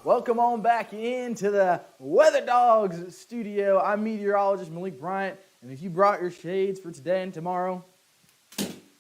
Welcome on back into the Weather Dogs studio. I'm meteorologist Malik Bryant, and if you brought your shades for today and tomorrow,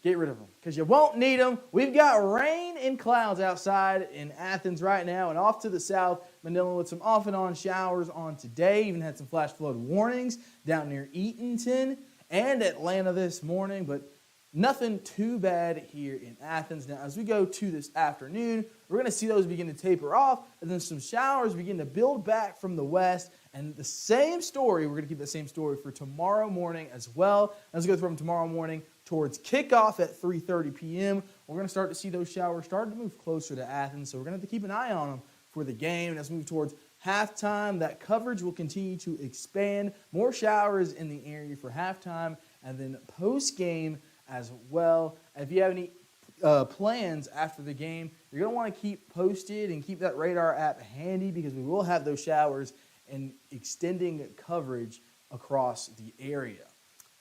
get rid of them because you won't need them. We've got rain and clouds outside in Athens right now, and off to the south, Manila with some off and on showers on today. Even had some flash flood warnings down near Eatonton and Atlanta this morning, but nothing too bad here in Athens. Now, as we go to this afternoon, we're going to see those begin to taper off, and then some showers begin to build back from the west. And the same story, we're going to keep the same story for tomorrow morning as well. As we go from tomorrow morning towards kickoff at 3:30 p.m., we're going to start to see those showers start to move closer to Athens. So we're going to have to keep an eye on them for the game. And as we move towards halftime, that coverage will continue to expand. More showers in the area for halftime, and then post-game as well. If you have any plans after the game, you're going to want to keep posted and keep that radar app handy because we will have those showers and extending coverage across the area.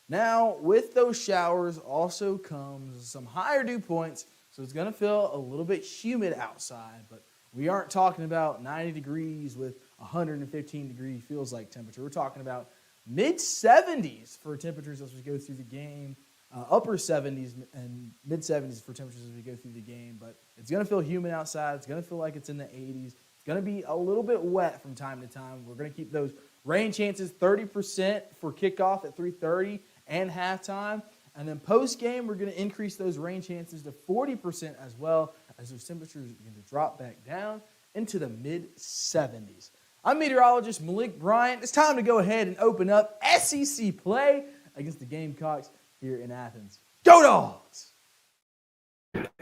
Now, with those showers also comes some higher dew points, so it's going to feel a little bit humid outside, but we aren't talking about 90 degrees with 115 degree feels like temperature. We're talking about mid-70s for temperatures as we go through the game. Upper 70s and mid 70s for temperatures as we go through the game, but it's going to feel humid outside. It's going to feel like it's in the 80s. It's going to be a little bit wet from time to time. We're going to keep those rain chances 30% for kickoff at 3:30 and halftime. And then post-game, we're going to increase those rain chances to 40% as well as those temperatures begin to drop back down into the mid-70s. I'm meteorologist Malik Bryant. It's time to go ahead and open up SEC play against the Gamecocks here in Athens. Go Dogs!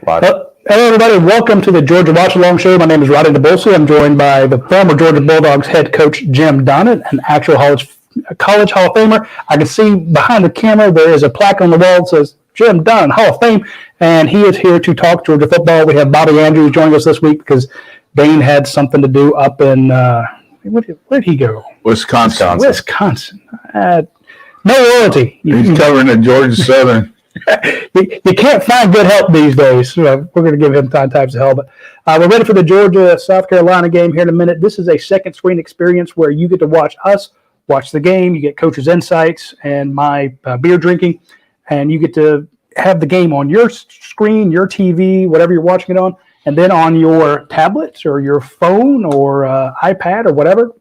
Hello, everybody. Welcome to the Georgia Watch Along Show. My name is Radi Nabulsi. I'm joined by the former Georgia Bulldogs head coach, Jim Donnan, an actual college Hall of Famer. I can see behind the camera there is a plaque on the wall that says Jim Donnan, Hall of Fame, and he is here to talk Georgia football. We have Bobby Andrews joining us this week because Dane had something to do up in, where did he go? Wisconsin. No loyalty. He's covering the Georgia Southern. You can't find good help these days. So we're going to give him 10 times the hell. But we're ready for the Georgia-South Carolina game here in a minute. This is a second screen experience where you get to watch us watch the game. You get coaches' insights and my beer drinking. And you get to have the game on your screen, your TV, whatever you're watching it on. And then on your tablets or your phone or iPad or whatever.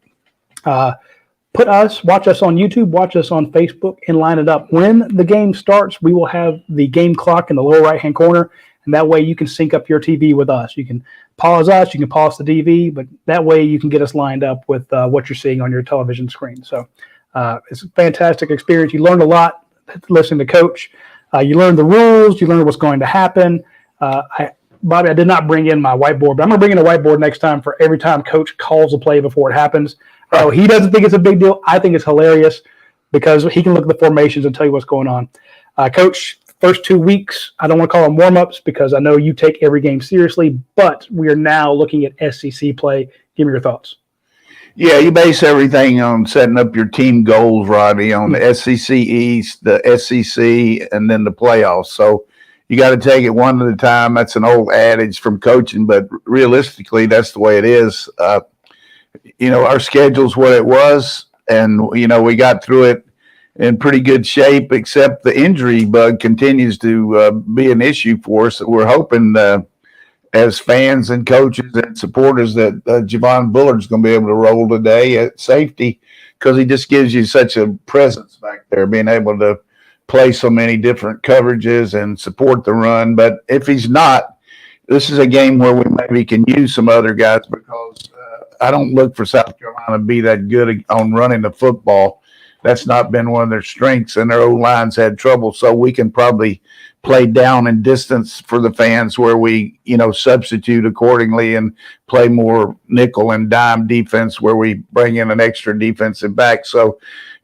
Watch us on YouTube, watch us on Facebook, and line it up. When the game starts, we will have the game clock in the lower right-hand corner, and that way you can sync up your TV with us. You can pause us, you can pause the TV, but that way you can get us lined up with what you're seeing on your television screen. So it's a fantastic experience. You learn a lot listening to Coach. You learn the rules. You learn what's going to happen. Bobby, I did not bring in my whiteboard, but I'm going to bring in a whiteboard next time for every time Coach calls a play before it happens. He doesn't think it's a big deal. I think it's hilarious because he can look at the formations and tell you what's going on. Coach, first 2 weeks, I don't want to call them warm-ups because I know you take every game seriously, but we are now looking at SEC play. Give me your thoughts. Yeah, you base everything on setting up your team goals, Roddy, on the SEC East, the SEC, and then the playoffs. So you got to take it one at a time. That's an old adage from coaching, but realistically, that's the way it is. Our schedule's what it was, and, we got through it in pretty good shape, except the injury bug continues to be an issue for us. We're hoping as fans and coaches and supporters that Javon Bullard's going to be able to roll today at safety because he just gives you such a presence back there, being able to play so many different coverages and support the run. But if he's not, this is a game where we maybe can use some other guys because I don't look for South Carolina to be that good on running the football. That's not been one of their strengths, and their O-line's had trouble. So we can probably play down in distance for the fans where we, substitute accordingly and play more nickel and dime defense where we bring in an extra defensive back. So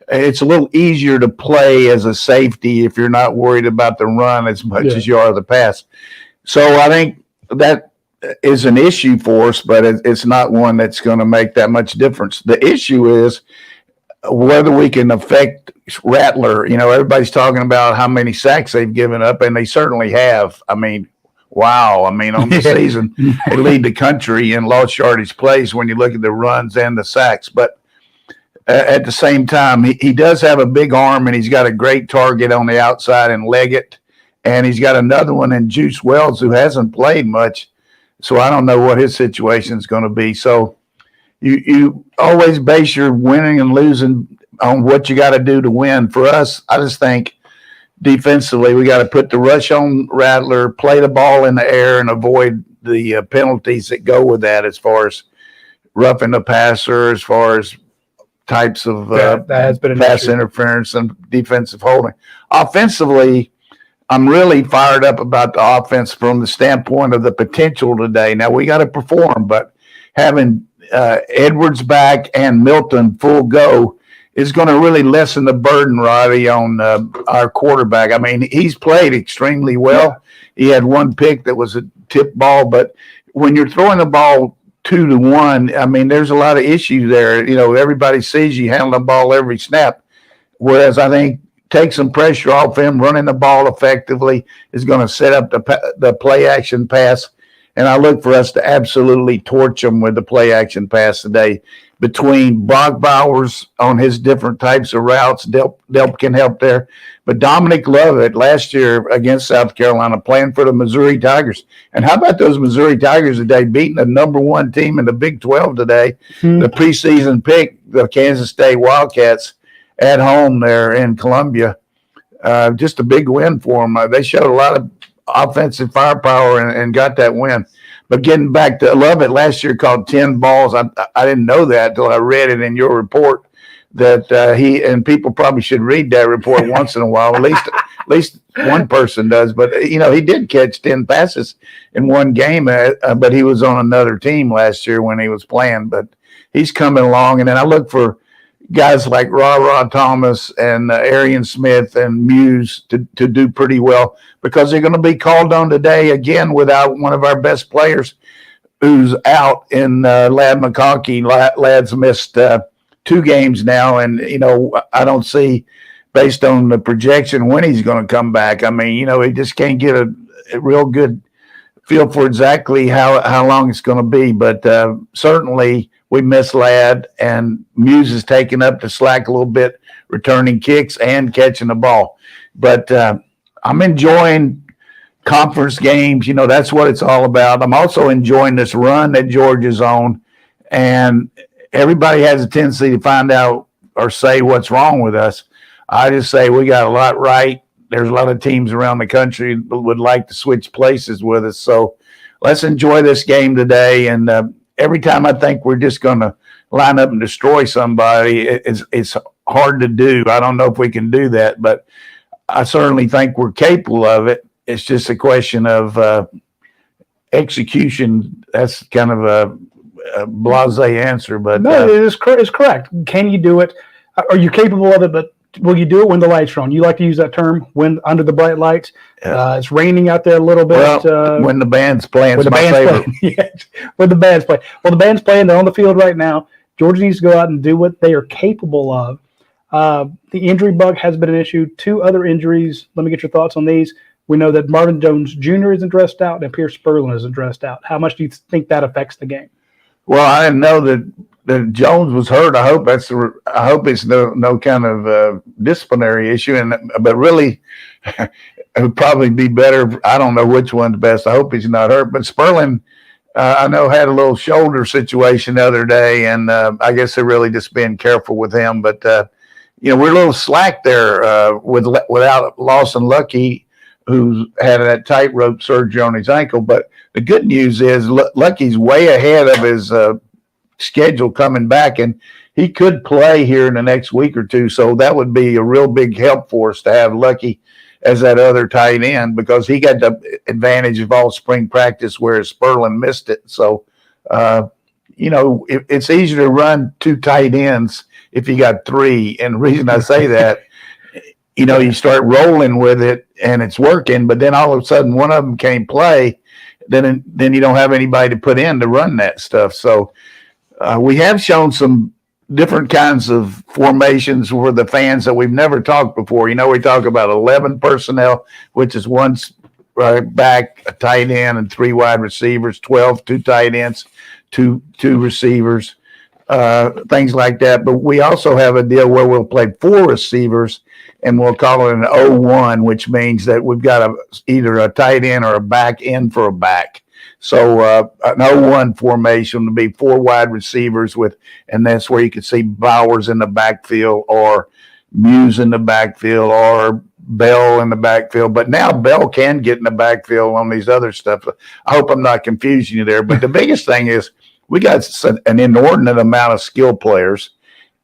it's a little easier to play as a safety if you're not worried about the run as much as you are the pass. So I think that is an issue for us, but it's not one that's going to make that much difference. The issue is whether we can affect Rattler. Everybody's talking about how many sacks they've given up, and they certainly have. I mean, wow. I mean, on the season, they lead the country in lost yardage plays when you look at the runs and the sacks. But at the same time, he does have a big arm, and he's got a great target on the outside in Leggett. And he's got another one in Juice Wells who hasn't played much. So I don't know what his situation is going to be. So you always base your winning and losing on what you got to do to win. For us, I just think defensively we got to put the rush on Rattler, play the ball in the air, and avoid the penalties that go with that as far as roughing the passer, as far as types of that has been pass interference and defensive holding. Offensively, I'm really fired up about the offense from the standpoint of the potential today. Now, we got to perform, but having Edwards back and Milton full go is going to really lessen the burden, Roddy, on our quarterback. I mean, he's played extremely well. He had one pick that was a tip ball, but when you're throwing the ball 2-1, I mean, there's a lot of issues there. Everybody sees you handle the ball every snap, whereas I think take some pressure off him, running the ball effectively is going to set up the play action pass. And I look for us to absolutely torch them with the play action pass today. Between Brock Bowers on his different types of routes, Delp can help there. But Dominic Lovett last year against South Carolina playing for the Missouri Tigers. And how about those Missouri Tigers today beating the number one team in the Big 12 today, the preseason pick, the Kansas State Wildcats, at home there in Columbia. Just a big win for them. They showed a lot of offensive firepower and got that win. But getting back to Lovett, last year caught 10 balls. I didn't know that until I read it in your report that he, and people probably should read that report once in a while. At least one person does. But, he did catch 10 passes in one game, but he was on another team last year when he was playing. But he's coming along. And then I look for guys like Ra Thomas and Arian Smith and Muse to do pretty well because they're going to be called on today again without one of our best players who's out in Lad McConkey. Lad's missed 2 games now, and, I don't see, based on the projection, when he's going to come back. I mean, he just can't get a real good feel for exactly how long it's going to be, but certainly we miss Ladd, and Muse is taking up the slack a little bit, returning kicks and catching the ball. But I'm enjoying conference games. That's what it's all about. I'm also enjoying this run that Georgia's on, and everybody has a tendency to find out or say what's wrong with us. I just say we got a lot right. There's a lot of teams around the country that would like to switch places with us. So let's enjoy this game today. And every time I think we're just going to line up and destroy somebody, it's hard to do. I don't know if we can do that, but I certainly think we're capable of it. It's just a question of execution. That's kind of a blasé answer, but no, it's correct. Can you do it? Are you capable of it? But will you do it when the lights are on? You like to use that term, when under the bright lights. It's raining out there a little bit. Well, when the band's playing, it's my favorite. Yes, when the band's playing. Well, the band's playing. They're on the field right now. Georgia needs to go out and do what they are capable of. The injury bug has been an issue. 2 other injuries. Let me get your thoughts on these. We know that Marvin Jones Jr. isn't dressed out and Pierce Spurlin isn't dressed out. How much do you think that affects the game? Well, I didn't know that Jones was hurt. I hope it's no kind of disciplinary issue, but really it would probably be better. I don't know which one's best. I hope he's not hurt. But Spurlin, I know, had a little shoulder situation the other day, and I guess they're really just being careful with him. But we're a little slack there without Lawson Lucky, who's had that tightrope surgery on his ankle. But the good news is Lucky's way ahead of his schedule coming back, and he could play here in the next week or 2. So that would be a real big help for us to have Lucky as that other tight end, because he got the advantage of all spring practice, whereas Spurlin missed it. So, it's easier to run 2 tight ends if you got 3. And the reason I say that, you start rolling with it and it's working, but then all of a sudden one of them can't play, then you don't have anybody to put in to run that stuff. So we have shown some different kinds of formations for the fans that we've never talked before. We talk about 11 personnel, which is one right back, a tight end, and 3 wide receivers, 12, 2 tight ends, two receivers, things like that. But we also have a deal where we'll play 4 receivers, and we'll call it an 0-1, which means that we've got either a tight end or a back end for a back. So an 0-1 formation would be 4 wide receivers and that's where you could see Bowers in the backfield or Muse in the backfield or Bell in the backfield. But now Bell can get in the backfield on these other stuff. I hope I'm not confusing you there. But the biggest thing is we got an inordinate amount of skill players.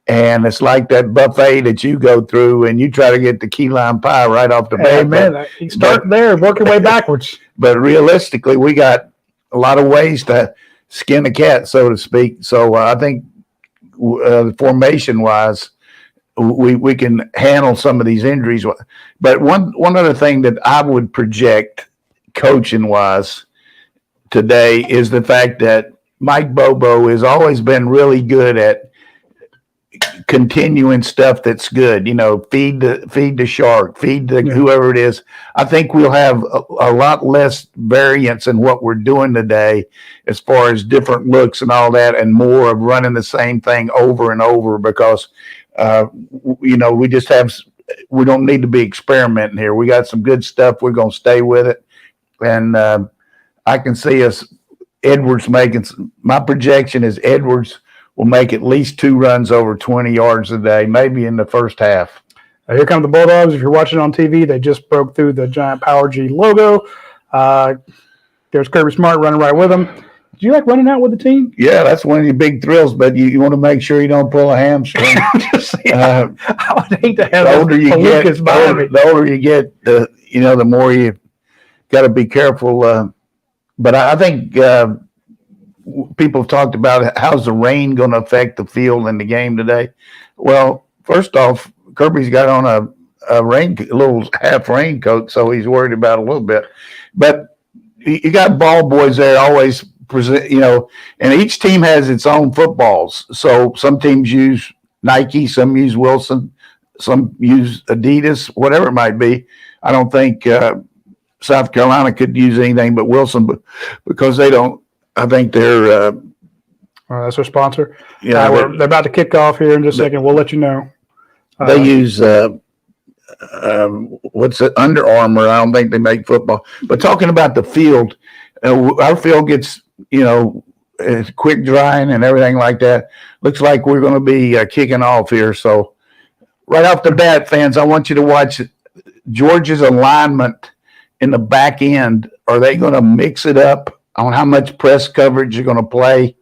And it's like that buffet that you go through and you try to get the key lime pie right off the bat. Man, you start there, work your way backwards. But realistically, we got a lot of ways to skin a cat, so to speak. So I think formation-wise, we can handle some of these injuries. But one other thing that I would project coaching-wise today is the fact that Mike Bobo has always been really good at continuing stuff that's good. Feed the shark, feed the whoever it is. I think we'll have a lot less variance in what we're doing today as far as different looks and all that, and more of running the same thing over and over because we don't need to be experimenting here. We got some good stuff. We're going to stay with it. And I can see Edwards my projection is Edwards will make at least 2 runs over 20 yards a day, maybe in the first half. Here come the Bulldogs. If you're watching on TV, they just broke through the giant Power G logo. There's Kirby Smart running right with them. Do you like running out with the team? Yeah, that's one of your big thrills, but you want to make sure you don't pull a hamstring. I would hate to have the older you get, the more you got to be careful. But I think people have talked about how's the rain going to affect the field in the game today. Well, first off, Kirby's got on a little half raincoat, so he's worried about a little bit. But you got ball boys there always present, and each team has its own footballs. So some teams use Nike, some use Wilson, some use Adidas, whatever it might be. I don't think South Carolina could use anything but Wilson, because they don't. I think they're. That's our sponsor. Yeah, they're about to kick off here in just a second. We'll let you know. They use what's it? Under Armour. I don't think they make football. But talking about the field, our field gets it's quick drying and everything like that. Looks like we're going to be kicking off here. So right off the bat, fans, I want you to watch Georgia's alignment in the back end. Are they going to mix it up on how much press coverage you're going to play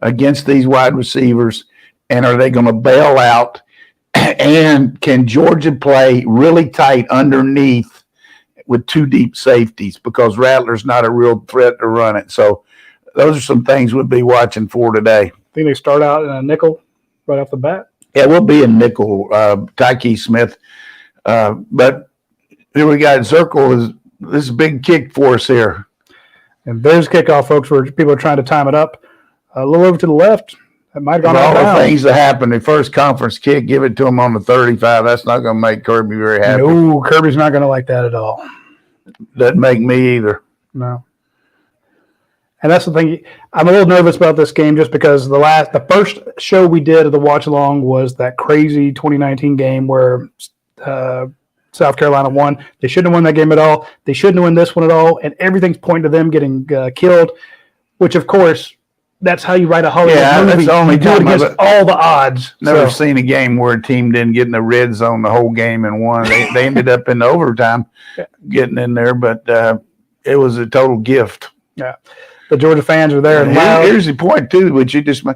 against these wide receivers, and are they going to bail out? And can Georgia play really tight underneath with 2 deep safeties, because Rattler's not a real threat to run it? So those are some things we'll be watching for today. I think they start out in a nickel right off the bat. Yeah, we'll be in nickel, Tyke Smith. But here we got Zirkle. This is a big kick for us here. And there's kickoff, folks, where people are trying to time it up. A little over to the left. That might have gone all out the things that happen. The first conference kick, give it to him on the 35. That's not going to make Kirby very happy. No, Kirby's not going to like that at all. Doesn't make me either. No. And that's the thing. I'm a little nervous about this game just because the first show we did of the watch along was that crazy 2019 game where South Carolina won. They shouldn't have won that game at all. They shouldn't have won this one at all. And everything's pointing to them getting killed, which, of course, that's how you write a Hollywood movie. That's the only time against all the odds. Never seen a game where a team didn't get in the red zone the whole game and won. They ended up in the overtime getting in there, but it was a total gift. Yeah. The Georgia fans are there. And here's the point, too, which you just –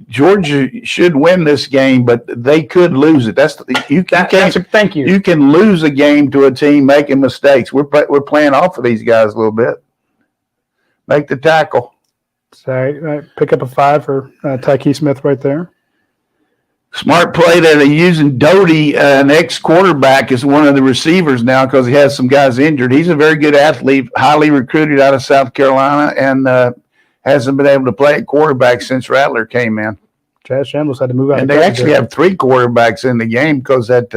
Georgia should win this game, but they could lose it. Thank you. You can lose a game to a team making mistakes. We're playing off of these guys a little bit. Make the tackle. Sorry, pick up a 5 for Tyke Smith right there. Smart play that they're using Doty, an ex-quarterback, as one of the receivers now because he has some guys injured. He's a very good athlete, highly recruited out of South Carolina, and hasn't been able to play at quarterback since Rattler came in. Chad Shambles had to move out. And they actually have 3 quarterbacks in the game because that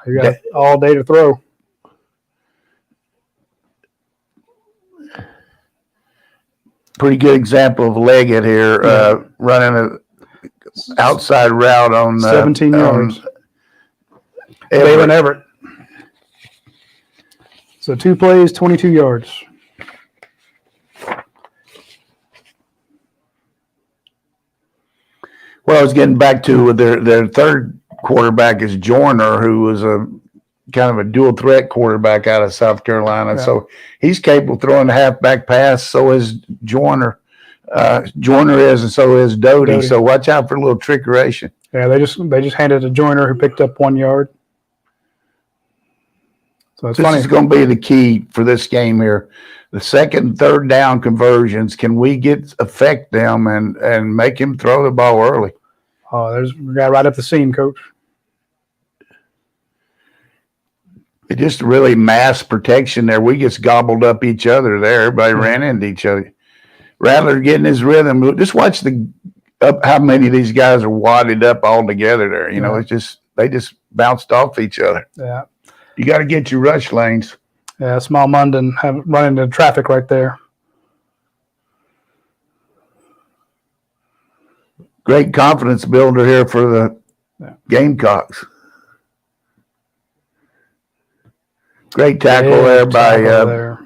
you got all day to throw. pretty good example of Leggett here running a outside route on 17 yards. Everett. Everett. So 2 plays, 22 yards. Well, I was getting back to their third quarterback is Joyner, who was a kind of a dual threat quarterback out of South Carolina. Yeah. So he's capable of throwing the halfback pass. So is Joyner. Joyner is, and so is Doty. So watch out for a little trickeration. Yeah, they just handed it to Joyner, who picked up 1 yard. So it's funny. This is going to be the key for this game here. The second and third down conversions, can we affect them and make him throw the ball early? Oh, there's a guy right up the seam, Coach. It just really mass protection there. We just gobbled up each other there. Everybody ran into each other. Rattler getting his rhythm. Just watch how many of these guys are wadded up all together there. You know, they just bounced off each other. Yeah. You got to get your rush lanes. Yeah, Small Munden running into traffic right there. Great confidence builder here for the Gamecocks. Great tackle there by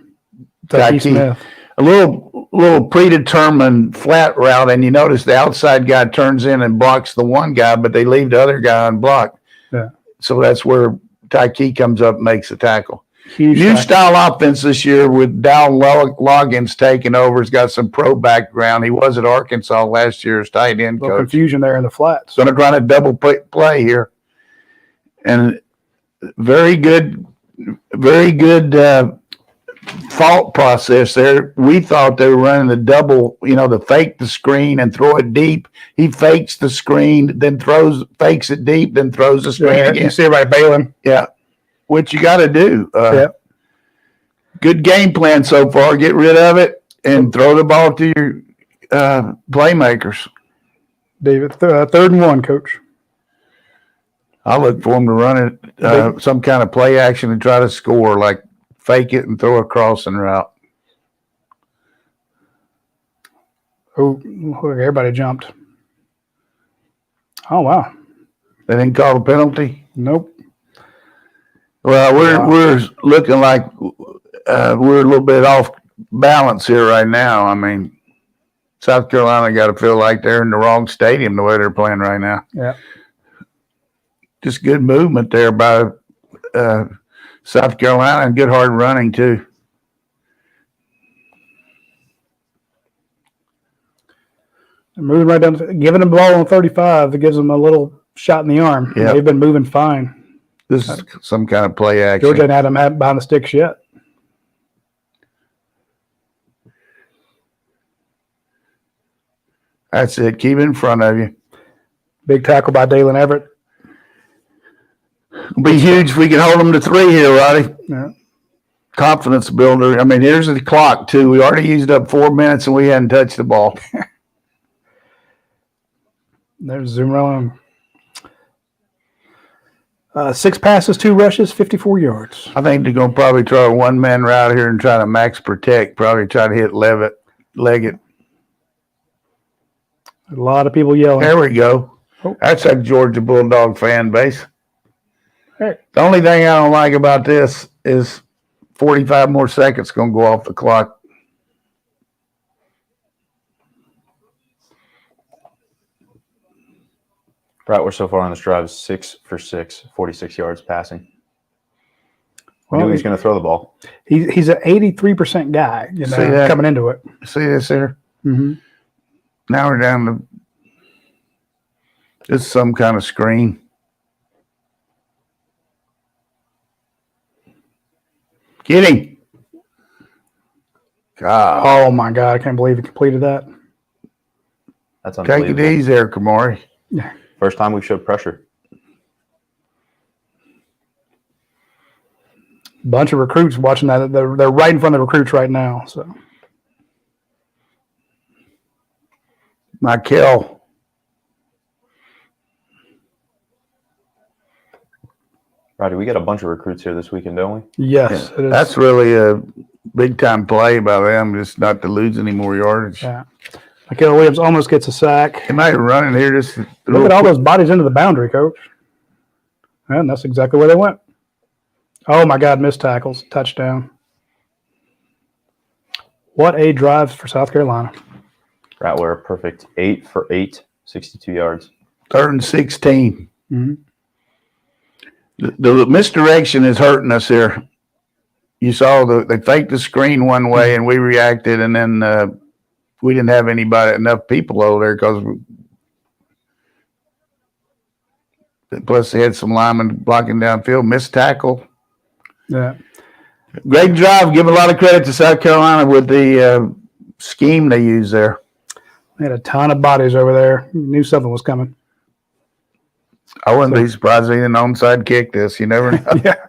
Tucky Smith. A little predetermined flat route, and you notice the outside guy turns in and blocks the one guy, but they leave the other guy unblocked. Yeah. So that's where Tyke comes up and makes the tackle. Huge New tackle. style offense this year with Dow Loggins taking over. He's got some pro background. He was at Arkansas last year as tight end coach. Confusion there in the flats. Going to run a double play here. And very good fault process there. We thought they were running the double, the fake the screen and throw it deep. He fakes the screen, then fakes it deep, then throws the screen again. You see it right, Balin. Yeah. What you got to do. Good game plan so far. Get rid of it and throw the ball to your playmakers. David, 3rd and 1, Coach. I look for them to run it, some kind of play action and try to score, like fake it and throw a crossing route. Oh, everybody jumped. Oh, wow. They didn't call a penalty? Nope. Well, we're looking like we're a little bit off balance here right now. I mean, South Carolina got to feel like they're in the wrong stadium the way they're playing right now. Yeah. Just good movement there by South Carolina and good hard running too. They're moving right down, giving them the ball on 35. It gives them a little shot in the arm. Yep. They've been moving fine. This is some kind of play action. Georgia hadn't had them behind the sticks yet. That's it. Keep it in front of you. Big tackle by Dalen Everett. It'll be huge if we can hold them to 3 here, Roddy. Yeah. Confidence builder. I mean, here's the clock, too. We already used up 4 minutes and we hadn't touched the ball. There's zoom around. 6 passes, 2 rushes, 54 yards. I think they're going to probably try a one-man route here and try to max protect, probably try to hit Leggett. A lot of people yelling. There we go. Oh. That's a Georgia Bulldog fan base. Hey. The only thing I don't like about this is 45 more seconds going to go off the clock. Right, we're so far on this drive 6 for 6, 46 yards passing. Well, Knew he's going to throw the ball. He's an 83% guy, coming into it. See this here? Mm-hmm. Now we're down to this is some kind of screen. Get him. God. Oh, my God. I can't believe he completed that. That's Take unbelievable. it easy there, Kamari. Yeah. First time we showed pressure. Bunch of recruits watching that. They're right in front of the recruits right now. So Michael. Roddy, we got a bunch of recruits here this weekend, don't we? Yes, it is. That's really a big time play by them, just not to lose any more yardage. Yeah. Michael Williams almost gets a sack. He might run in here just Look at all those bodies into the boundary, Coach. And that's exactly where they went. Oh, my God, missed tackles. Touchdown. What a drive for South Carolina. Rattler, perfect 8 for 8, 62 yards. 3rd and 16. Mm-hmm. The misdirection is hurting us here. You saw they faked the screen one way and we reacted, and then we didn't have enough people over there because plus they had some linemen blocking downfield. Missed tackle. Yeah. Great drive. Give a lot of credit to South Carolina with the scheme they used there. They had a ton of bodies over there. Knew something was coming. I wouldn't be surprised if they didn't onside kick this. You never know. Yeah.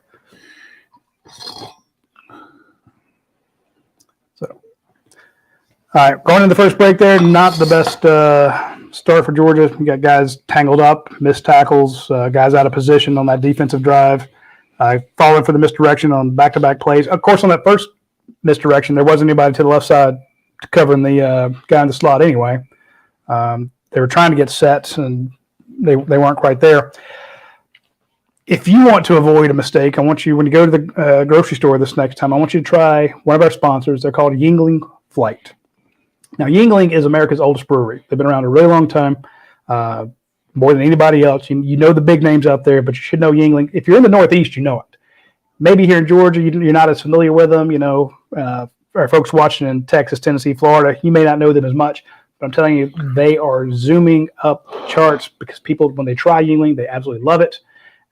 So, all right, going into the first break there, not the best start for Georgia. We got guys tangled up, missed tackles, guys out of position on that defensive drive, falling for the misdirection on back-to-back plays. Of course, on that first misdirection, there wasn't anybody to the left side covering the guy in the slot anyway. They were trying to get sets, and they weren't quite there. If you want to avoid a mistake, I want you, when you go to the grocery store this next time, I want you to try one of our sponsors. They're called Yuengling Flight. Now, Yuengling is America's oldest brewery. They've been around a really long time, more than anybody else. You know the big names out there, but you should know Yuengling. If you're in the Northeast, you know it. Maybe here in Georgia, you're not as familiar with them. Our folks watching in Texas, Tennessee, Florida, you may not know them as much. But I'm telling you, they are zooming up charts because people, when they try Yuengling, they absolutely love it.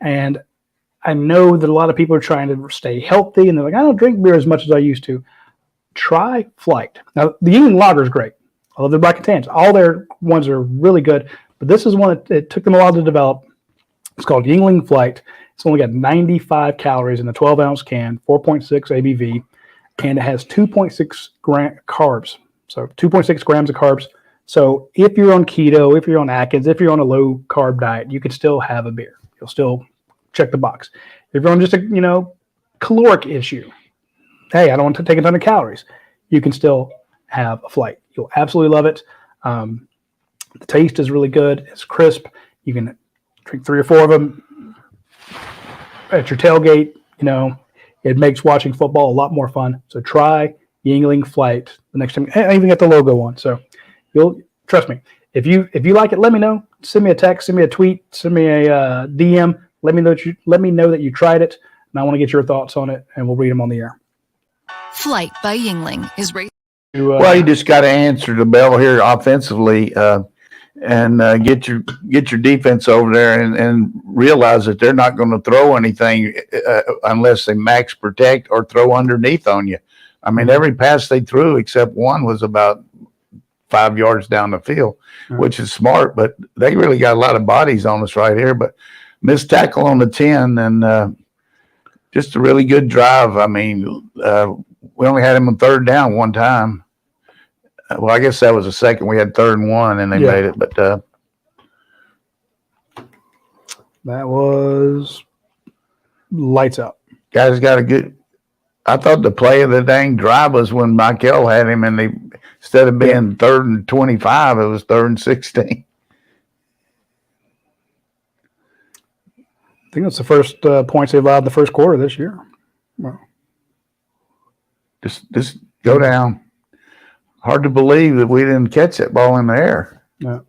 And I know that a lot of people are trying to stay healthy, and they're like, I don't drink beer as much as I used to. Try Flight. Now, the Yuengling Lager is great. I love their black and tans. All their ones are really good. But this is one that it took them a while to develop. It's called Yuengling Flight. It's only got 95 calories in a 12-ounce can, 4.6 ABV, and it has 2.6 carbs. So 2.6 grams of carbs. So if you're on keto, if you're on Atkins, if you're on a low-carb diet, you can still have a beer. You'll still check the box. If you're on just a caloric issue, hey, I don't want to take a ton of calories, you can still have a Flight. You'll absolutely love it. The taste is really good. It's crisp. You can drink 3 or 4 of them at your tailgate. It makes watching football a lot more fun. So try Yuengling Flight the next time. I even got the logo on. So you'll trust me. If you like it, let me know. Send me a text, send me a tweet, send me a DM. Let me know that you tried it, and I want to get your thoughts on it, and we'll read them on the air. Flight by Yuengling is rated. Well, you just got to answer the bell here offensively, and get your defense over there and realize that they're not going to throw anything unless they max protect or throw underneath on you. I mean, every pass they threw except one was about 5 yards down the field, which is smart, but they really got a lot of bodies on us right here. But missed tackle on the 10 and just a really good drive. I mean, we only had him on 3rd down one time. Well, I guess that was the second. We had 3rd and 1 and they made it, but that was lights out. Guys got a good. I thought the play of the dang drive was when Michael had him, and they instead of being 3rd and 25, it was 3rd and 16. I think that's the first points they allowed in the first quarter this year. Wow. Just go down. Hard to believe that we didn't catch that ball in the air. Yeah.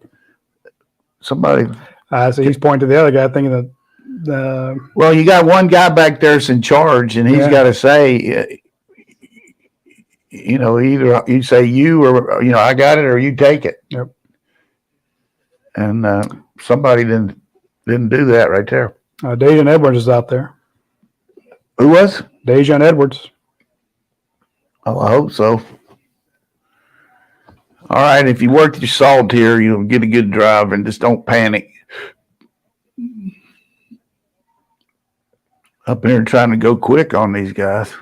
Somebody. So he's pointing to the other guy, thinking that. Well, you got one guy back there that's in charge, and he's got to say, either you say you or I got it, or you take it. Yep. And somebody didn't do that right there. Dejan Edwards is out there. Who was? Dejan Edwards. Oh, I hope so. All right, if you work your salt here, you'll get a good drive, and just don't panic. Up here trying to go quick on these guys.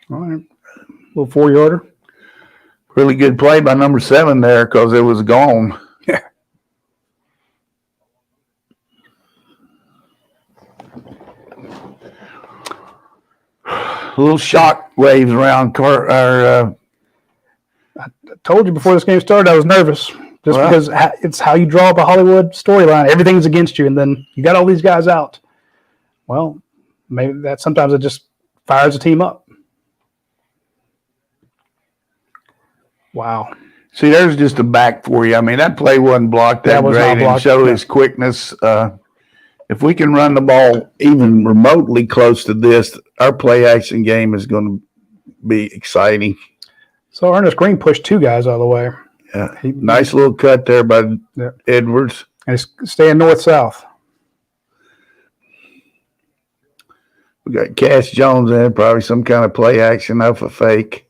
All right. Little Really good play by number 7 there because it was gone. Yeah. Little shock waves around I told you before this game started I was nervous just because it's how you draw up a Hollywood storyline. Everything's against you, and then you got all these guys out. Well, maybe that sometimes it just fires a team up. Wow. See, there's just a back for you. I mean, that play wasn't blocked that was great not and blocked. showed his quickness. If we can run the ball even remotely close to this, our play action game is going to be exciting. So Ernest Green pushed 2 guys out of the way. Yeah. Nice little cut there by Edwards. And he's staying north-south. We got Cash Jones in, probably some kind of play action off a fake.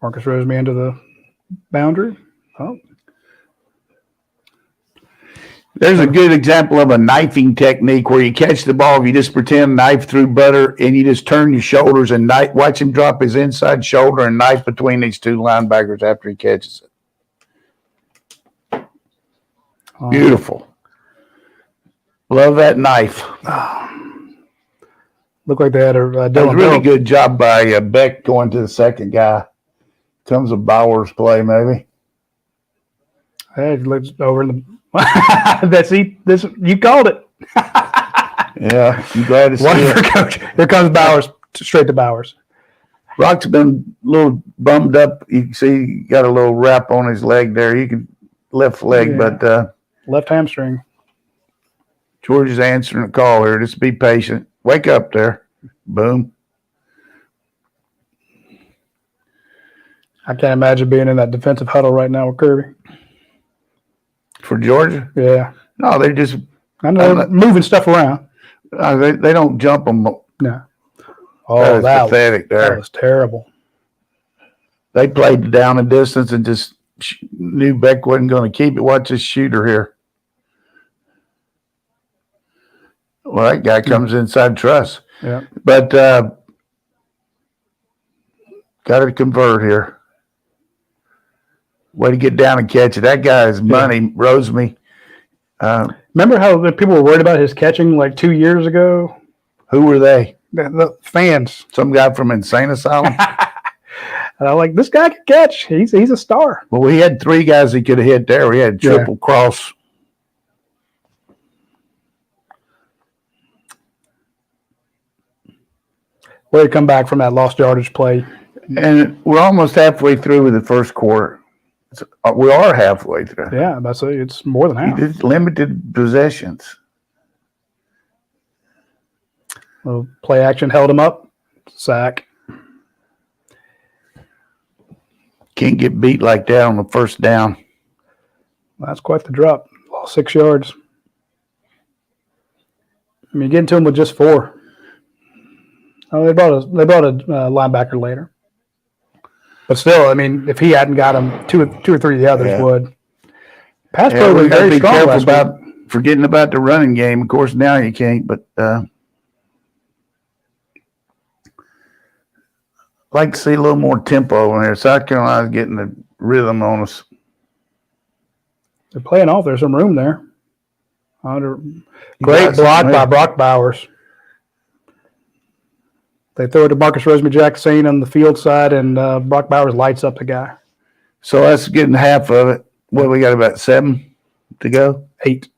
Marcus Rosemary into the boundary. Oh. There's a good example of a knifing technique where you catch the ball, you just pretend knife through butter, and you just turn your shoulders and watch him drop his inside shoulder and knife between these 2 linebackers after he catches it. Beautiful. Love that knife. Looked like they had a That was a really good job by Beck going to the second guy. Comes a Bowers play, maybe. Hey, looks over in the. This you called it. Yeah, I'm glad to see Wonderful, it. coach. Here comes Bowers, straight to Bowers. Rock's been a little bummed up. You can see he got a little wrap on his leg there. You can left leg, but left hamstring. George is answering the call here. Just be patient. Wake up there. Boom. I can't imagine being in that defensive huddle right now with Kirby. For Georgia? Yeah. No, they just I know they're moving stuff around. they don't jump them. No. Oh, That was that pathetic there. That was terrible. They played down and distance and just knew Beck wasn't going to keep it. Watch this shooter here. Well, that guy comes inside truss. Yeah. But got to convert here. Way to get down and catch it. That guy is money. Rosemy. Remember how people were worried about his catching like 2 years ago? Who were they? The fans. Some guy from Insane Asylum? And I'm like, this guy can catch. He's a star. Well, we had 3 guys he could have hit there. We had triple cross. Way to come back from that lost yardage play. And we're almost halfway through with the first quarter. We are halfway through. Yeah, it's more than half. It's limited possessions. Little play action held him up. Sack. Can't get beat like that on the first down. That's quite the drop. Lost 6 yards. I mean, getting to him with just 4. Oh, they brought a linebacker later. But still, I mean, if he hadn't got him, two or three of the others would. Pass pro was very strong last week. About forgetting about the running game. Of course, now you can't, but like to see a little more tempo in there. South Carolina's getting the rhythm on us. They're playing off. There's some room there. Great block by Brock Bowers. They throw it to Marcus Rosemary-Jackson on the field side, and Brock Bowers lights up the guy. So that's getting half of it. What, we got about 7 to go? 8.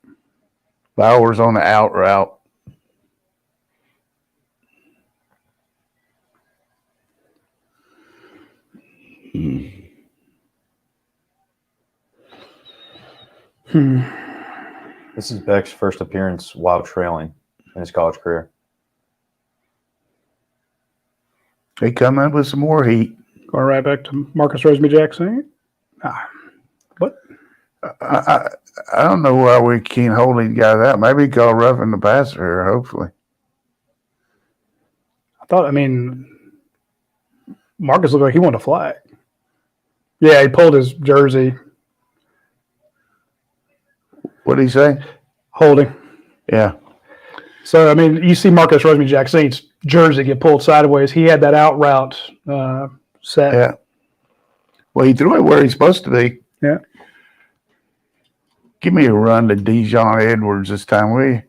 Bowers on the out route. This is Beck's first appearance while trailing in his college career. They come in with some more heat. Going right back to Marcus Rosemary-Jackson. What? I don't know why we can't hold these guys out. Maybe he called roughing the passer here, hopefully. Marcus looked like he wanted a flag. Yeah, he pulled his jersey. What did he say? Holding. Yeah. So, you see Marcus Rosemary-Jackson's jersey get pulled sideways. He had that out route set. Yeah. Well, he threw it where he's supposed to be. Yeah. Give me a run to Dijon Edwards this time, will you?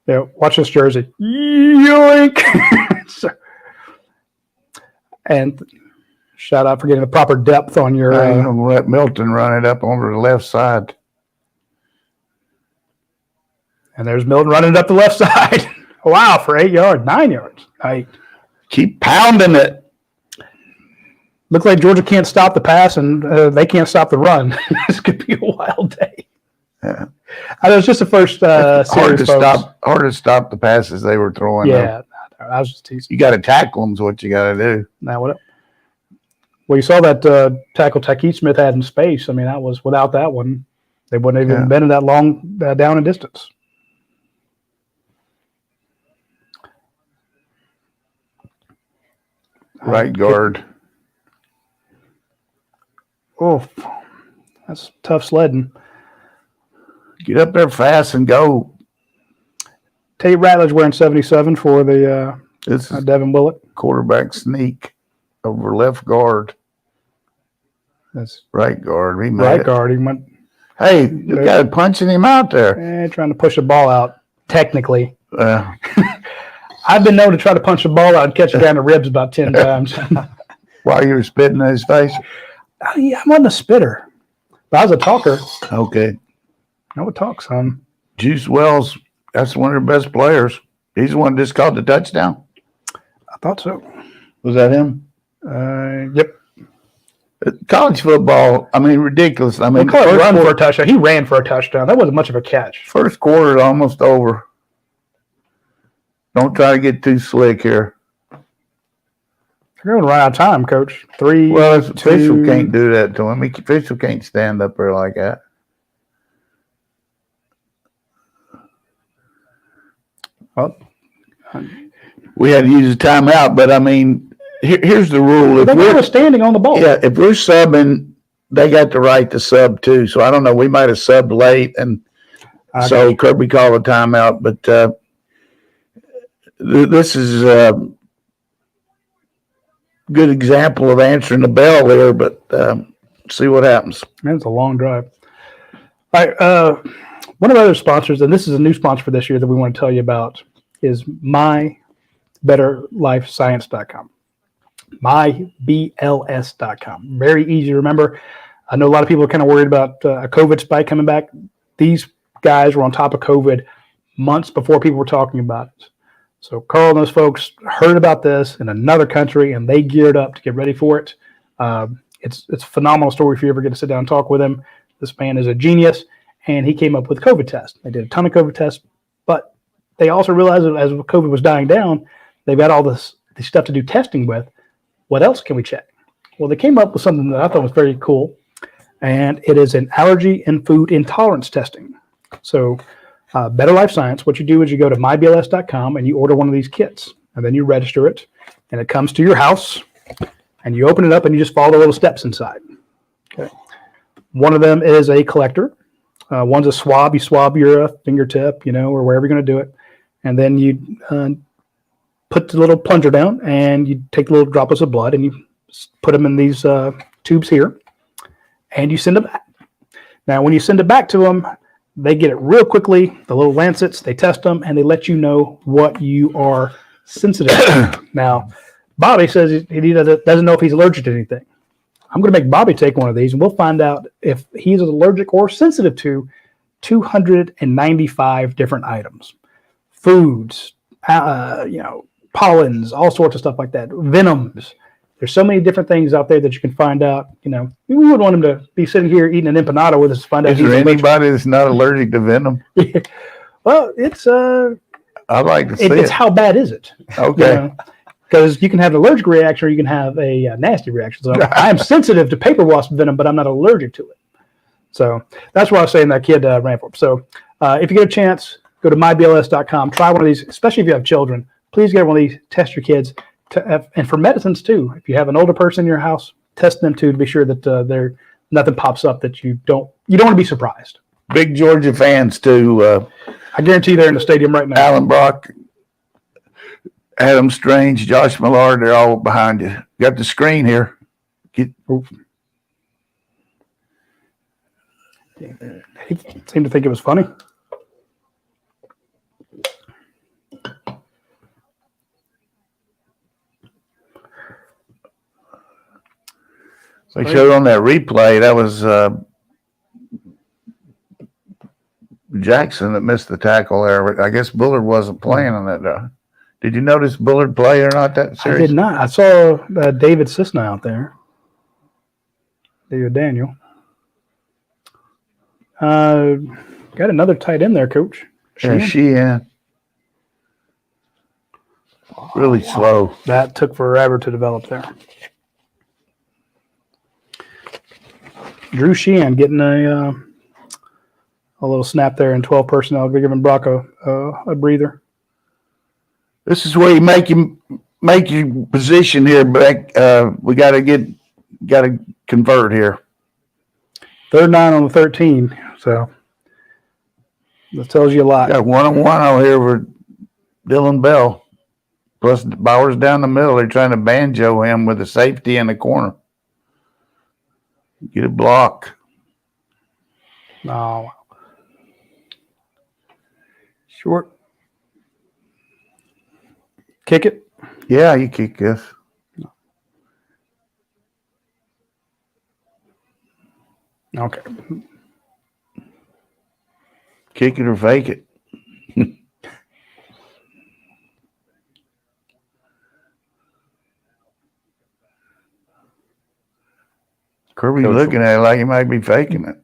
Yeah, watch this jersey. Yoink! And shout out for getting the proper depth on your. I'm going to let Milton run it up over the left side. And there's Milton running it up the left side. Wow, for 8 yards, 9 yards. Right. Keep pounding it. Look like Georgia can't stop the pass, and they can't stop the run. This could be a wild day. Yeah. I know it's just the first hard series, to folks. hard to stop the passes they were throwing. Yeah, I was just teasing. You got to tackle them is what you got to do. Now what? Well, you saw that tackle Tykeet Smith had in space. I mean, that was without that one, they wouldn't have even been in that long down and distance. Right guard. Oh, that's tough sledding. Get up there fast and go. Tate Ratledge wearing 77 for the This is Devin Willett. quarterback sneak over left guard. That's Right guard. He made right it. guard. He went Hey, you got punching him out there. trying to push the ball out. Technically, Uh, I've been known to try to punch the ball out and catch it down the ribs about 10 times. while you were spitting in his face. I wasn't a spitter, but I was a talker. Okay. I would talk some. Juice Wells, that's one of their best players. He's the one that just caught the touchdown. I thought so. Was that him? Yep. College football, I mean, ridiculous. I mean, We'll call it run for a touchdown. He ran for a touchdown. That wasn't much of a catch. first quarter almost over. Don't try to get too slick here. You're going to run out of time, Coach. 3. Well, his official can't do that to him. Official can't stand up there like that. Well, We had to use a timeout, but I mean, here's the rule. they were standing on the ball. Yeah, if we're subbing, they got the right to sub too. So I don't know. We might have subbed late, and so Kirby called a timeout. But this is a good example of answering the bell there. But see what happens. Man, it's a long drive. All right. One of our other sponsors, and this is a new sponsor for this year that we want to tell you about, is MyBetterLifeScience.com. MyBLS.com. Very easy to remember. I know a lot of people are kind of worried about a COVID spike coming back. These guys were on top of COVID months before people were talking about it. So Carl and those folks heard about this in another country, and they geared up to get ready for it. It's a phenomenal story if you ever get to sit down and talk with him. This man is a genius, and he came up with COVID tests. They did a ton of COVID tests, but they also realized that as COVID was dying down, they've got all this stuff to do testing with. What else can we check? Well, they came up with something that I thought was very cool, and it is an allergy and food intolerance testing. So Better Life Science, what you do is you go to mybls.com and you order one of these kits, and then you register it, and it comes to your house, and you open it up and you just follow the little steps inside. Okay. One of them is a collector. One's a swab. You swab your fingertip, or wherever you're going to do it. And then you put the little plunger down and you take the little droplets of blood and you put them in these tubes here and you send them back. Now, when you send it back to them, they get it real quickly. The little lancets, they test them and they let you know what you are sensitive to. Now, Bobby says he doesn't know if he's allergic to anything. I'm going to make Bobby take one of these, and we'll find out if he's allergic or sensitive to 295 different items, foods, pollens, all sorts of stuff like that, venoms. There's so many different things out there that you can find out. We wouldn't want him to be sitting here eating an empanada with us to find out. Is there anybody that's not allergic to venom? Well, it's I'd like to see it's how bad is it? Okay. Because you can have an allergic reaction or you can have a nasty reaction. So I am sensitive to paper wasp venom, but I'm not allergic to it. So that's what I was saying that kid ran for. So if you get a chance, go to mybls.com. Try one of these, especially if you have children. Please get one of these. Test your kids. And for medicines, too. If you have an older person in your house, test them, too, to be sure that nothing pops up that you don't want to be surprised. Big Georgia fans, too. I guarantee they're in the stadium right now. Alan Brock, Adam Strange, Josh Millard, they're all behind you. Got the screen here. He seemed to think it was funny. They showed on that replay that was Jackson that missed the tackle there. I guess Bullard wasn't playing on that. Did you notice Bullard play or not that series? I did not. I saw David Cisna out there. David Daniel. Got another tight end there, Coach. Sheehan. Really slow. That took forever to develop there. Drew Sheehan getting a little snap there in 12 personnel, giving Brock a breather. This is where you make your position here, Beck. We got to convert here. 3rd and 9 on the 13. So that tells you a lot. Got 1-on-1 out here with Dylan Bell. Plus Bauer's down the middle. They're trying to banjo him with a safety in the corner. Get a block. Oh. Short. Kick it. Yeah, you kick this. Okay. Kick it or fake it. Kirby's looking at it like he might be faking it.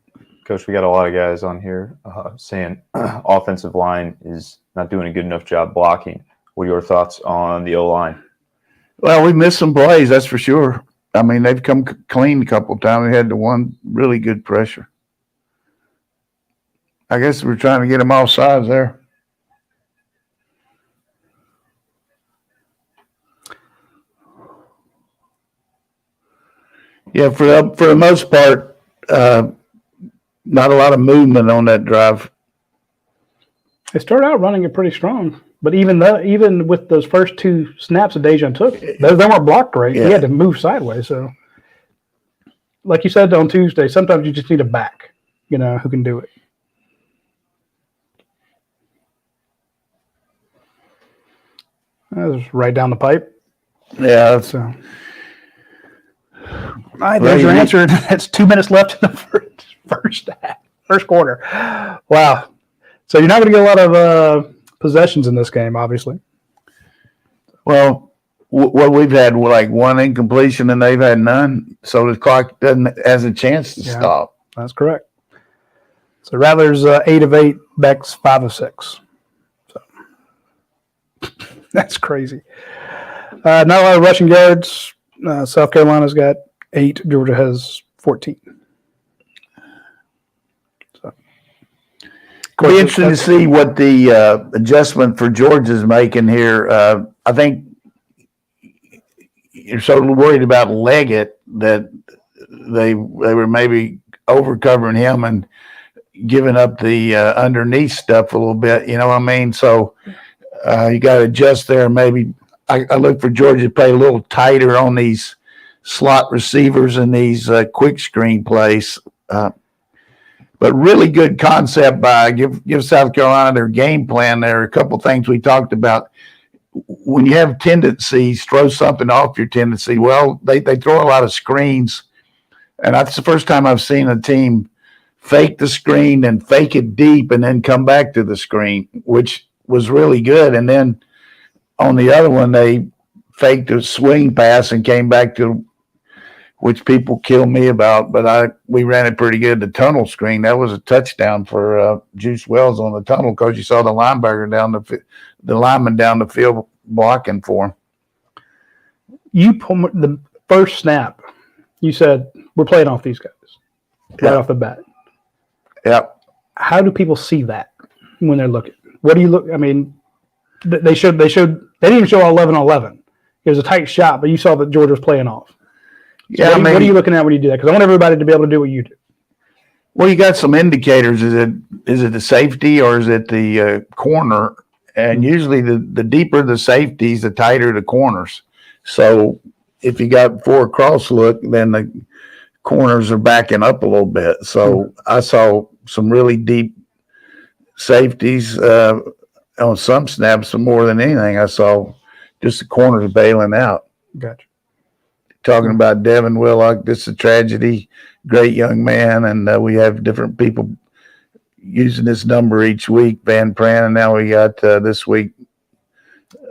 Coach, we got a lot of guys on here saying offensive line is not doing a good enough job blocking. What are your thoughts on the O-line? Well, we missed some plays, that's for sure. I mean, they've come clean a couple of times. They had the one really good pressure. I guess we're trying to get them off sides there. Yeah, for the most part, not a lot of movement on that drive. They started out running it pretty strong, but even with those first 2 snaps that Dejan took, they weren't blocked right. Yeah. He had to move sideways. So, like you said on Tuesday, sometimes you just need a back, who can do it. That was right down the pipe. Yeah, that's So. All right, there's your answer. It's 2 minutes left in the first quarter. Wow. So you're not going to get a lot of possessions in this game, obviously. well. What we've had like 1 incompletion and they've had none, so the clock has a chance to stop. That's correct. So Rattler's 8 of 8, Beck's 5 of 6. So that's crazy. Not a lot of rushing yards. South Carolina's got 8. Georgia has 14. So It'll be interesting to see what the adjustment for Georgia's making here. I think you're so worried about Leggett that they were maybe over covering him and giving up the underneath stuff a little bit. You know what I mean? So you got to adjust there. Maybe I look for Georgia to play a little tighter on these slot receivers and these quick screen plays. But really good concept by give South Carolina their game plan. There are a couple things we talked about. When you have tendencies, throw something off your tendency. Well, they throw a lot of screens, and that's the first time I've seen a team fake the screen and fake it deep and then come back to the screen, which was really good. And then on the other one, they faked a swing pass and came back to, which people kill me about, but we ran it pretty good. The tunnel screen, that was a touchdown for Juice Wells on the tunnel because you saw the linebacker the lineman down the field blocking for him. you pull the first snap, you said, we're playing off these guys right off the bat. Yep. How do people see that when they're looking? What do you look? I mean, they didn't even show 11-11. It was a tight shot, but you saw that Georgia was playing off. So Yeah, what are you looking at when you do that? Because I want everybody to be able to do what you do. Well, you got some indicators. Is it the safety or is it the corner? And usually the deeper the safeties, the tighter the corners. So if you got 4 cross look, then the corners are backing up a little bit. So I saw some really deep safeties on some snaps. More than anything, I saw just the corners bailing out. Gotcha. Talking about Devin Willock, this is a tragedy. Great young man, and we have different people using this number each week. Van Pran, and now we got this week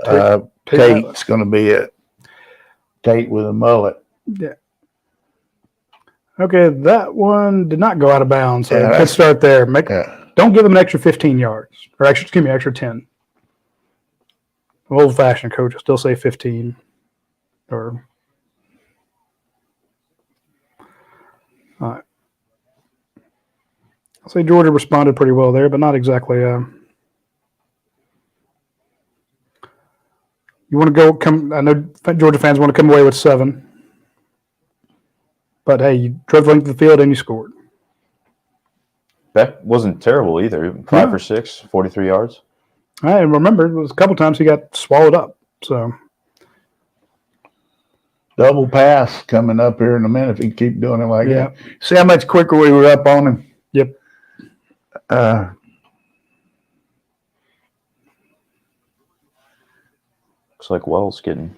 Tate's going to be it. Tate with a mullet. Yeah. Okay, that one did not go out of bounds. So let's start there. Don't give them an extra 15 yards, or extra 10. Old-fashioned coach will still say 15. All right. I'll say Georgia responded pretty well there, but not exactly. You want to go? I know Georgia fans want to come away with 7. But, hey, you drove the length of the field and you scored. That wasn't terrible either. 5 for 6, 43 yards. I remember it was a couple times he got swallowed up. So double pass coming up here in a minute if he keep doing it like that. See how much quicker we were up on him? Yep. Looks like Wells getting.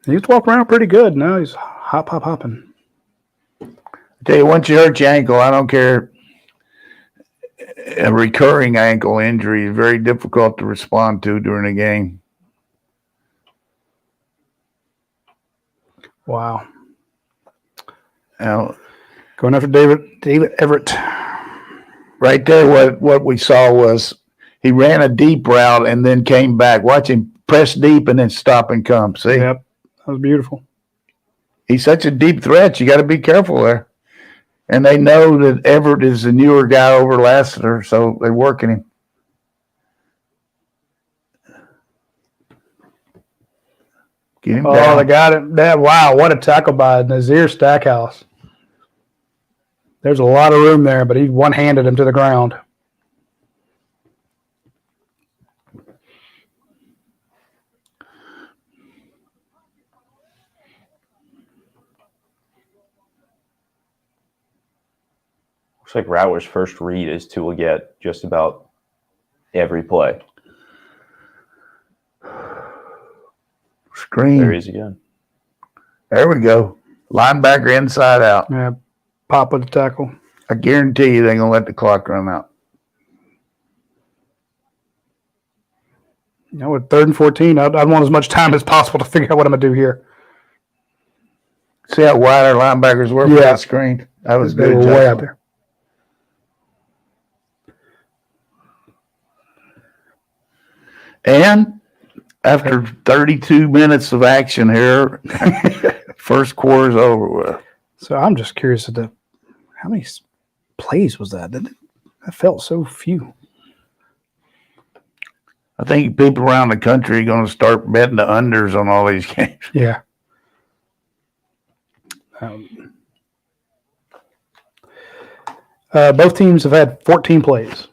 He used to walk around pretty good. Now he's hopping. I tell you, once you hurt your ankle, I don't care. A recurring ankle injury is very difficult to respond to during a game. Wow. Now, going after David Everett. Right there, what we saw was he ran a deep route and then came back. Watch him press deep and then stop and come. See? Yep. That was beautiful. He's such a deep threat. You got to be careful there. And they know that Everett is the newer guy over Lassiter, so they're working him. Get him down. They got it. Wow, what a tackle by Nazir Stackhouse. There's a lot of room there, but he one-handed him to the ground. Looks like Rattler's first read is to get just about every play. Screen. There he is again. There we go. Linebacker inside out. Yeah, pop with the tackle. I guarantee you they're going to let the clock run out. You know, with 3rd and 14, I'd want as much time as possible to figure out what I'm going to do here. See how wide our linebackers were for that screen? That was They good. were way out there. And after 32 minutes of action here, first quarter's over with. So I'm just curious as to how many plays was that? That felt so few. I think people around the country are going to start betting the unders on all these games. Yeah. Both teams have had 14 plays.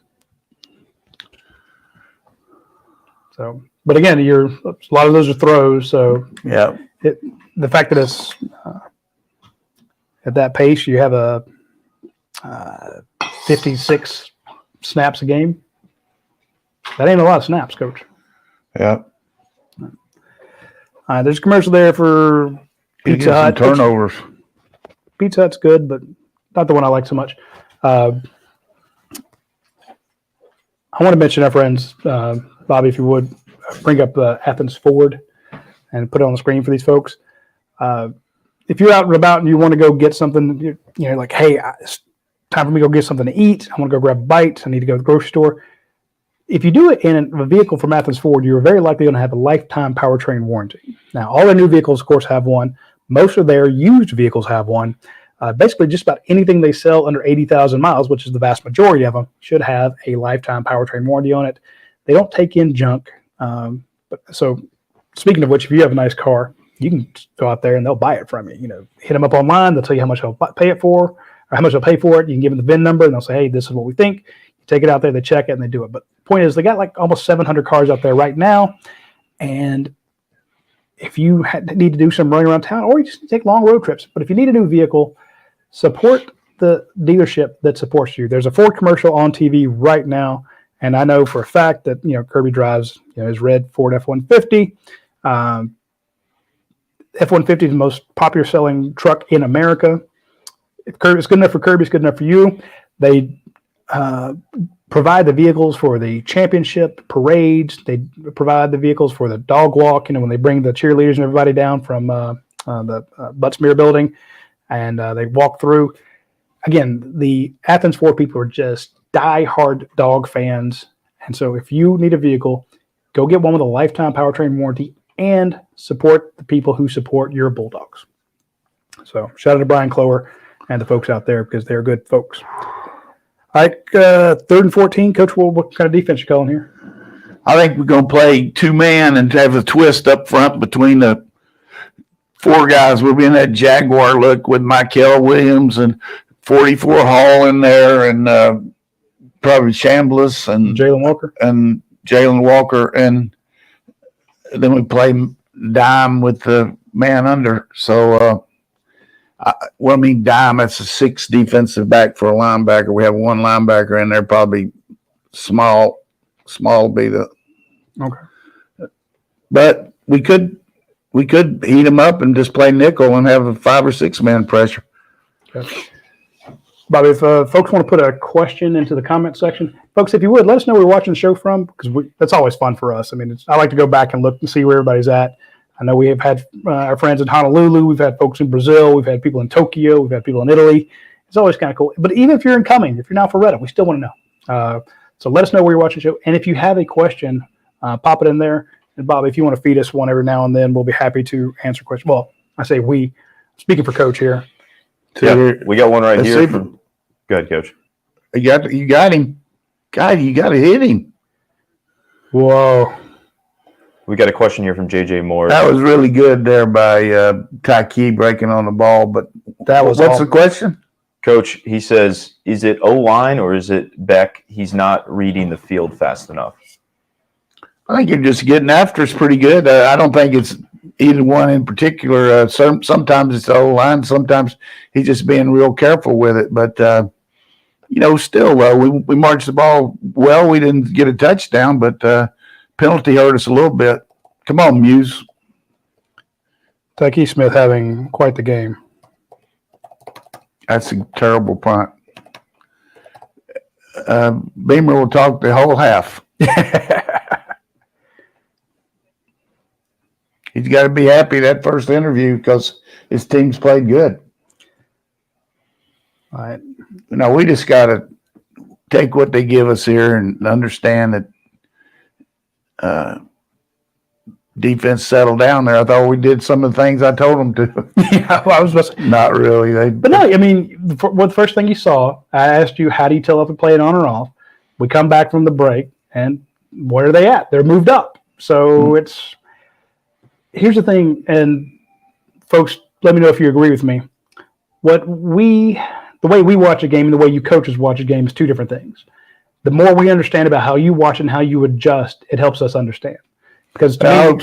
So, but again, a lot of those are throws. So, Yeah. The fact that it's at that pace, you have a 56 snaps a game. That ain't a lot of snaps, Coach. Yeah. All right, there's a commercial there for Pizza Hut. Turnovers. Pizza Hut's good, but not the one I like so much. I want to mention our friends, Bobby, if you would, bring up Athens Ford and put it on the screen for these folks. If you're out and about and you want to go get something, you're like, hey, it's time for me to go get something to eat. I want to go grab a bite. I need to go to the grocery store. If you do it in a vehicle from Athens Ford, you're very likely going to have a lifetime powertrain warranty. Now, all their new vehicles, of course, have one. Most of their used vehicles have one. Basically, just about anything they sell under 80,000 miles, which is the vast majority of them, should have a lifetime powertrain warranty on it. They don't take in junk. So, speaking of which, if you have a nice car, you can go out there and they'll buy it from you. You know, hit them up online. They'll tell you how much they'll pay it for, or how much they'll pay for it. You can give them the VIN number, and they'll say, "Hey, this is what we think." You take it out there, they check it, and they do it. But the point is, they got like almost 700 cars out there right now, and if you need to do some running around town, or you just take long road trips. But if you need a new vehicle, support the dealership that supports you. There's a Ford commercial on TV right now, and I know for a fact that Kirby drives his red Ford F-150. F-150 is the most popular selling truck in America. If it's good enough for Kirby, it's good enough for you. They provide the vehicles for the championship parades. They provide the vehicles for the dog walk, when they bring the cheerleaders and everybody down from the Buttsmeer building, and they walk through. Again, the Athens Ford people are just die-hard dog fans. And so if you need a vehicle, go get one with a lifetime powertrain warranty and support the people who support your Bulldogs. So shout out to Brian Clower and the folks out there because they're good folks. All right, 3rd and 14. Coach, what kind of defense you calling here? I think we're going to play 2-man and have a twist up front between the 4 guys. We'll be in that Jaguar look with Michael Williams and 44 Hall in there, and probably Chambliss and Jalen Walker, and then we play dime with the man under. So, dime, that's a 6 defensive back for a linebacker. We have 1 linebacker in there, probably small will be the. Okay. But we could heat them up and just play nickel and have a 5 or 6 man pressure. Okay. Bobby, if folks want to put a question into the comment section, folks, if you would, let us know where you're watching the show from, because that's always fun for us. I mean, I like to go back and look and see where everybody's at. I know we have had our friends in Honolulu. We've had folks in Brazil. We've had people in Tokyo. We've had people in Italy. It's always kind of cool. But even if you're incoming, if you're in Alpharetta, we still want to know. So let us know where you're watching the show. And if you have a question, pop it in there. And Bobby, if you want to feed us one every now and then, we'll be happy to answer questions. Well, I say we, speaking for Coach here. Yeah, we got one right here. Go ahead, Coach. You got him. God, you got to hit him. Whoa. We got a question here from JJ Moore. That was really good there by Taki breaking on the ball. But what's the question? Coach, he says, is it O-line or is it Beck? He's not reading the field fast enough. I think you're just getting after it's pretty good. I don't think it's either one in particular. Sometimes it's the O-line. Sometimes he's just being real careful with it. But, still, we marched the ball well. We didn't get a touchdown, but penalty hurt us a little bit. Come on, Muse. Taki Smith having quite the game. That's a terrible punt. Beamer will talk the whole half. He's got to be happy that first interview because his team's played good. All right. We just got to take what they give us here and understand that defense settled down there. I thought we did some of the things I told them to. Yeah, well, I was supposed to. Not really. But no, I mean, the first thing you saw, I asked you, how do you tell if a play it on or off? We come back from the break, and where are they at? They're moved up. So here's the thing, and folks, let me know if you agree with me. The way we watch a game and the way you coaches watch a game is 2 different things. The more we understand about how you watch and how you adjust, it helps us understand. Because I hope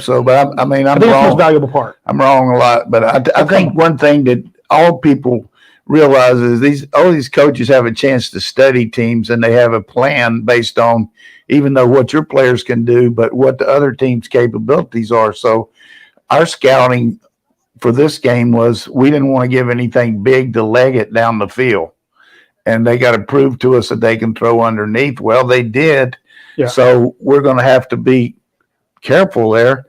so. But I'm think wrong. it's the most valuable part. I'm wrong a lot, but I think one thing that all people realize is all these coaches have a chance to study teams, and they have a plan based on even though what your players can do, but what the other team's capabilities are. So our scouting for this game was we didn't want to give anything big to leg it down the field, and they got to prove to us that they can throw underneath. Well, they did. Yeah. So we're going to have to be careful there.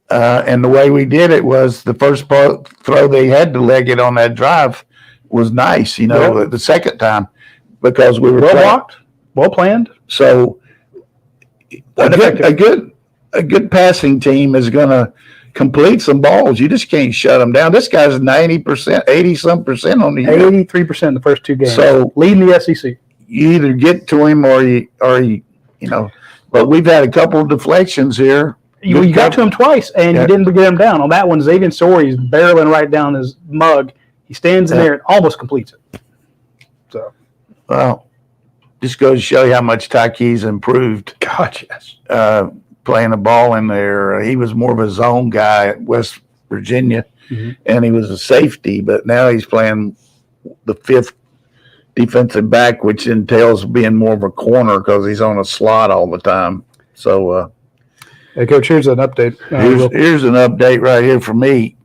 And the way we did it was the first throw they had to leg it on that drive was nice, the second time because we were well blocked, well planned. So a good passing team is going to complete some balls. You just can't shut them down. This guy's 90%, 80% on the year. 83% in the first 2 games. So leading the SEC. You either get to him or you. But we've had a couple of deflections here. You got to him twice, and you didn't get him down. On that one, Xavier Story's barreling right down his mug. He stands in there and almost completes it. So, well, just goes to show you how much Taki's improved. God, yes. playing the ball in there. He was more of a zone guy at West Virginia, and he was a safety, but now he's playing the fifth defensive back, which entails being more of a corner because he's on a slot all the time. So, hey, Coach, here's an update. Here's an update right here for me.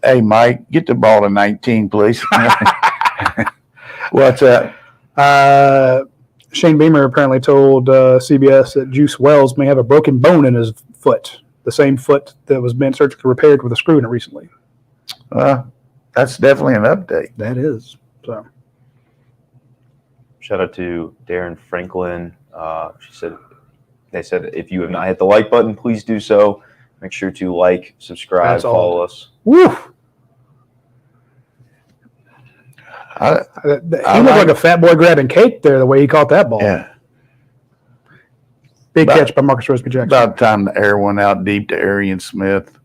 Hey, Mike, get the ball to 19, please. What's that? Shane Beamer apparently told CBS that Juice Wells may have a broken bone in his foot, the same foot that was been surgically repaired with a screw in it recently. That's definitely an update. That is. So, shout out to Darren Franklin. They said if you have not hit the like button, please do so. Make sure to like, subscribe, follow us. Woo! He looked like a fat boy grabbing cake there, the way he caught that ball. Yeah. Big catch by Marcus Roseby Jackson. About time to air one out deep to Arian Smith.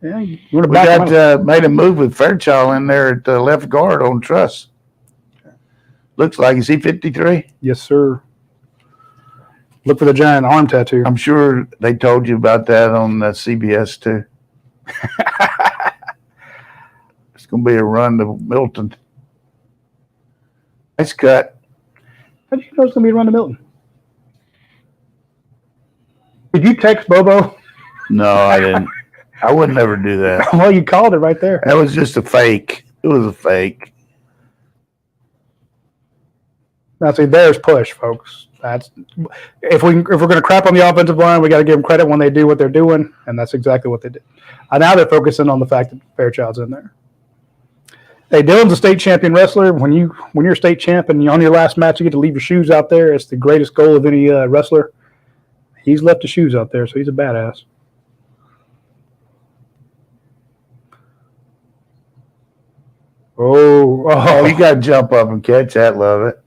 Yeah, you We got made a move with Fairchild in there at left guard on Truss. Looks like, is he 53? Yes, sir. Look for the giant arm tattoo. I'm sure they told you about that on CBS too. It's going to be a run to Milton. Nice cut. How did you know it's going to be a run to Milton? Did you text Bobo? No, I didn't. I would never do that. Well, you called it right there. That was just a fake. It was a fake. Now, see, there's push, folks. That's if we're going to crap on the offensive line, we got to give them credit when they do what they're doing, and that's exactly what they did. Now they're focusing on the fact that Fairchild's in there. Hey, Dylan's a state champion wrestler. When you're a state champ and you're on your last match, you get to leave your shoes out there. It's the greatest goal of any wrestler. He's left his shoes out there, so he's a badass. Oh, You got to jump up and catch that. Love it.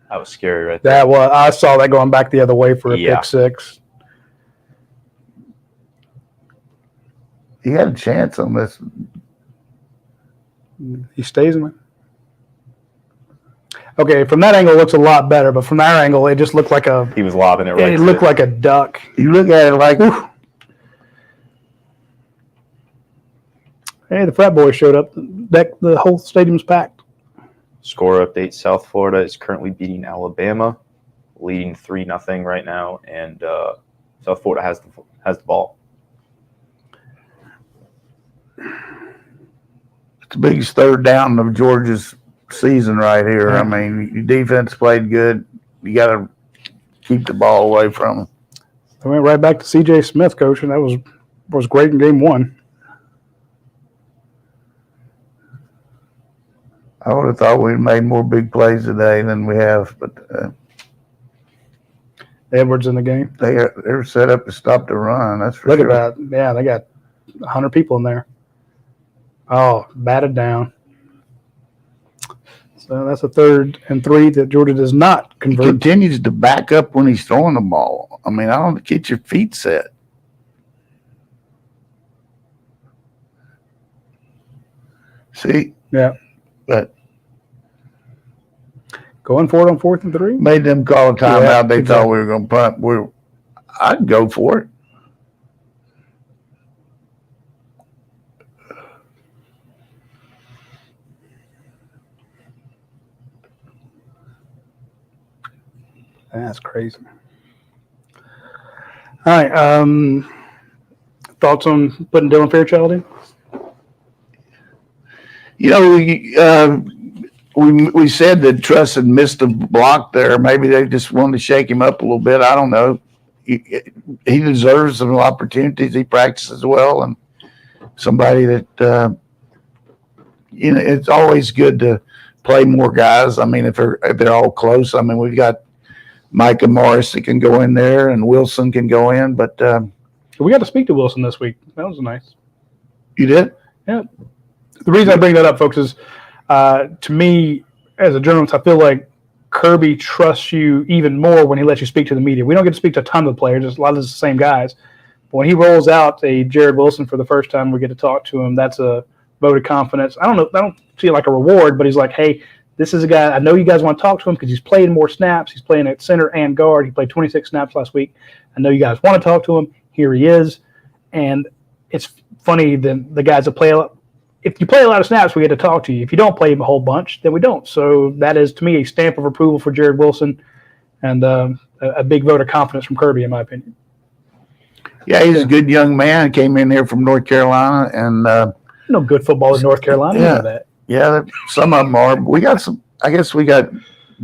That was scary right there. I saw that going back the other way for a pick six. He had a chance on this. He stays in it. Okay, from that angle, it looks a lot better, but from that angle, it just looked like he was lobbing it right. It looked like a duck. You look at it like, hey, the frat boys showed up. The whole stadium's packed. Score update: South Florida is currently beating Alabama, leading 3-0 right now, and South Florida has the ball. it's the biggest third down of Georgia's season right here. I mean, your defense played good. You got to keep the ball away from them. They went right back to C.J. Smith, coach, and that was great in game one. I would have thought we'd made more big plays today than we have, but Edwards in the game. They're set up to stop the run. That's for Look sure. at that. Yeah, they got 100 people in there. Oh, batted down. So that's a 3rd and 3 that Georgia does not He convert. continues to back up when he's throwing the ball. I mean, I don't get your feet set. See? Yeah. But Going for it on 4th and 3? made them call a timeout. Yeah, They thought we were going to punt. I'd go for it. That's crazy. All right. Thoughts on putting Dylan Fairchild in? You know, we said that Truss had missed a block there. Maybe they just wanted to shake him up a little bit. I don't know. He deserves some opportunities. He practices well, and somebody that it's always good to play more guys. I mean, if they're all close. I mean, we've got Micah Morris that can go in there, and Wilson can go in. But We got to speak to Wilson this week. That was nice. you did? Yeah. The reason I bring that up, folks, is to me, as a journalist, I feel like Kirby trusts you even more when he lets you speak to the media. We don't get to speak to a ton of the players. There's a lot of the same guys. But when he rolls out a Jared Wilson for the first time, we get to talk to him. That's a vote of confidence. I don't know. I don't see it like a reward, but he's like, hey, This is a guy, I know you guys want to talk to him because he's playing more snaps. He's playing at center and guard. He played 26 snaps last week. I know you guys want to talk to him. Here he is. And it's funny that the guys that play if you play a lot of snaps, we get to talk to you. If you don't play him a whole bunch, then we don't. So that is, to me, a stamp of approval for Jared Wilson and a big vote of confidence from Kirby, in my opinion. Yeah, he's a good young man. Came in here from North Carolina, and Good football in North Carolina. Yeah. You know that. yeah, some of them are. We got some. I guess we got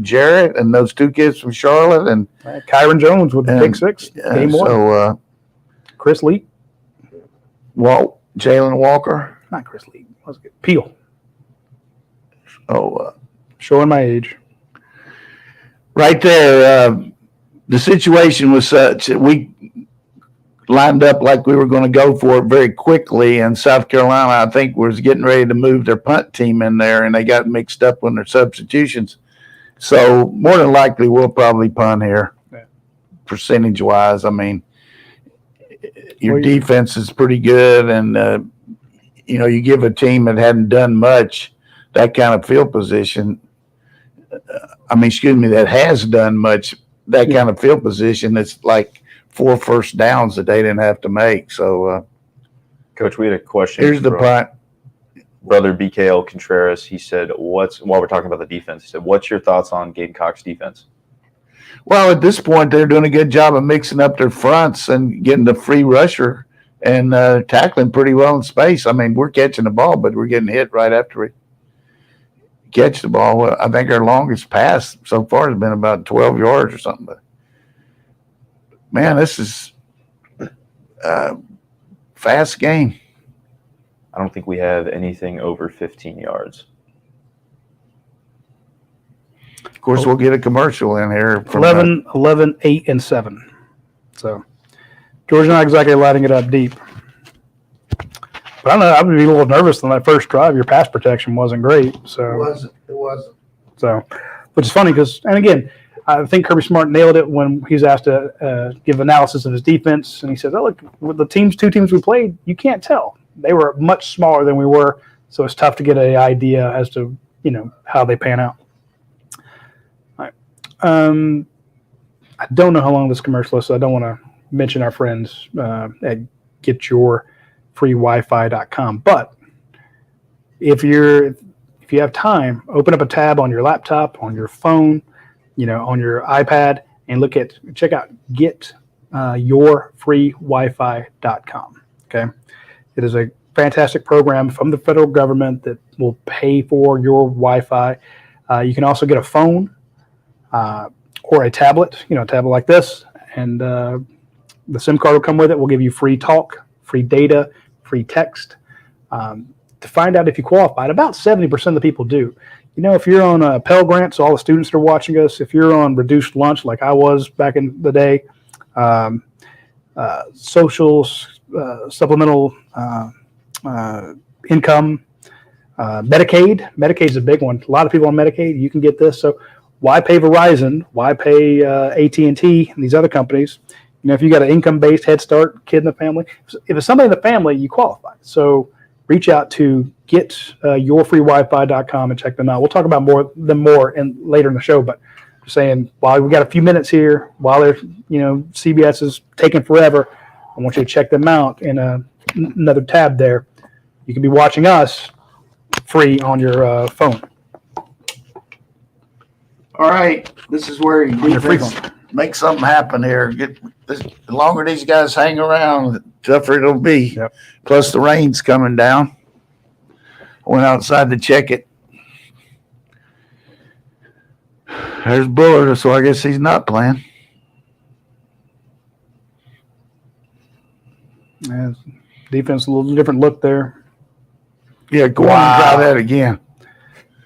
Jarrett and those two kids from Charlotte, and Kyron Jones with the pick six. Game one. So Chris Lee. Jalen Walker. Not Chris Lee. Was it Peel? Showing my age. Right there, the situation was such that we lined up like we were going to go for it very quickly. And South Carolina, I think, was getting ready to move their punt team in there, and they got mixed up on their substitutions. So more than likely, we'll probably punt here, percentage-wise. I mean, your defense is pretty good, and you give a team that hadn't done much that kind of field position. That has done much that kind of field position. It's like 4 first downs that they didn't have to make. So, Coach, we had a question. Here's the punt. Brother BKL Contreras, he said, while we're talking about the defense, he said, what's your thoughts on Gamecock's defense? Well, at this point, they're doing a good job of mixing up their fronts and getting the free rusher and tackling pretty well in space. I mean, we're catching the ball, but we're getting hit right after we catch the ball. Well, I think our longest pass so far has been about 12 yards or something. But, man, this is a fast game. I don't think we have anything over 15 yards. Of course, we'll get a commercial in here. 11, 8, and 7. So Georgia not exactly lighting it up deep. But I don't know, I would be a little nervous on that first drive. Your pass protection wasn't great. So It wasn't. So, which is funny because, and again, I think Kirby Smart nailed it when he was asked to give analysis of his defense. And he said, look, with the two teams we played, you can't tell. They were much smaller than we were. So it's tough to get an idea as to, how they pan out. All right. I don't know how long this commercial is, so I don't want to mention our friends at getyourfreewifi.com. But if you have time, open up a tab on your laptop, on your phone, on your iPad, and check out getyourfreewifi.com. Okay. It is a fantastic program from the federal government that will pay for your Wi-Fi. You can also get a phone or a tablet, a tablet like this, and the SIM card will come with it. We'll give you free talk, free data, free text. To find out if you qualify, and about 70% of the people do. If you're on a Pell Grant, so all the students that are watching us, if you're on reduced lunch like I was back in the day, socials, supplemental income, Medicaid. Medicaid is a big one. A lot of people on Medicaid. You can get this. So why pay Verizon? Why pay AT&T and these other companies? If you got an income-based Head Start kid in the family, if it's somebody in the family, you qualify. So reach out to getyourfreewifi.com and check them out. We'll talk about them more later in the show, but just saying, while we got a few minutes here, while they're, CBS is taking forever, I want you to check them out in another tab there. You can be watching us free on your phone. All right, this is where you free make something happen here. The longer these guys hang around, the tougher it'll be. Yep. Plus the rain's coming down. I went outside to check it. There's Bullard, so I guess he's not playing. Yeah, defense, a little different look there. Yeah, go on and try that again.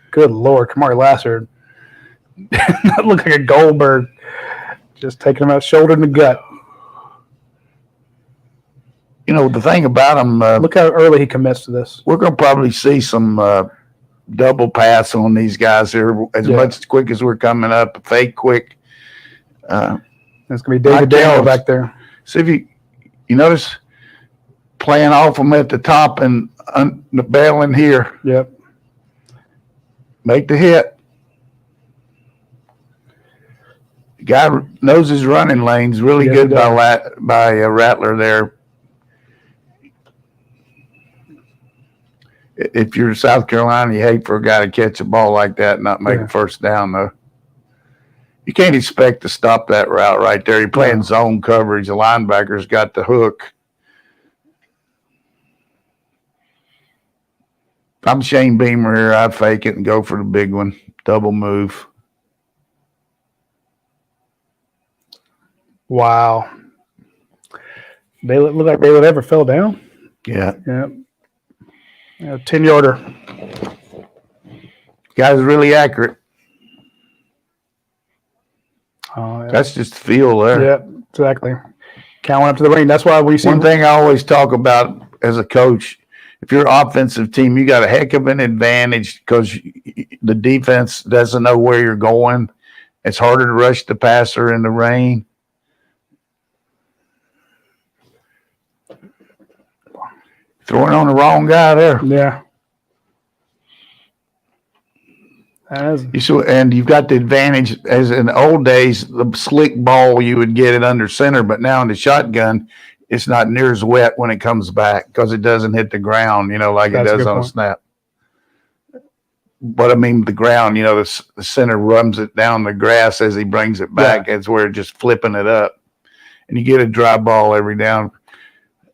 Good Lord, Kamari Lassard. That looked like a Goldberg. Just taking him out shoulder in the gut. The thing about him, look how early he commits to this. We're going to probably see some double pass on these guys here much quick as we're coming up, fake quick. It's going to be David Daniel back there. See if you notice playing off them at the top and the bailing here. Yep. Make the hit. Guy knows his running lanes really Yes, good he does. by Rattler there. If you're South Carolina, you hate for a guy to catch a ball like that and not make a first down, though. You can't expect to stop that route right there. You're playing zone coverage. The linebacker's got the hook. If I'm Shane Beamer here, I'd fake it and go for the big one. Double move. Wow. They look like they would ever fell down. Yeah. Yeah. 10-yarder. Guy's really accurate. Oh, yeah. That's just the feel there. Yeah, exactly. Count up to the ring. That's why we see one thing I always talk about as a coach, if you're an offensive team, you got a heck of an advantage because the defense doesn't know where you're going. It's harder to rush the passer in the rain. Throwing on the wrong guy there. Yeah. And you've got the advantage, as in the old days, the slick ball, you would get it under center, but now in the shotgun, it's not near as wet when it comes back because it doesn't hit the ground, like it does on a snap. But I mean, the ground, the center runs it down the grass as he brings it back. It's where just flipping it up. And you get a dry ball every down.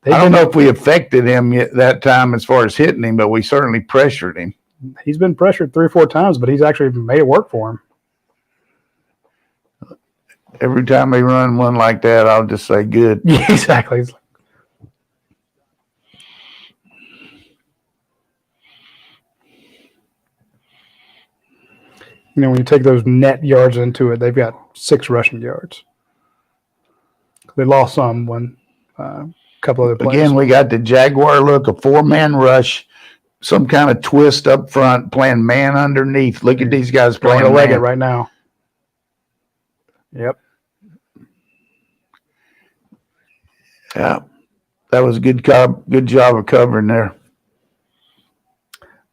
I don't know if we affected him yet that time as far as hitting him, but we certainly pressured him. He's been pressured 3 or 4 times, but he's actually made it work for him. Every time they run one like that, I'll just say good. Yeah, exactly. When you take those net yards into it, they've got 6 rushing yards. They lost some when a couple other plays. Again, we got the Jaguar look, a 4-man rush, some kind of twist up front, playing man underneath. Look at these guys playing a leg it right now. Yep. Yeah, that was a good job of covering there.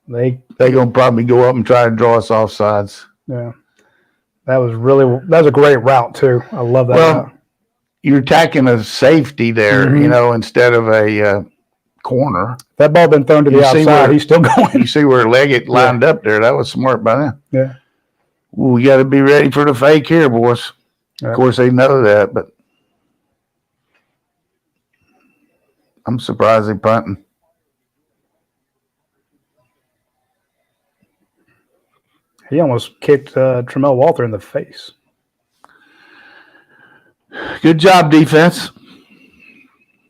They gonna probably go up and try to draw us off sides. Yeah, that was a great route too. I love that. Well, route. You're attacking a safety there, instead of a corner. That ball been thrown to the outside. He's still going. You see where Leggett lined up there. That was smart by them. Yeah. We got to be ready for the fake here, boys. Yeah. Of course, they know that, but I'm surprised they're punting. He almost kicked Tramel Walter in the face. Good job, defense.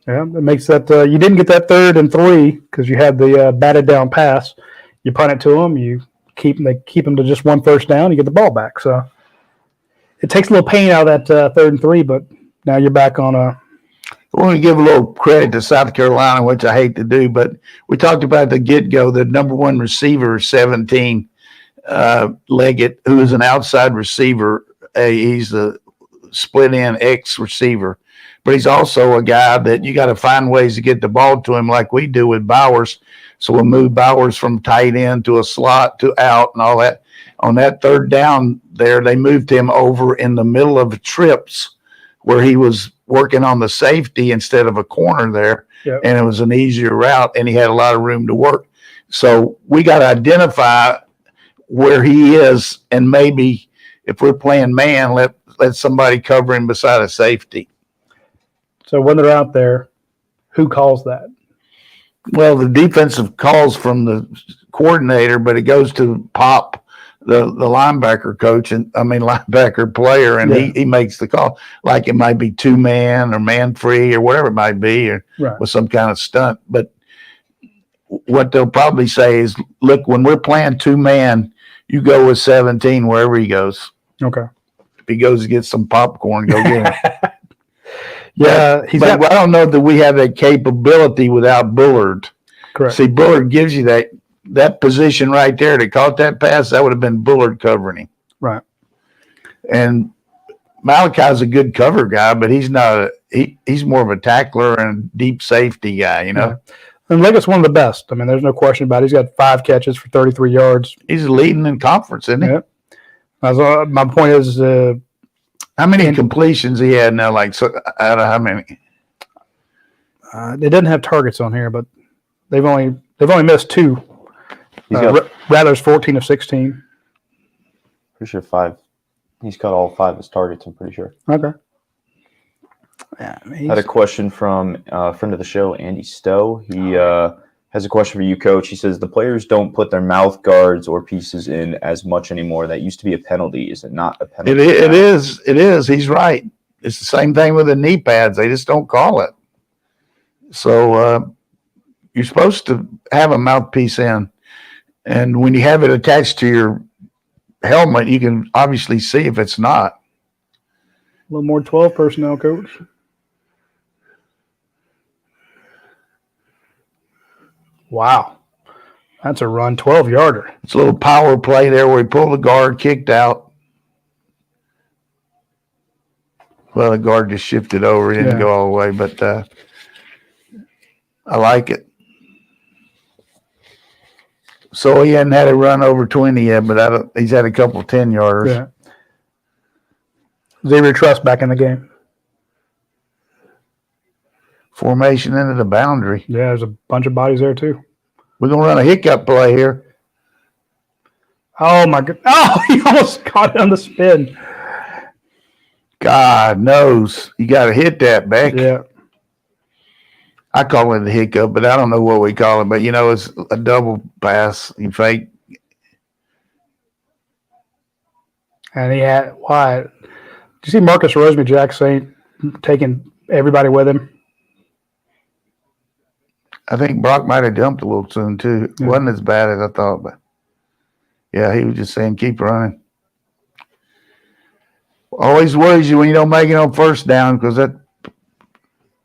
Yeah, it makes that you didn't get that 3rd and 3 because you had the batted down pass. You punt it to them. They keep them to just 1 first down. You get the ball back. So it takes a little pain out of that 3rd and 3, but now you're back on a. I want to give a little credit to South Carolina, which I hate to do, but we talked about the get-go, the number 1 receiver, 17, Leggett, who is an outside receiver. He's a split-end X receiver, but he's also a guy that you got to find ways to get the ball to him like we do with Bowers. So we'll move Bowers from tight end to a slot to out and all that. On that 3rd down there, they moved him over in the middle of trips where he was working on the safety instead of a corner there. Yep. And it was an easier route, and he had a lot of room to work. So we got to identify where he is, and maybe if we're playing man, let somebody cover him beside a safety. So when they're out there, who calls that? Well, the defensive calls from the coordinator, but it goes to Pop, the linebacker coach, linebacker player, and he makes the call. Like it might be 2-man or man free or whatever it might be, or with some kind of stunt. But what they'll probably say is, look, when we're playing 2-man, you go with 17 wherever he goes. Okay. If he goes to get some popcorn, go get him. Yeah, but I don't know that we have that capability without Bullard. Correct. See, Bullard gives you that position right there. To caught that pass, that would have been Bullard covering him. Right. And Malachi's a good cover guy, but he's not. He's more of a tackler and deep safety guy, Yeah. And Leggett's one of the best. I mean, there's no question about it. He's got 5 catches for 33 yards. He's leading in conference, isn't he? Yeah. My point is, How many completions he had now? Like, so out of how many? It doesn't have targets on here, but they've only missed 2. Rather's 14 of 16. Pretty sure 5. He's got all 5 as targets, I'm pretty sure. Okay. Yeah, Had a question from a friend of the show, Andy Stowe. He has a question for you, Coach. He says, the players don't put their mouth guards or pieces in as much anymore. That used to be a penalty. Is it not a penalty? It is. It is. He's right. It's the same thing with the knee pads. They just don't call it. So you're supposed to have a mouthpiece in. And when you have it attached to your helmet, you can obviously see if it's not. A little more 12 personnel, Coach. Wow. That's a run, 12-yarder. It's a little power play there where he pulled the guard, kicked out. Well, the guard just shifted over. He didn't go all the way, but I like it. So he hadn't had a run over 20 yet, but he's had a couple 10-yarders. Yeah. Xavier Truss back in the game. Formation into the boundary. Yeah, there's a bunch of bodies there, too. We're going to run a hiccup play here. Oh, my God. Oh, he almost caught it on the spin. God knows. You got to hit that back. Yeah. I call it a hiccup, but I don't know what we call it. But, it's a double pass. You fake. And he had – why? Did you see Marcus Rosemary-Jack saying taking everybody with him? I think Brock might have jumped a little soon, too. It wasn't as bad as I thought, but, yeah, he was just saying keep running. Always worries you when you don't make it on first down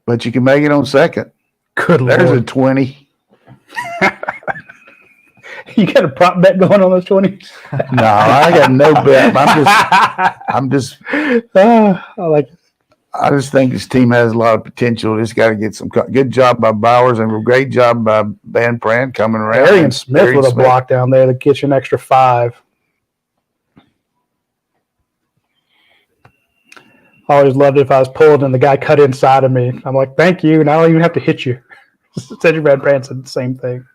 but you can make it on second. Good Lord. There's a 20. You got a prop bet going on those 20s? No, I got no bet. I'm just I like it. I just think this team has a lot of potential. Just got to get some good job by Bowers and a great job by Van Pran coming around. Arian Smith with a block down there that gets you an extra 5. I always loved it if I was pulled and the guy cut inside of me. I'm like, thank you, and I don't even have to hit you. Cedric Van Pran said the same thing.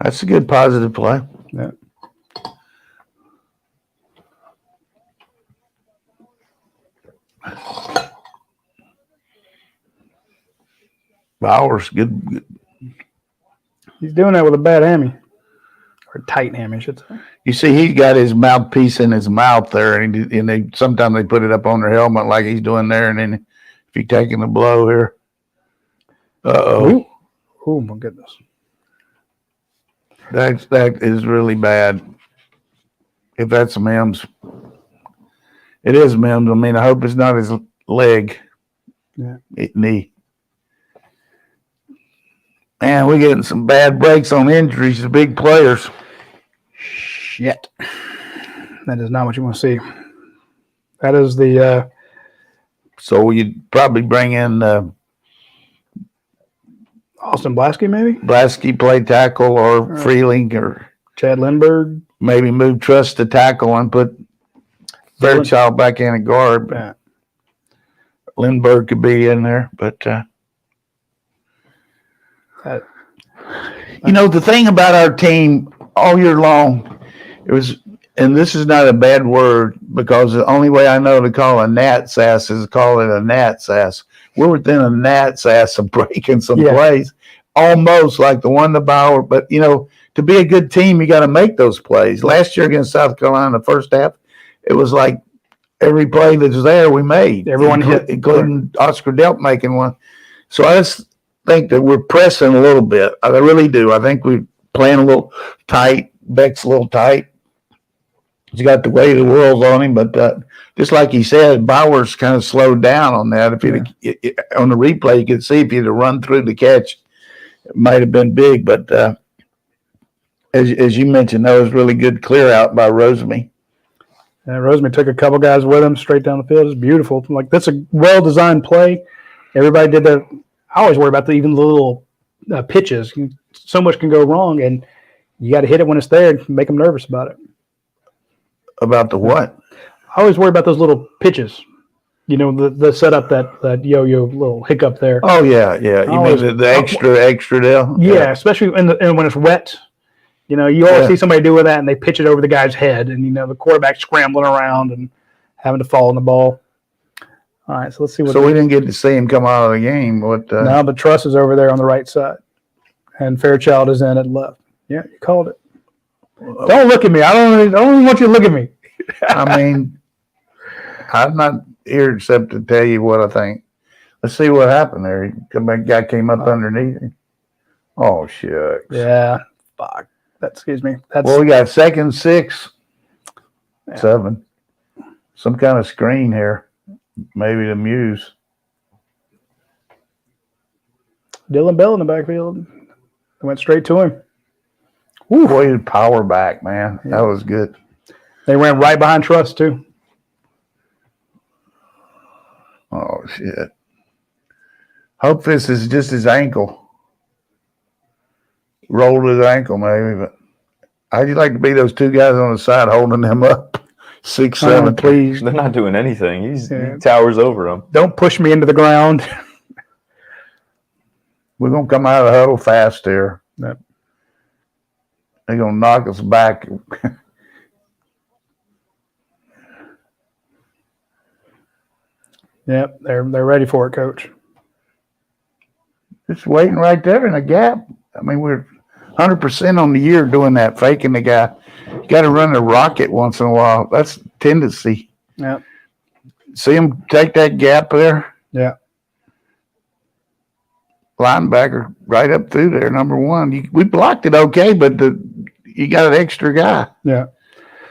That's a good positive play. Yeah. Bowers, good. He's doing that with a bad hammy. Or a tight hammy, I should say. You see, he's got his mouthpiece in his mouth there, and sometimes they put it up on their helmet like he's doing there, and then if he's taking the blow here. Uh-oh. Oh, my goodness. That is really bad. If that's Mims. It is Mims. I mean, I hope it's not his leg. Yeah. Knee. Man, we're getting some bad breaks on injuries to big players. Shit. That is not what you want to see. That is the so you'd probably bring in Austin Blasky, maybe? Blasky play tackle or Freeling or Chad Lindbergh. Maybe move Truss to tackle and put Fairchild back in at guard. Yeah. Lindbergh could be in there, but the thing about our team all year long, it was, and this is not a bad word because the only way I know to call a gnat sass is to call it a gnat sass. We're within a gnat sass of breaking some plays, almost like the one to Bauer. But, to be a good team, you got to make those plays. Last year against South Carolina, the first half, it was like every play that was there we made. Everyone hit. Including Oscar Delp making one. So I just think that we're pressing a little bit. I really do. I think we're playing a little tight. Beck's a little tight. He's got the weight of the world on him, but just like he said, Bowers kind of slowed down on that. If on the replay, you could see if he'd have run through the catch, it might have been big. But as you mentioned, that was really good clear out by Rosemy. Yeah, Rosemy took a couple guys with him straight down the field. It's beautiful. Like, that's a well-designed play. Everybody did that. I always worry about even the little pitches. So much can go wrong, and you got to hit it when it's there and make them nervous about it. About the what? I always worry about those little pitches. You know, the setup that yo-yo little hiccup there. Oh, yeah. You Always- mean the extra deal? Yeah, especially when it's wet. You know, you always Yeah. see somebody doing that, and they pitch it over the guy's head, and you know the quarterback scrambling around and having to fall on the ball. All right, so let's see what. So we didn't get to see him come out of the game. What? No, but Truss is over there on the right side, and Fairchild is in at left. Yeah, you called it. Don't look at me. I don't even want you to look at me. I mean, I'm not here except to tell you what I think. Let's see what happened there. Guy came up underneath him. Oh, shucks. Yeah, fuck. Excuse me. That's Well, we got 2nd, 6, 7. Some kind of screen here. Maybe the Muse. Dylan Bell in the backfield. They went straight to him. Boy, power back, man. That was good. They ran right behind Truss too. Oh, shit. Hope this is just his ankle. Rolled his ankle, maybe, but how'd you like to be those two guys on the side holding him up? 6, 7, Please They're not doing anything. He towers over them. don't push me into the ground. We're going to come out of the huddle fast here. Yep. They're going to knock us back. Yep, they're ready for it, Coach. Just waiting right there in the gap. I mean, we're 100% on the year doing that, faking the guy. You got to run the rocket once in a while. That's a tendency. Yep. See him take that gap there? Yeah. Linebacker right up through there, number 1. We blocked it okay, but you got an extra guy. Yeah.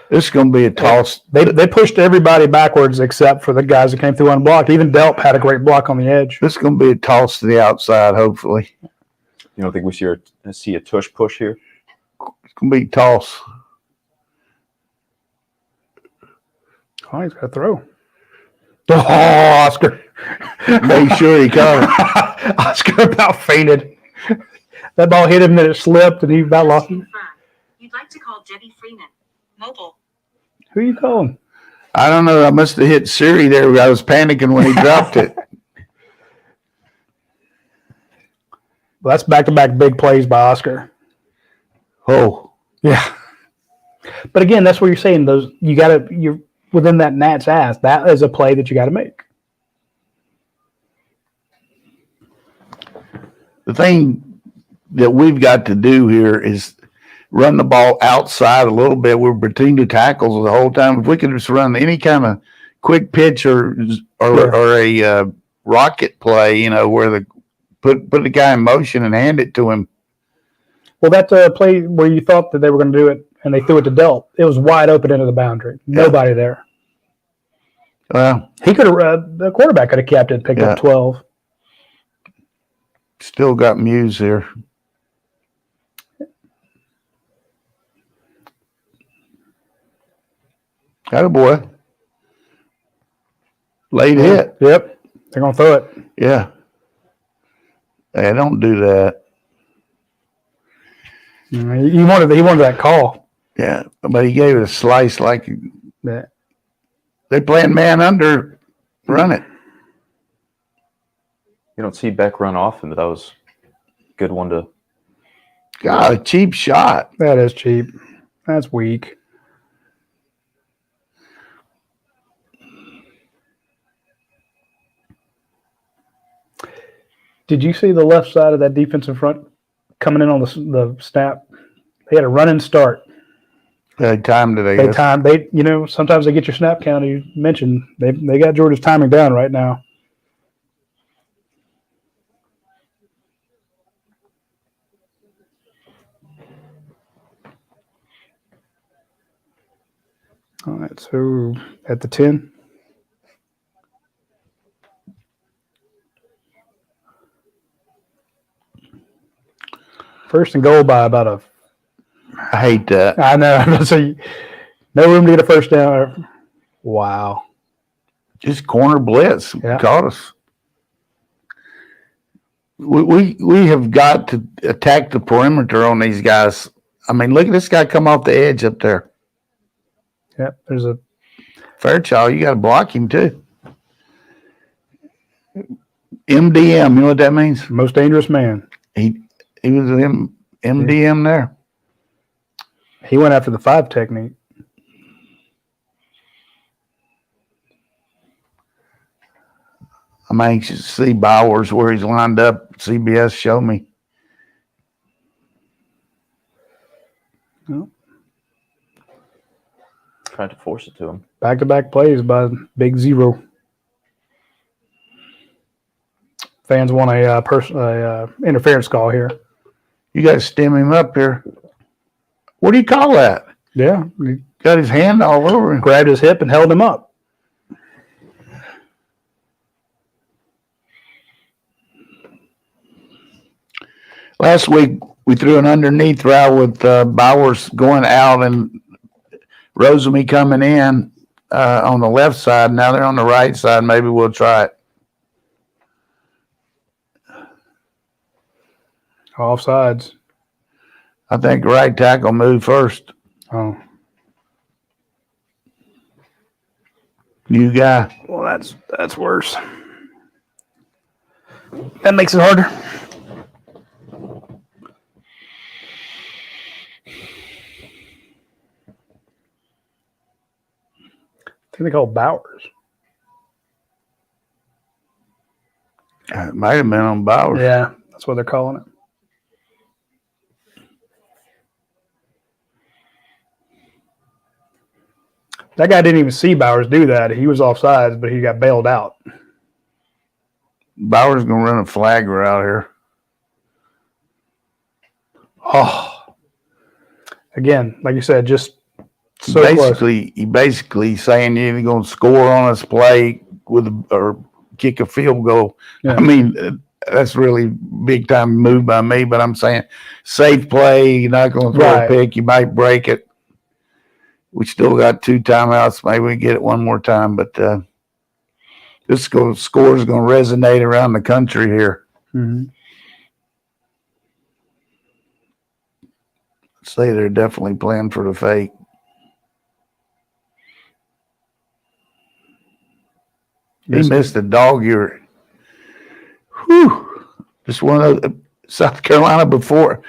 This is going to be a toss. They pushed everybody backwards except for the guys that came through unblocked. Even Delp had a great block on the edge. This is going to be a toss to the outside, hopefully. You don't think we see a tush push here? It's going to be a toss. Oh, he's got to throw. Oh, Oscar. Make sure he caught it. Oscar about fainted. That ball hit him, then it slipped, and he about lost it. You'd like to call Debbie Freeman. Mobile. Who are you calling? I don't know. I must have hit Siri there. I was panicking when he dropped it. Well, that's back-to-back big plays by Oscar. Oh, Yeah. But again, that's what you're saying. You're within that gnat's ass. That is a play that you got to make. the thing that we've got to do here is run the ball outside a little bit. We're between the tackles the whole time. If we could just run any kind of quick pitch or a rocket play, where put the guy in motion and hand it to him. Well, that play where you thought that they were going to do it and they threw it to Delp, it was wide open into the boundary. Nobody there. Well, He could have. The quarterback could have kept it, picked up 12. Still got Muse here. Got a boy. Late hit. Yep. They're going to throw it. Yeah. Hey, don't do that. He wanted that call. Yeah, but he gave it a slice like Yeah. they're playing man under. Run it. You don't see Beck run often, but that was a good one to. God, a cheap shot. That is cheap. That's weak. Did you see the left side of that defensive front coming in on the snap? They had a running start. They timed it, I They guess. time sometimes they get your snap count. You mentioned they got Georgia's timing down right now. All right, so at the 10. First and goal by about I hate that. I know. So no room to get a first down. Wow. Just corner blitz Yeah. caught us. We have got to attack the perimeter on these guys. I mean, look at this guy come off the edge up there. Yep. There's a Fairchild, you got to block him too. MDM, you know what that means? most dangerous man. He was an MDM there. He went after the 5 technique. I'm anxious to see Bowers where he's lined up. CBS, show me. Well, Tried to force it to him. back-to-back plays by Big Zero. Fans want a interference call here. You got to stem him up here. What do you call that? Yeah, he Got his hand all over him. grabbed his hip and held him up. Last week, we threw an underneath route with Bowers going out and Rosemy coming in on the left side. Now they're on the right side. Maybe we'll try it. Offsides. I think right tackle moved first. Oh, New guy. well, that's worse. That makes it harder. I think they call Bowers. It might have been on Bowers. Yeah, that's what they're calling it. That guy didn't even see Bowers do that. He was offsides, but he got bailed out. Bowers going to run a flag route here. Oh, again, like you said, just so close. He basically saying you're either going to score on us play or kick a field goal. Yeah. I mean, that's really big time move by me, but I'm saying safe play. You're not going to throw Right. a pick. You might break it. We still got 2 timeouts. Maybe we get it one more time, but this score is going to resonate around the country here. Mm-hmm. Say they're definitely playing for the fake. He missed a dog ear. Whew. Just one of the South Carolina before.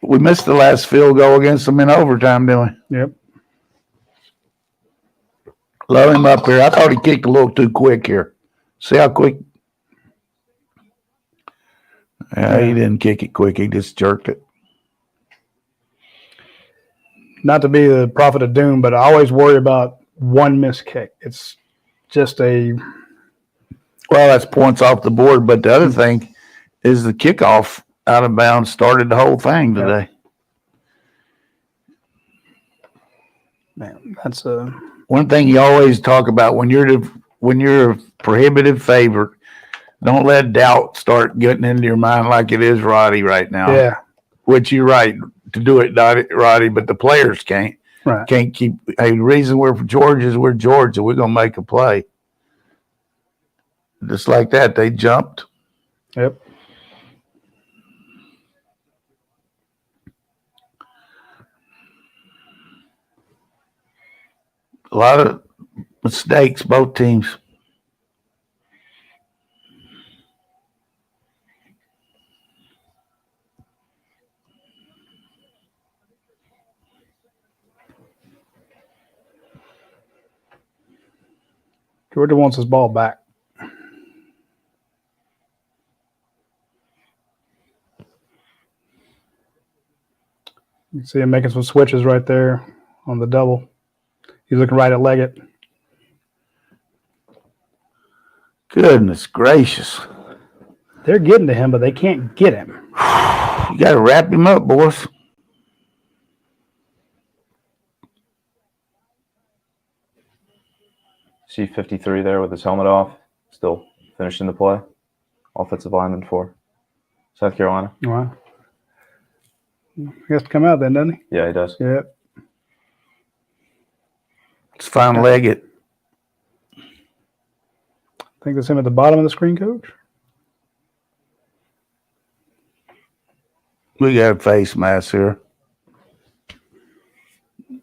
We missed the last field goal against them in overtime, didn't we? Yep. Load him up here. I thought he kicked a little too quick here. See how quick? Yeah, he didn't kick it quick. He just jerked it. Not to be the prophet of doom, but I always worry about one missed kick. It's just a Well, that's points off the board. But the other thing is the kickoff out of bounds started the whole thing today. man. That's a One thing you always talk about when you're a prohibitive favorite, don't let doubt start getting into your mind like it is Roddy right now. yeah. Which you're right to do it, Roddy, but the players can't. Right. Can't keep. Hey, the reason we're Georgia is we're Georgia. We're gonna make a play. Just like that, they jumped. Yep. A lot of mistakes, both teams. Georgia wants his ball back. You can see him making some switches right there on the double. He's looking right at Leggett. Goodness gracious. They're getting to him, but they can't get him. You got to wrap him up, boys. See 53 there with his helmet off, still finishing the play. Offensive lineman for South Carolina. Wow. He has to come out then, doesn't he? Yeah, he does. Yep. Let's find Leggett. I think that's him at the bottom of the screen, Coach. We got a face mask here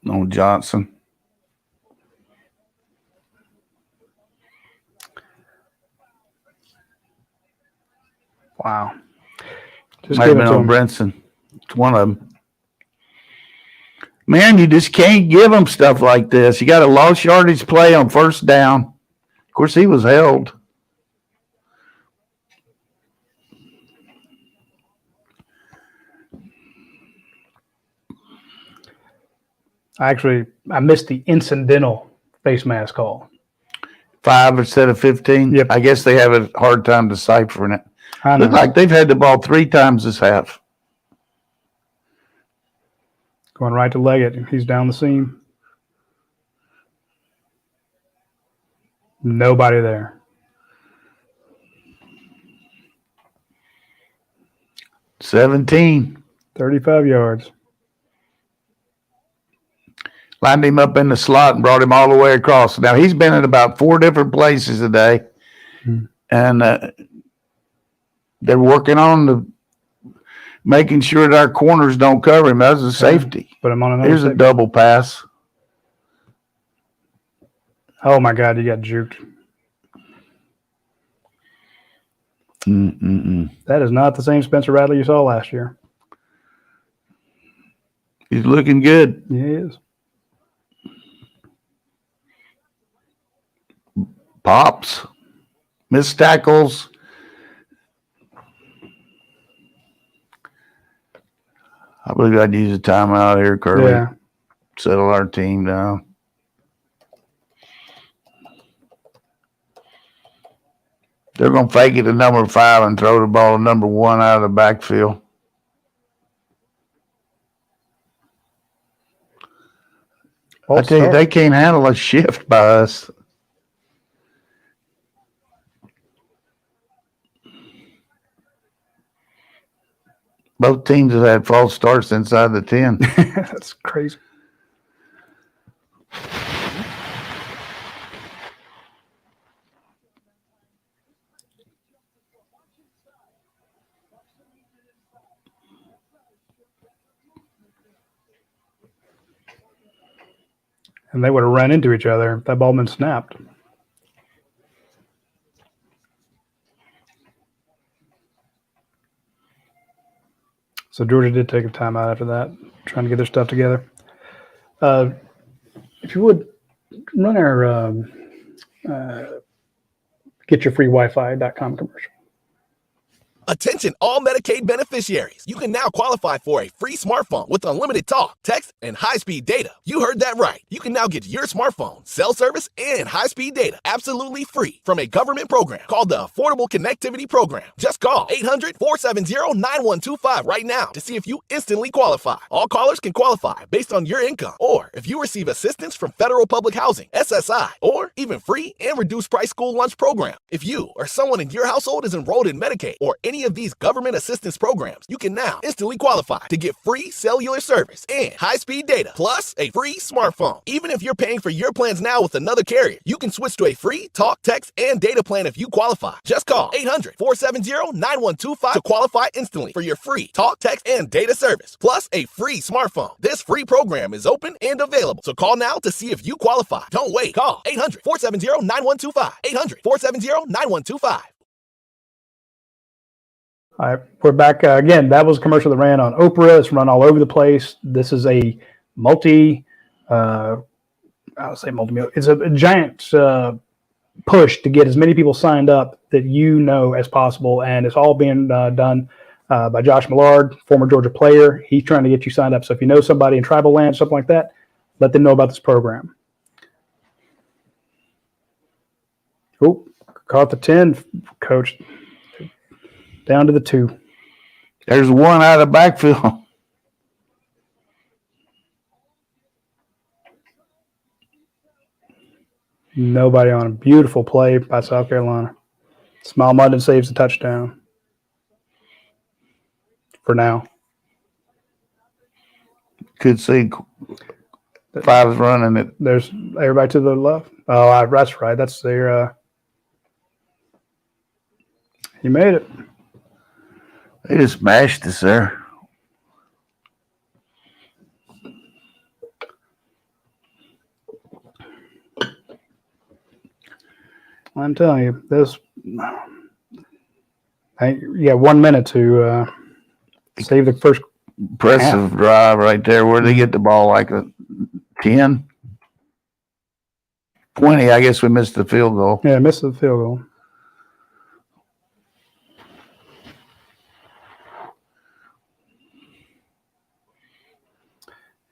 on Johnson. Wow. Just Might give have it been to on him. Brinson. It's one of them. Man, you just can't give them stuff like this. You got a lost yardage play on first down. Of course, he was held. I missed the incidental face mask call. 5 instead of 15. Yep. I guess they have a hard time deciphering it. I know. Look like they've had the ball 3 times this half. Going right to Leggett. He's down the seam. Nobody there. 17. 35 yards. Lined him up in the slot and brought him all the way across. Now, he's been in about 4 different places today. And they're working on making sure that our corners don't cover him. That's a safety. Put him on another Here's a safety. double pass. Oh, my God, you got juked. That is not the same Spencer Rattler you saw last year. He's looking good. He is. Pops. Missed tackles. I believe I'd use a timeout here, Curly. Yeah. Settle our team down. They're going to fake it to number 5 and throw the ball to number 1 out of the backfield. I tell you, they can't handle a shift by us. Both teams have had false starts inside the 10. That's crazy. And they would have run into each other if that ball been snapped. So Georgia did take a timeout after that, trying to get their stuff together. If you would, run our getyourfreewifi.com commercial. Attention all Medicaid beneficiaries. You can now qualify for a free smartphone with unlimited talk, text, and high-speed data. You heard that right. You can now get your smartphone, cell service, and high-speed data absolutely free from a government program called the Affordable Connectivity Program. Just call 800-470-9125 right now to see if you instantly qualify. All callers can qualify based on your income or if you receive assistance from Federal Public Housing, SSI, or even free and reduced price school lunch program. If you or someone in your household is enrolled in Medicaid or any of these government assistance programs, you can now instantly qualify to get free cellular service and high-speed data, plus a free smartphone. Even if you're paying for your plans now with another carrier, you can switch to a free talk, text, and data plan if you qualify. Just call 800-470-9125 to qualify instantly for your free talk, text, and data service, plus a free smartphone. This free program is open and available, so call now to see if you qualify. Don't wait. Call 800-470-9125. 800-470-9125. All right, we're back again. That was a commercial that ran on Oprah. It's run all over the place. This is a it's a giant push to get as many people signed up that you know as possible, and it's all being done by Josh Millard, former Georgia player. He's trying to get you signed up. So if you know somebody in tribal land, something like that, let them know about this program. Oh, caught the 10, coach. Down to the 2. There's 1 out of the backfield. Nobody on a beautiful play by South Carolina. Smile Munden saves the touchdown. For now. Could see 5's running it. There's everybody to the left. Oh, that's right. That's their. He made it. They just mashed us there. I'm telling you, this You got 1 minute to save the first. Impressive drive right there. Where they get the ball, like a 10, 20. I guess we missed the field goal. Yeah, missed the field goal.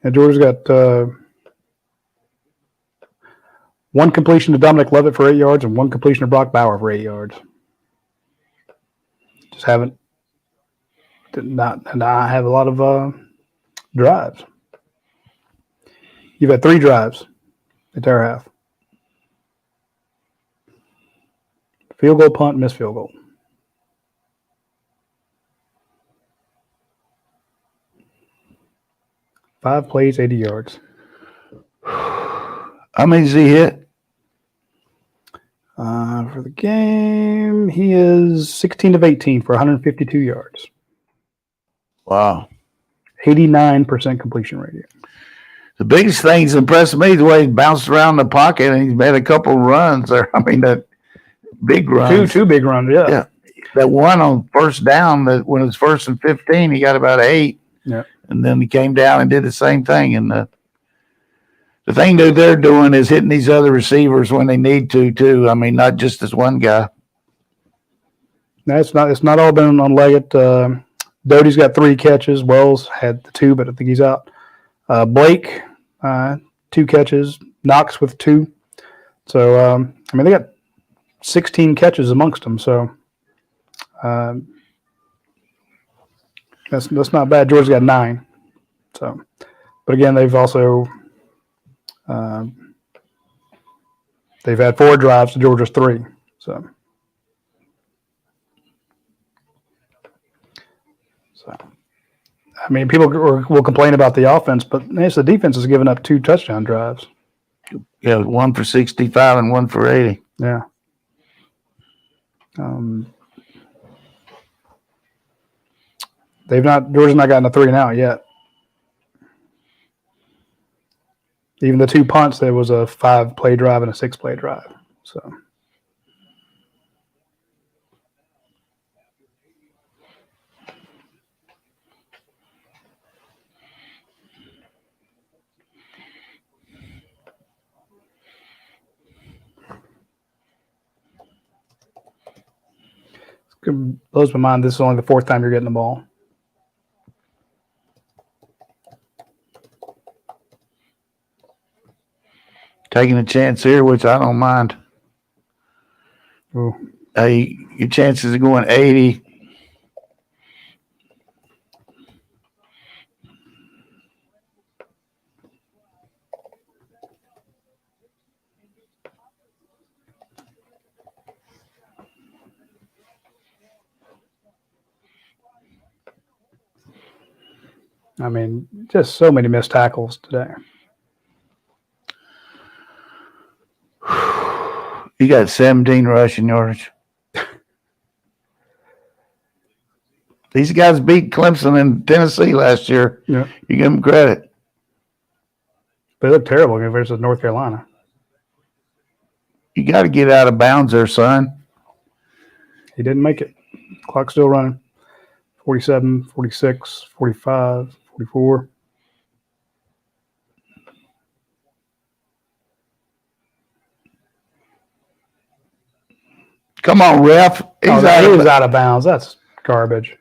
And Georgia's got one completion to Dominic Levitt for 8 yards and one completion to Brock Bauer for 8 yards. Just did not have a lot of drives. You've had 3 drives at their half. Field goal, punt, missed field goal. Five plays, 80 yards. How many does he hit? For the game, he is 16 of 18 for 152 yards. Wow. 89% completion rate. The biggest thing that's impressed me is the way he bounced around the pocket and he's made a couple runs there. I mean, that big runs. Two big runs, yeah. Yeah. That one on first down, that when it was 1st and 15, he got about 8. Yeah. And then he came down and did the same thing. And the thing that they're doing is hitting these other receivers when they need to, too. I mean, not just this one guy. No, it's not all been on Leggett. Doty's got 3 catches. Wells had the 2, but I think he's out. Blake, 2 catches. Knox with 2. So, I mean, they got 16 catches amongst them. So, that's not bad. Georgia's got 9. So, but again, they've also they've had 4 drives to Georgia's 3. So, I mean, people will complain about the offense, but the defense has given up 2 touchdown drives. Yeah, 1 for 65 and 1 for 80. Yeah. Georgia's not gotten a 3 and out yet. Even the 2 punts, there was a 5-play drive and a 6-play drive. So. It blows my mind. This is only the 4th time you're getting the ball. Taking a chance here, which I don't mind. Ooh. Your chances of going 80. I mean, just so many missed tackles today. You got 17 rushing yards. These guys beat Clemson and Tennessee last year. Yeah. You give them credit. They look terrible versus North Carolina. You got to get out of bounds there, son. He didn't make it. Clock's still running. 47, 46, 45, 44. Come on, ref. He was out of bounds. That's garbage.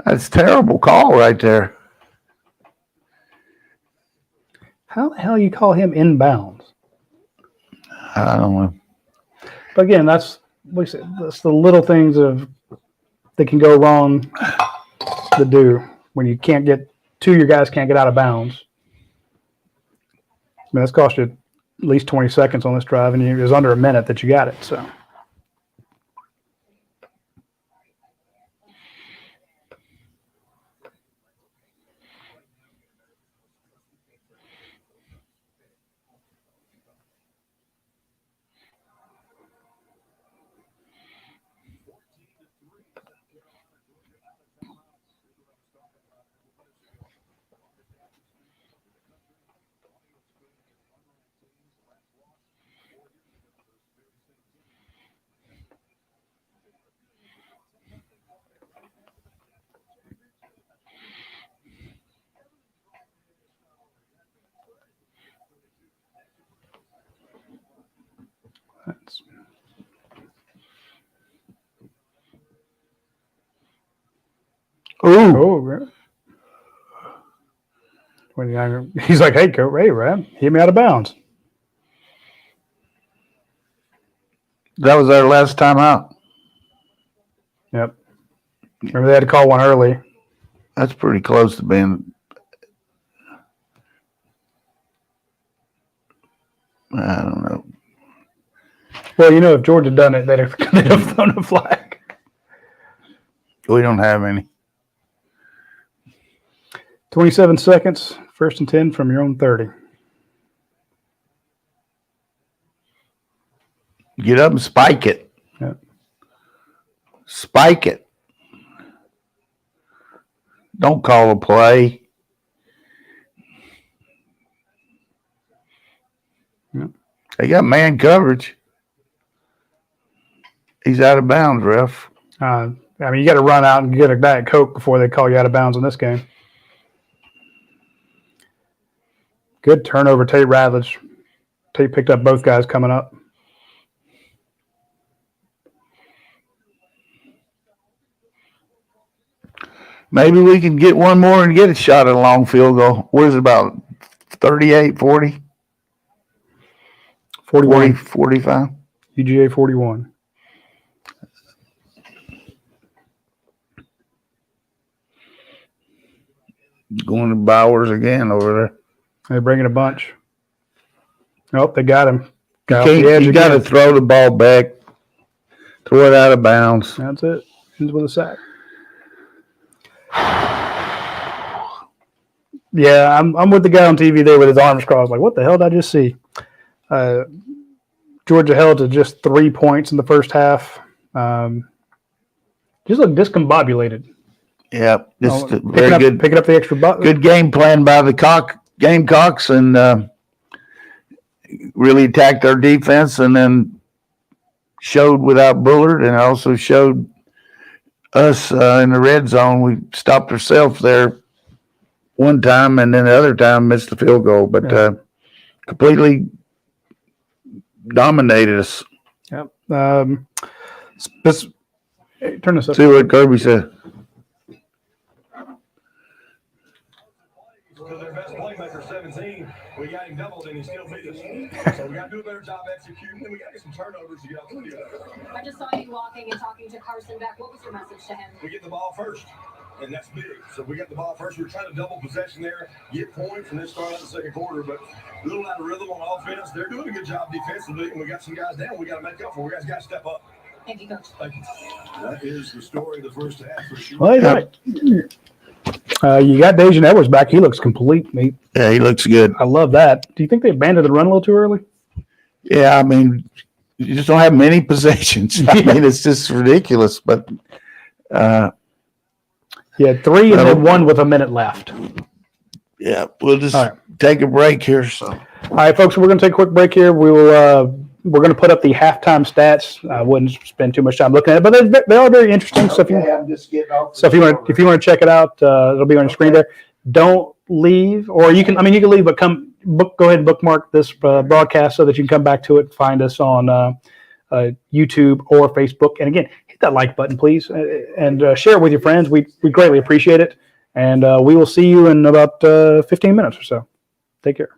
That's a terrible call right there. How the hell you call him inbounds? I don't know. But again, that's the little things that can go wrong to do when you can't get 2 of your guys can't get out of bounds. I mean, that's cost you at least 20 seconds on this drive, and it was under a minute that you got it. So. Ooh, Oh, 29. He's like, hey, coach, hey, Rad, hit me out of bounds. that was our last time out. Yep. Remember they had to call one early. That's pretty close to being. I don't know. Well, if Georgia had done it, they'd have thrown a flag. We don't have any. 27 seconds, 1st and 10 from your own 30. Get up and spike it. Yep. Spike it. Don't call a play. Yep. They got man coverage. He's out of bounds, ref. You got to run out and get a Diet Coke before they call you out of bounds in this game. Good turnover, Tate Radledge. Tate picked up both guys coming up. Maybe we can get one more and get a shot at a long field goal. What is it, about 38, 40? 41. 45? UGA 41. Going to Bowers again over there. They're bringing a bunch. Nope, they got him. You got to throw the ball back, throw it out of bounds. That's it. Ends with a sack. Yeah, I'm with the guy on TV there with his arms crossed. Like, what the hell did I just see? Georgia held to just 3 points in the first half. Just looked discombobulated. Yeah, just very good. Picking up the extra buck. Good game plan by the Gamecocks, and really attacked our defense, and then showed without Bullard, and also showed us in the red zone. We stopped ourselves there one time, and then the other time missed the field goal, but completely dominated us. Yep. Turn this up. See what Kirby said. Their best playmaker, 17. We got him doubled and he still beat us. So we got to do a better job executing, and we got to get some turnovers to get out the field. I just saw you walking and talking to Carson back. What was your message to him? We get the ball first, and that's big. So we got the ball first. We're trying to double possession there, get points, and then start out the second quarter. But a little out of rhythm on offense. They're doing a good job defensively, and we got some guys down. We got to make up for. We guys got to step up. Thank you, Coach. Thank you. That is the story of the first half for sure. Well, right. You got Dejan Edwards back. He looks complete. Yeah, he looks good. I love that. Do you think they abandoned the run a little too early? Yeah, I mean, you just don't have many possessions. I mean, it's just ridiculous. But yeah, 3 and then 1 with a minute left. Yeah, we'll just take a break here. So, all right, folks, we're going to take a quick break here. We're going to put up the halftime stats. I wouldn't spend too much time looking at it, but they are very interesting. So if you want to check it out, it'll be on your screen there. Don't leave, or you can leave, but go ahead and bookmark this broadcast so that you can come back to it. Find us on YouTube or Facebook, and again, hit that like button, please, and share it with your friends. We greatly appreciate it, and we will see you in about 15 minutes or so. Take care.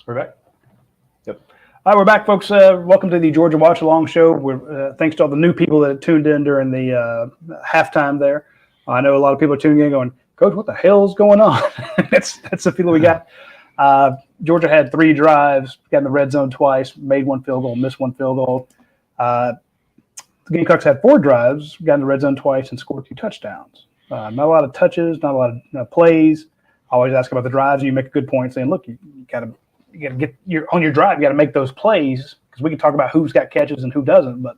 We're back. Yep. All right, we're back, folks. Welcome to the Georgia Watch Along Show. We're thanks to all the new people that tuned in during the halftime there. I know a lot of people are tuning in going, Coach, what the hell's going on? That's the feeling we got. Georgia had 3 drives, got in the red zone twice, made 1 field goal, missed 1 field goal. The Gamecocks had 4 drives, got in the red zone twice, and scored 2 touchdowns. Not a lot of touches, not a lot of plays. I always ask about the drives, and you make a good point saying, look, you got to get on your drive. You got to make those plays, because we can talk about who's got catches and who doesn't. But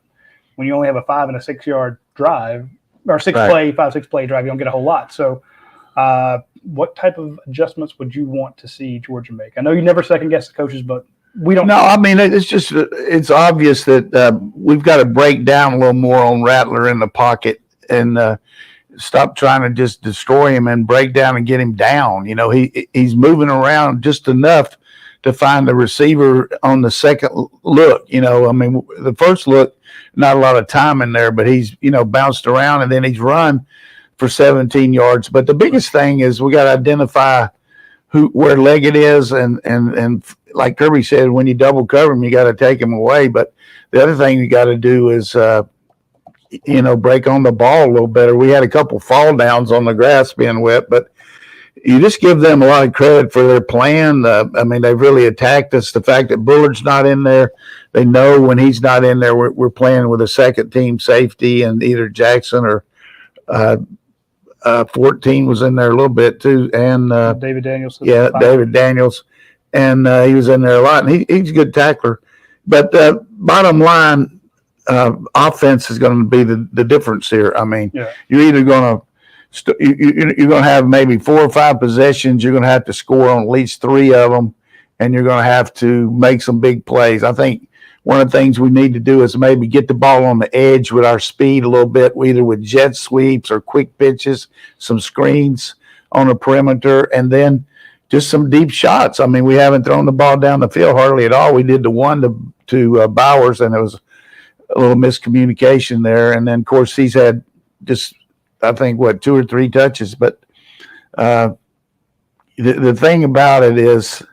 when you only have a 5 and a 6 yard drive or 6 play drive, you don't get a whole lot. So, what type of adjustments would you want to see Georgia make? I know you never second guess the coaches, but we don't. No, I mean it's obvious that we've got to break down a little more on Rattler in the pocket and stop trying to just destroy him and break down and get him down. You know, he's moving around just enough to find the receiver on the second look. You know, I mean, the first look, not a lot of time in there, but he's, bounced around and then he's run for 17 yards. But the biggest thing is we got to identify where Leggett is. And like Kirby said, when you double cover him, you got to take him away. But the other thing you got to do is, break on the ball a little better. We had a couple fall downs on the grass being wet, but you just give them a lot of credit for their plan. I mean, they've really attacked us. The fact that Bullard's not in there, they know when he's not in there, we're playing with a second team safety, and either Jackson or 14 was in there a little bit too. And David Daniels. Yeah, David Daniels. And he was in there a lot, and he's a good tackler. But bottom line, offense is going to be the difference here. I mean, you're either going to you're going to have maybe 4 or 5 possessions. You're going to have to score on at least 3 of them, and you're going to have to make some big plays. I think one of the things we need to do is maybe get the ball on the edge with our speed a little bit, either with jet sweeps or quick pitches, some screens on the perimeter, and then just some deep shots. I mean, we haven't thrown the ball down the field hardly at all. We did the one to Bowers, and it was a little miscommunication there. And then, of course, he's had just, I think, 2 or 3 touches. But the thing about it is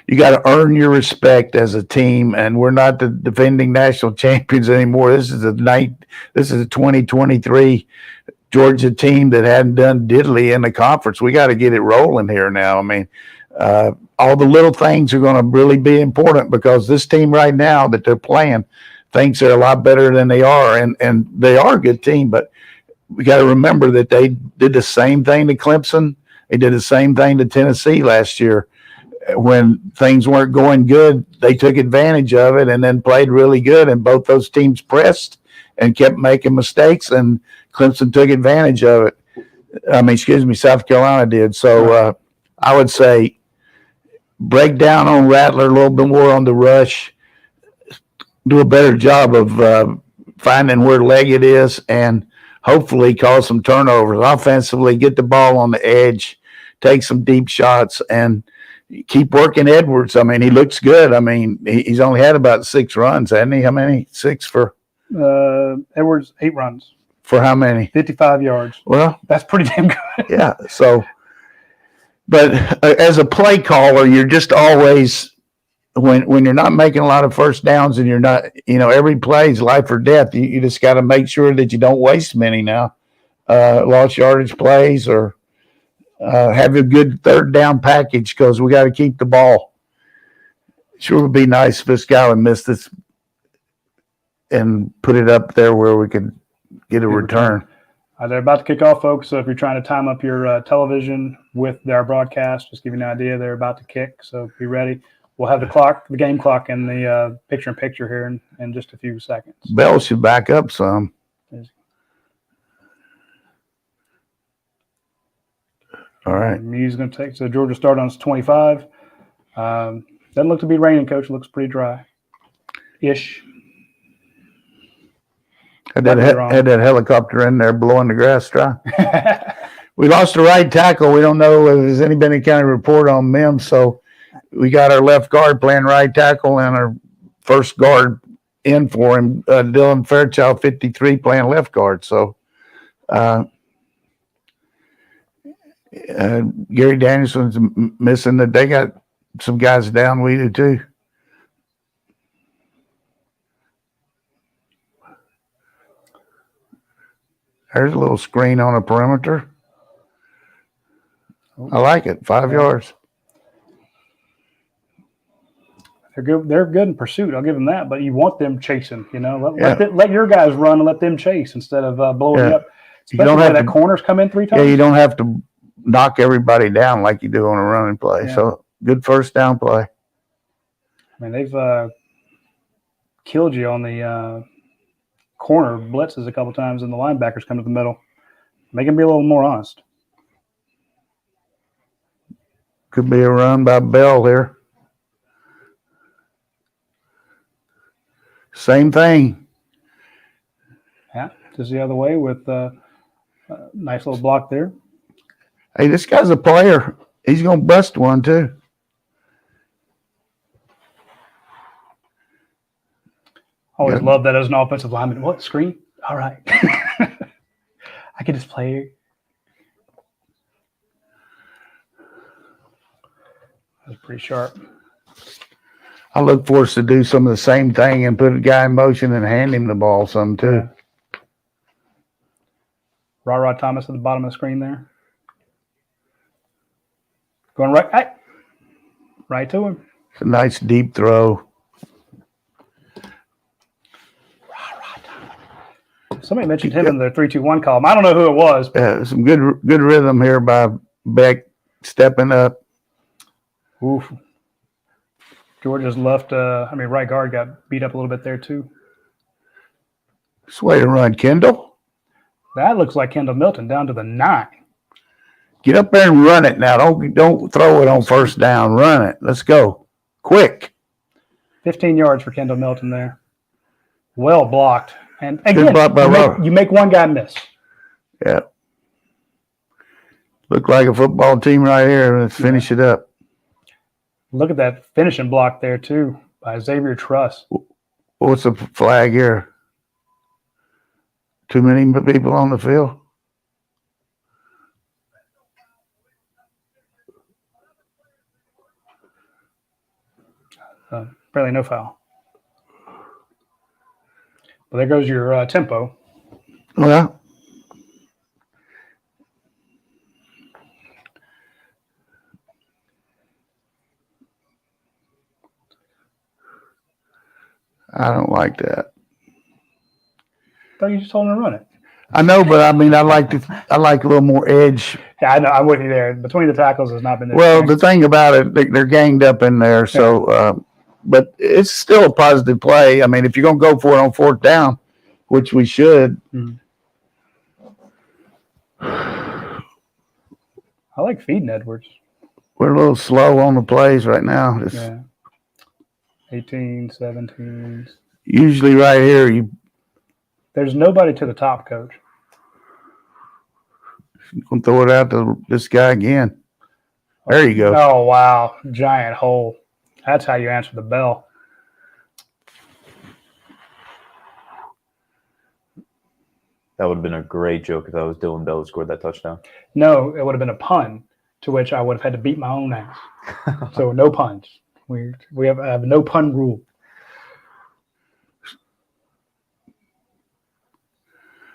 you got to earn your respect as a team, and we're not the defending national champions anymore. This is a 2023 Georgia team that hadn't done diddly in the conference. We got to get it rolling here now. I mean, all the little things are going to really be important, because this team right now that they're playing thinks they're a lot better than they are, and they are a good team. But we got to remember that they did the same thing to Clemson. They did the same thing to Tennessee last year. When things weren't going good, they took advantage of it and then played really good. And both those teams pressed and kept making mistakes, and Clemson took advantage of it. South Carolina did. So I would say break down on Rattler a little bit more on the rush, do a better job of finding where Leggett is, and hopefully cause some turnovers. Offensively, get the ball on the edge, take some deep shots, and keep working Edwards. I mean, he looks good. I mean, he's only had about 6 runs, hasn't he? How many? 6 for? Edwards, 8 runs. For how many? 55 yards. Well, that's pretty damn good. Yeah. So, but as a play caller, you're just always, when you're not making a lot of first downs and you're not, every play is life or death. You just got to make sure that you don't waste many now. Lost yardage plays, or have a good third down package, because we got to keep the ball. Sure would be nice if this guy would miss this and put it up there where we could get a return. They're about to kick off, folks. So if you're trying to time up your television with their broadcast, just give you an idea, they're about to kick. So be ready. We'll have the game clock, and the picture-in-picture here in just a few seconds. Bell should back up some. All right. Music going to take. So Georgia start on 25. Doesn't look to be raining, Coach. It looks pretty dry-ish. Had that helicopter in there blowing the grass dry. We lost the right tackle. We don't know if there's any kind of report on them. So we got our left guard playing right tackle and our first guard in for him, Dylan Fairchild, 53, playing left guard. So Gary Danielson's missing. They got some guys down, we do too. There's a little screen on the perimeter. I like it. 5 yards. They're good. They're good in pursuit. I'll give them that. But you want them chasing. Let your guys run and let them chase instead of blowing you up. Especially when that corners come in 3 times. Yeah, you don't have to knock everybody down like you do on a running play. Yeah. So good first down play. I mean, they've killed you on the corner blitzes a couple times, and the linebackers come to the middle. Make them be a little more honest. Could be a run by Bell here. Same thing. Yeah, just the other way with nice little block there. Hey, this guy's a player. He's going to bust one too. Always love that as an offensive lineman. What, screen? All right. I can just play here. That's pretty sharp. I look for us to do some of the same thing and put a guy in motion and hand him the ball some too. Rod Thomas at the bottom of the screen there. Going right. Right to him. It's a nice deep throw. Somebody mentioned him in the 3-2-1 column. I don't know who it was. Some good rhythm here by Beck stepping up. Oof. Georgia's right guard got beat up a little bit there too. It's way to run, Kendall. That looks like Kendall Milton down to the 9. Get up there and run it now. Don't throw it on first down. Run it. Let's go. Quick. 15 yards for Kendall Milton there. Well blocked. And again, you make one guy miss. Yeah. Look like a football team right here. Let's finish it up. Look at that finishing block there, too, by Xavier Truss. What's the flag here? Too many people on the field? Barely no foul. Well, there goes your tempo. Well, I don't like that. I thought you just told him to run it. I know, but I mean, I like a little more edge. Yeah, I know. I'm with you there. Between the tackles has not been. Well, the thing about it, they're ganged up in there, so. But it's still a positive play. I mean, if you're going to go for it on fourth down, which we should. I like feeding Edwards. We're a little slow on the plays right now. 18, 17. Usually right here, there's nobody to the top, Coach. I'm going to throw it out to this guy again. There you go. Oh, wow. Giant hole. That's how you answer the bell. That would have been a great joke if that was Dylan Bell who scored that touchdown. No, it would have been a pun, to which I would have had to beat my own ass. So no puns. We have no pun rule.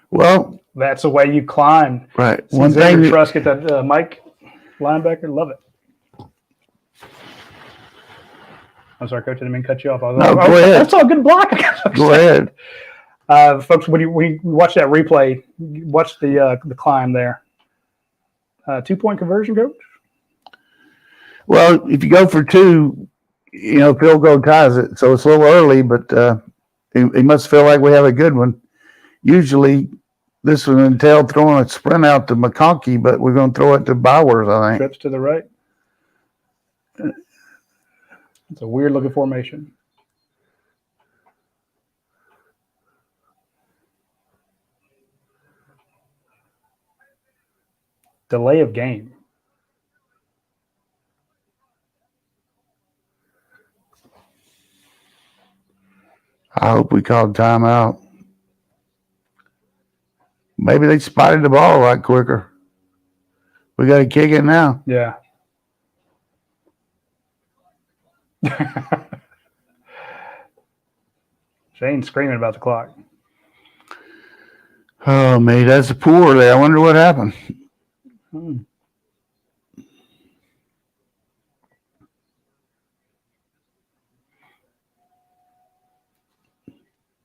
Well, that's the way you climb. Right. One thing. Trust get that Mike linebacker. Love it. I'm sorry, Coach. I didn't mean to cut you off. Go ahead. That's all good block. Go ahead. Folks, when we watch that replay, watch the climb there. 2-point conversion, Coach? Well, if you go for 2, field goal ties it. So it's a little early, but he must feel like we have a good one. Usually this would entail throwing a sprint out to McConkey, but we're going to throw it to Bowers, I think. Trips to the right. It's a weird-looking formation. Delay of game. I hope we called timeout. Maybe they spotted the ball right quicker. We got to kick it now. Yeah. Shane's screaming about the clock. Oh, mate, that's poorly. I wonder what happened.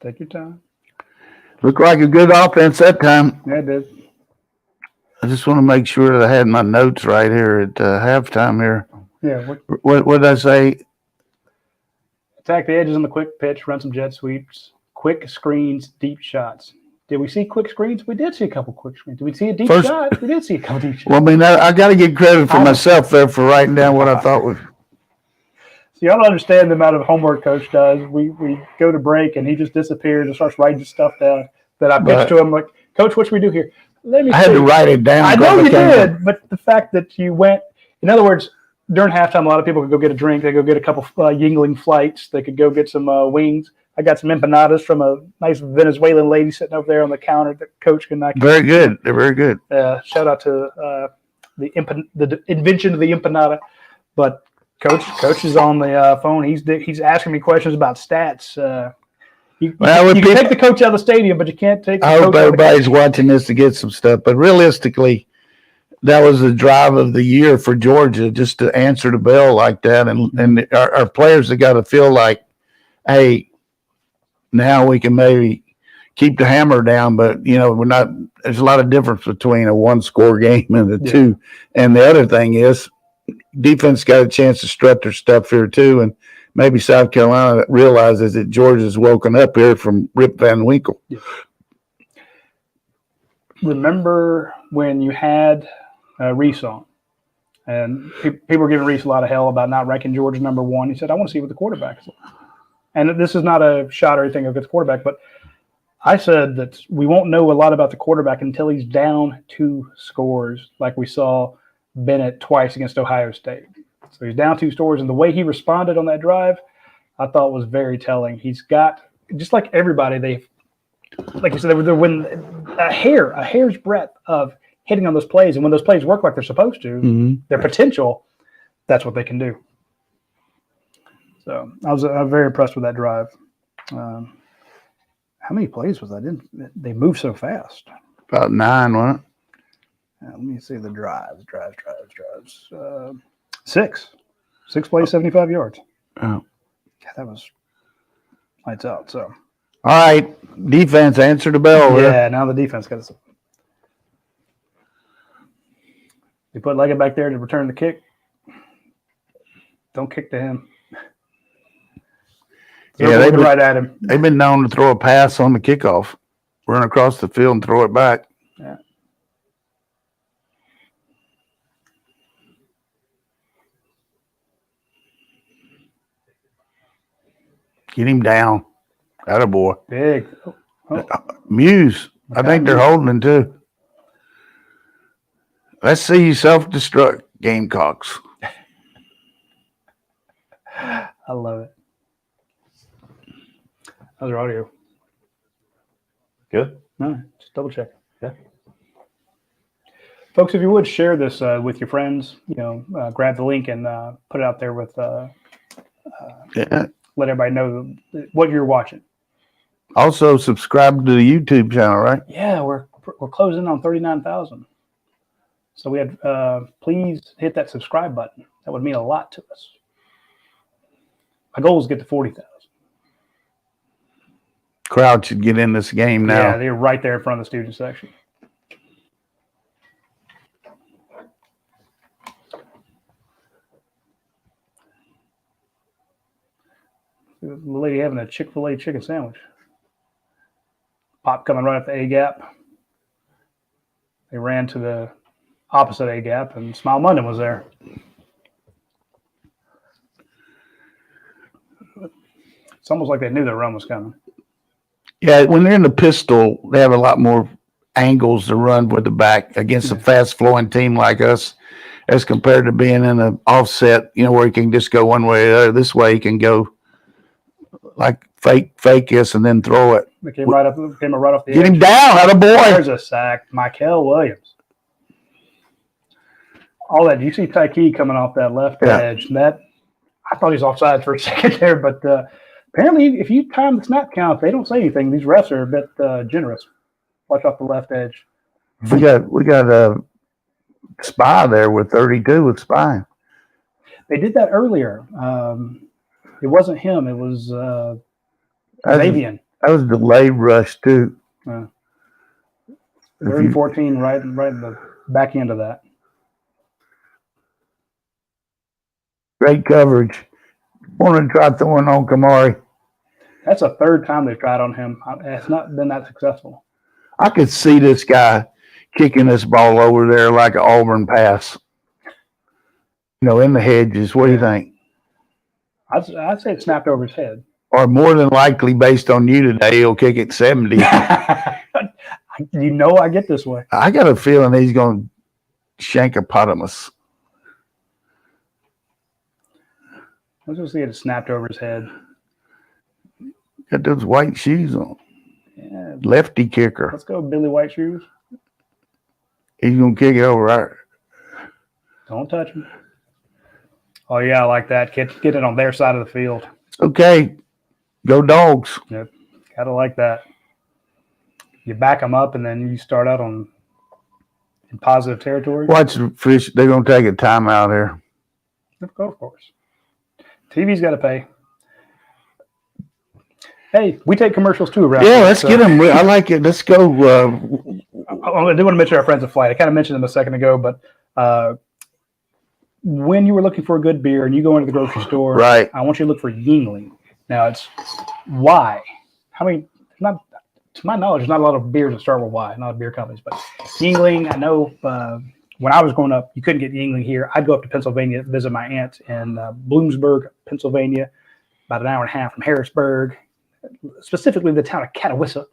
Take your time. Looked like a good offense that time. Yeah, it did. I just want to make sure that I had my notes right here at halftime here. Yeah. What did I say? Attack the edges on the quick pitch, run some jet sweeps, quick screens, deep shots. Did we see quick screens? We did see a couple quick screens. Did we see a deep shot? We did see a couple deep shots. Well, I mean, I got to get credit for myself there for writing down what I thought was. So y'all don't understand the amount of homework Coach does. We go to break and he just disappears and starts writing stuff down that I pitched to him. Like, Coach, what should we do here? Let me. I had to write it down. I know you did, but the fact that you went, in other words, during halftime, a lot of people could go get a drink. They could go get a couple Yingling flights. They could go get some wings. I got some empanadas from a nice Venezuelan lady sitting over there on the counter that Coach can. Very good. They're very good. Shout out to the invention of the empanada. But Coach is on the phone. He's asking me questions about stats. You can take the coach out of the stadium, but you can't take the coach out of the everybody's watching this to get some stuff. But realistically, that was the drive of the year for Georgia, just to answer the bell like that. And our players have got to feel like, hey, now we can maybe keep the hammer down, but, we're not – there's a lot of difference between a one-score game and a two. And the other thing is defense got a chance to strut their stuff here too, and maybe South Carolina realizes that Georgia's woken up here from Rip Van Winkle. Yeah. Remember when you had Reese on, and people were giving Reese a lot of hell about not ranking Georgia number one. He said, I want to see what the quarterback is. And this is not a shot or anything against the quarterback, but I said that we won't know a lot about the quarterback until he's down 2 scores, like we saw Bennett twice against Ohio State. So he's down 2 scores, and the way he responded on that drive, I thought was very telling. He's got, just like everybody, like you said, they're within a hair's breadth of hitting on those plays, and when those plays work like they're supposed to, their potential, that's what they can do. So I was very impressed with that drive. How many plays was that? They moved so fast. About 9, wasn't it? Let me see the drives. 6 plays, 75 yards. Oh. God, that was lights out. So, all right, defense, answer the bell. Yeah, now the defense got to. You put Leggett back there to return the kick. Don't kick to him. Yeah, they've been right at him. They've been known to throw a pass on the kickoff, run across the field and throw it back. Yeah. Get him down. Attaboy. Big. Muse. I think they're holding him too. Let's see you self-destruct, Gamecocks. I love it. How's your audio? Good. No, just double check. Yeah. Folks, if you would share this with your friends, grab the link and put it out there with. Let everybody know what you're watching. Also, subscribe to the YouTube channel, right? Yeah, we're closing on 39,000. So we had please hit that subscribe button. That would mean a lot to us. My goal is to get to 40,000. Crowd should get in this game now. Yeah, they're right there in front of the student section. The lady having a Chick-fil-A chicken sandwich. Pop coming right up the A gap. They ran to the opposite A gap, and Smile Monday was there. It's almost like they knew their run was coming. Yeah, when they're in the pistol, they have a lot more angles to run with the back against a fast-flowing team like us, as compared to being in an offset, where you can just go one way or the other. This way, you can go like fake this and then throw it. They came right off the Get edge. him down, attaboy. There's a sack. Michael Williams. All that. You see Tyke coming off that left edge. And I thought he was offside for a second there, but apparently if you time the snap count, they don't say anything. These refs are a bit generous. Watch off the left edge. We got a spy there with 32 with spy. They did that earlier. It wasn't him. It was Xavier. That was delayed rush too. 30-14, right in the back end of that. Great coverage. Want to try throwing on Kamari. That's the third time they've tried on him. It's not been that successful. I could see this guy kicking this ball over there like an Auburn pass. In the hedges. What do you think? I'd say it snapped over his head. Or more than likely, based on you today, he'll kick it 70. I get this way. I got a feeling he's going to shankopotamus. Let's just see it snapped over his head. Got those white shoes on. Yeah. Lefty kicker. Let's go, Billy White Shoes. He's going to kick it over right. Don't touch him. Oh, yeah, I like that. Get it on their side of the field. Okay. Go Dogs. Yep. Got to like that. You back them up, and then you start out in positive territory. Watch the fish. They're going to take a timeout here. Of course. TV's got to pay. Hey, we take commercials too around here. Yeah, let's get them. I like it. Let's go. I do want to mention our friends at Flight. I kind of mentioned them a second ago, but when you were looking for a good beer and you go into the grocery store, right? I want you to look for Yingling. Now, it's Y. To my knowledge, there's not a lot of beers that start with Y, not beer companies, but Yingling, I know when I was growing up, you couldn't get Yingling here. I'd go up to Pennsylvania to visit my aunt in Bloomsburg, Pennsylvania, about an hour and a half from Harrisburg, specifically the town of Catawissa.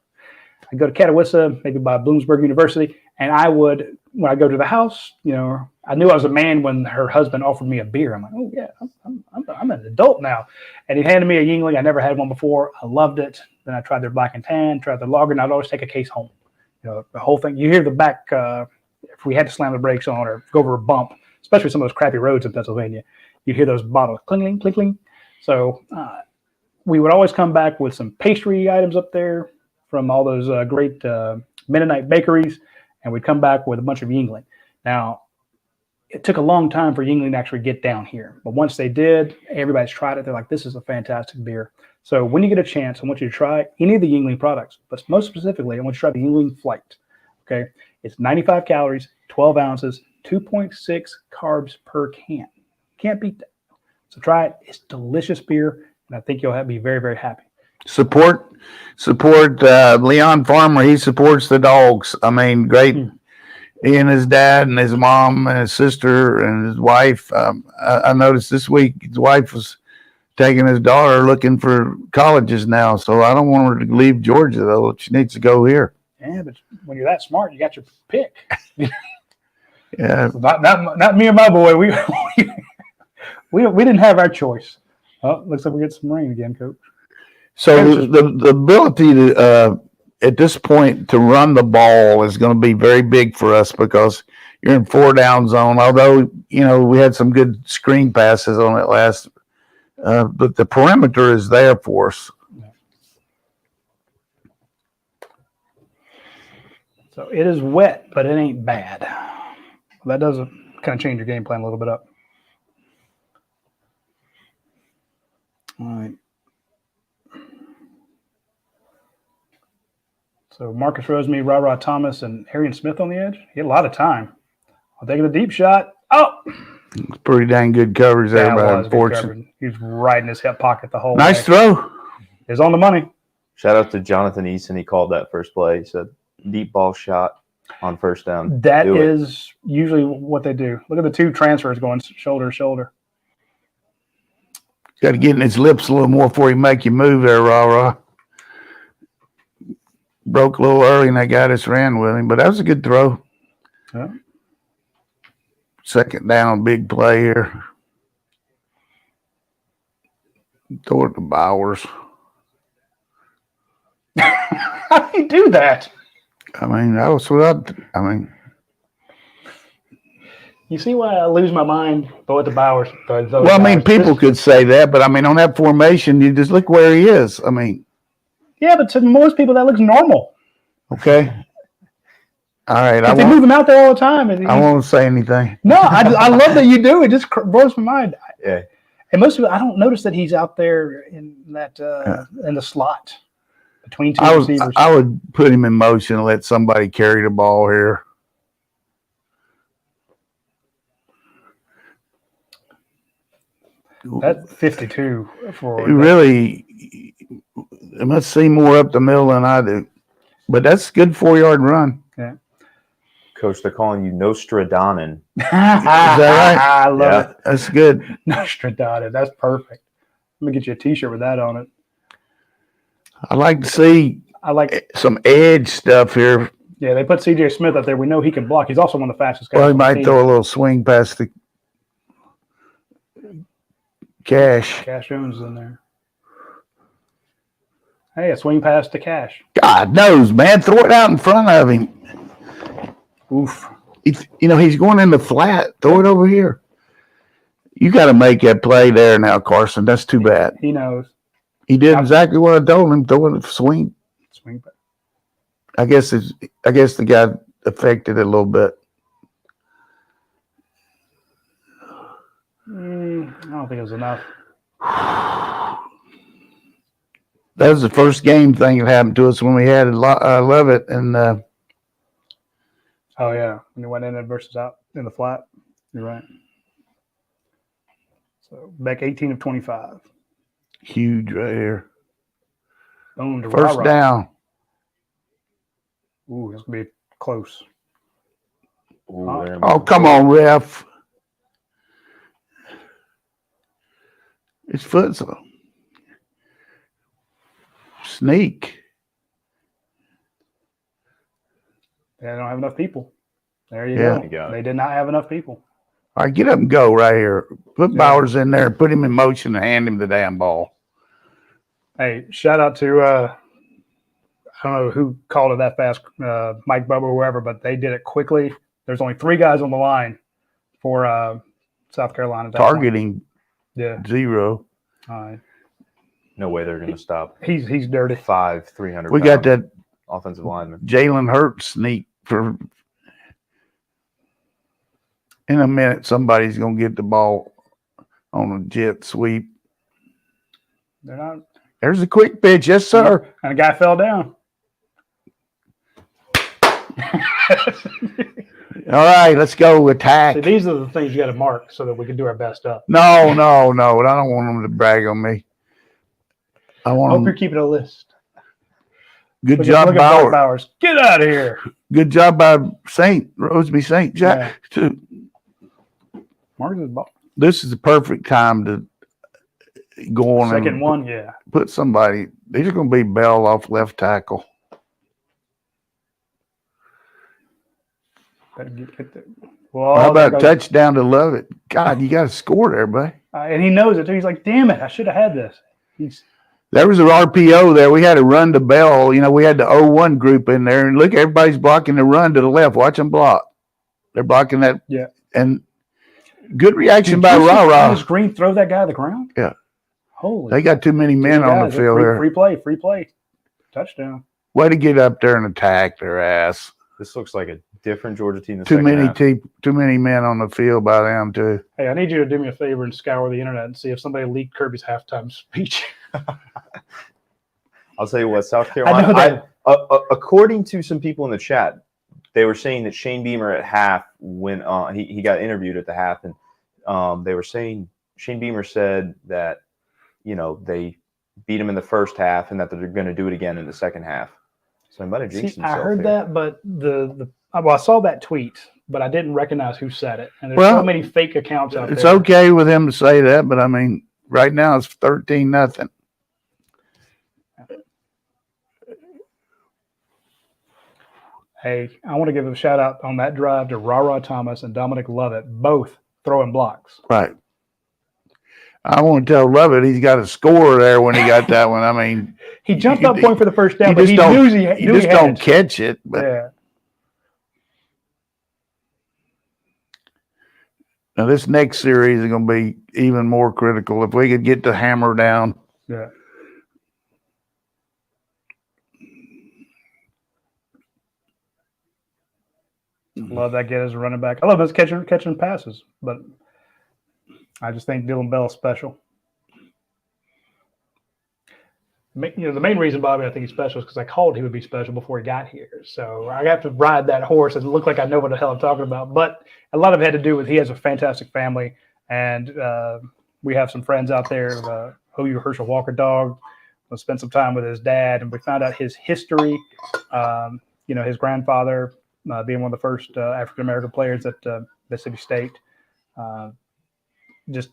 I'd go to Catawissa, maybe by Bloomsburg University, and I would, when I go to the house, I knew I was a man when her husband offered me a beer. I'm like, oh yeah, I'm an adult now. And he handed me a Yingling. I never had one before. I loved it. Then I tried their black and tan, tried their lager, and I'd always take a case home. The whole thing. You hear the back, if we had to slam the brakes on or go over a bump, especially some of those crappy roads in Pennsylvania, you'd hear those bottles clinking, clinking. So we would always come back with some pastry items up there from all those great Mennonite bakeries, and we'd come back with a bunch of Yingling. Now, it took a long time for Yingling to actually get down here, but once they did, everybody's tried it. They're like, this is a fantastic beer. So when you get a chance, I want you to try any of the Yingling products, but most specifically, I want you to try the Yingling Flight. Okay, it's 95 calories, 12 ounces, 2.6 carbs per can. Can't beat that. So try it. It's delicious beer, and I think you'll be very, very happy. Support Leon Farmer. He supports the dogs. I mean, great. He and his dad and his mom and his sister and his wife. I noticed this week his wife was taking his daughter looking for colleges now. So I don't want her to leave Georgia, though. She needs to go here. Yeah, but when you're that smart, you got your pick. Yeah. Not me and my boy. We didn't have our choice. Oh, looks like we get some rain again, Coach. So the ability to at this point to run the ball is going to be very big for us because you're in 4-down zone. Although we had some good screen passes on it last, but the perimeter is there for us. So it is wet, but it ain't bad. That does kind of change your game plan a little bit up. All right. So Marcus Rosemary, Ra Thomas, and Arian Smith on the edge. He had a lot of time. I'll take the deep shot. Oh! It's pretty dang good coverage there by Fortune. He was right in his hip pocket the whole way. Nice throw. It's on the money. Shout out to Jonathan Easton. He called that first play. He said, deep ball shot on first down. That is usually what they do. Look at the two transfers going shoulder to shoulder. Got to get in his lips a little more before he make you move there, Ra. Broke a little early, and that guy just ran with him. But that was a good throw. Yeah. Second down, big play here. Throw it to Bowers. How do you do that? I mean, that was what I mean. You see why I lose my mind? Throw it to Bowers. Well, I mean, people could say that, but I mean, on that formation, you just look where he is. I mean, yeah, but to most people, that looks normal. okay. All right. If they move him out there all the time. And I won't say anything. No, I love that you do. It just blows my mind. Yeah. And most people, I don't notice that he's out there in that in the slot between two receivers. I would put him in motion and let somebody carry the ball here. That's 52 for Really, it must seem more up the middle than I do, but that's a good 4-yard run. Yeah, Coach, they're calling you Nostradamus. Is that right? I love it. That's good. Nostradamus. That's perfect. Let me get you a T-shirt with that on it. I like to see. I like some edge stuff here. Yeah, they put C.J. Smith out there. We know he can block. He's also one of the fastest guys. Well, he might throw a little swing past the Cash. Cash Jones is in there. Hey, a swing pass to Cash. God knows, man. Throw it out in front of him. Oof. He's going in the flat. Throw it over here. You got to make that play there now, Carson. That's too bad. He knows. He did exactly what I told him. Throw it, swing. Swing back. I guess the guy affected it a little bit. I don't think it was enough. That was the first game thing that happened to us when we had Lovett and. Oh yeah, when he went in versus out in the flat. You're right. So back 18 of 25. Huge right here. First down. Ooh, it's gonna be close. Ooh, oh, come on, ref. His foot's a sneak. They don't have enough people. There you go. They did not have enough people. All right, get up and go right here. Put Bowers in there, put him in motion, and hand him the damn ball. Hey, shout out to I don't know who called it that fast, Mike Bubba or whoever, but they did it quickly. There's only 3 guys on the line for South Carolina. Targeting. Yeah. 0. All right. No way they're going to stop. He's dirty. 300. We got that offensive lineman. Jalen Hurts sneak for. In a minute, somebody's going to get the ball on a jet sweep. They're not. There's a quick pitch, yes, sir. And a guy fell down. All right, let's go attack. See, these are the things you got to mark so that we can do our best up. No. I don't want them to brag on me. I hope you're keeping a list. Good job, Bowers. Get out of here. Good job by Roseby St. Jack. Yeah. This is the perfect time to go on. Second one, yeah. Put somebody. These are going to be Bell off left tackle. Well, how about touchdown to Lovett? God, you got to score there, buddy. And he knows it too. He's like, damn it, I should have had this. There was an RPO there. We had to run to Bell. We had the 0-1 group in there. And look, everybody's blocking the run to the left. Watch them block. They're blocking that. Yeah. And good reaction by Rah-Rah. Does Green throw that guy to the ground? Yeah. Holy. They got too many men on the field here. Free play. Touchdown. Way to get up there and attack their ass. This looks like a different Georgia team. Too many men on the field by them too. Hey, I need you to do me a favor and scour the internet and see if somebody leaked Kirby's halftime speech. I'll tell you what, South Carolina. According to some people in the chat, they were saying that Shane Beamer at half, when he got interviewed at the half, and they were saying Shane Beamer said that they beat him in the first half and that they're going to do it again in the second half. So he might have jinxed himself. I heard that, but I saw that tweet, but I didn't recognize who said it. And there's so many fake accounts out there. It's okay with him to say that, but I mean, right now it's 13-0. Hey, I want to give a shout out on that drive to Rah-Rah Thomas and Dominic Lovett, both throwing blocks. Right. I want to tell Lovett he's got a score there when he got that one. I mean, he jumped up point for the first down, but he knew he just don't catch it. But yeah. Now, this next series is going to be even more critical. If we could get the hammer down. Yeah. Love that kid as a running back. I love his catching passes, but I just think Dylan Bell is special. The main reason, Bobby, I think he's special is because I called he would be special before he got here. So I have to ride that horse and look like I know what the hell I'm talking about. But a lot of it had to do with he has a fantastic family, and we have some friends out there. OU Herschel Walker dog. We'll spend some time with his dad, and we found out his history. His grandfather being one of the first African American players at Mississippi State. Just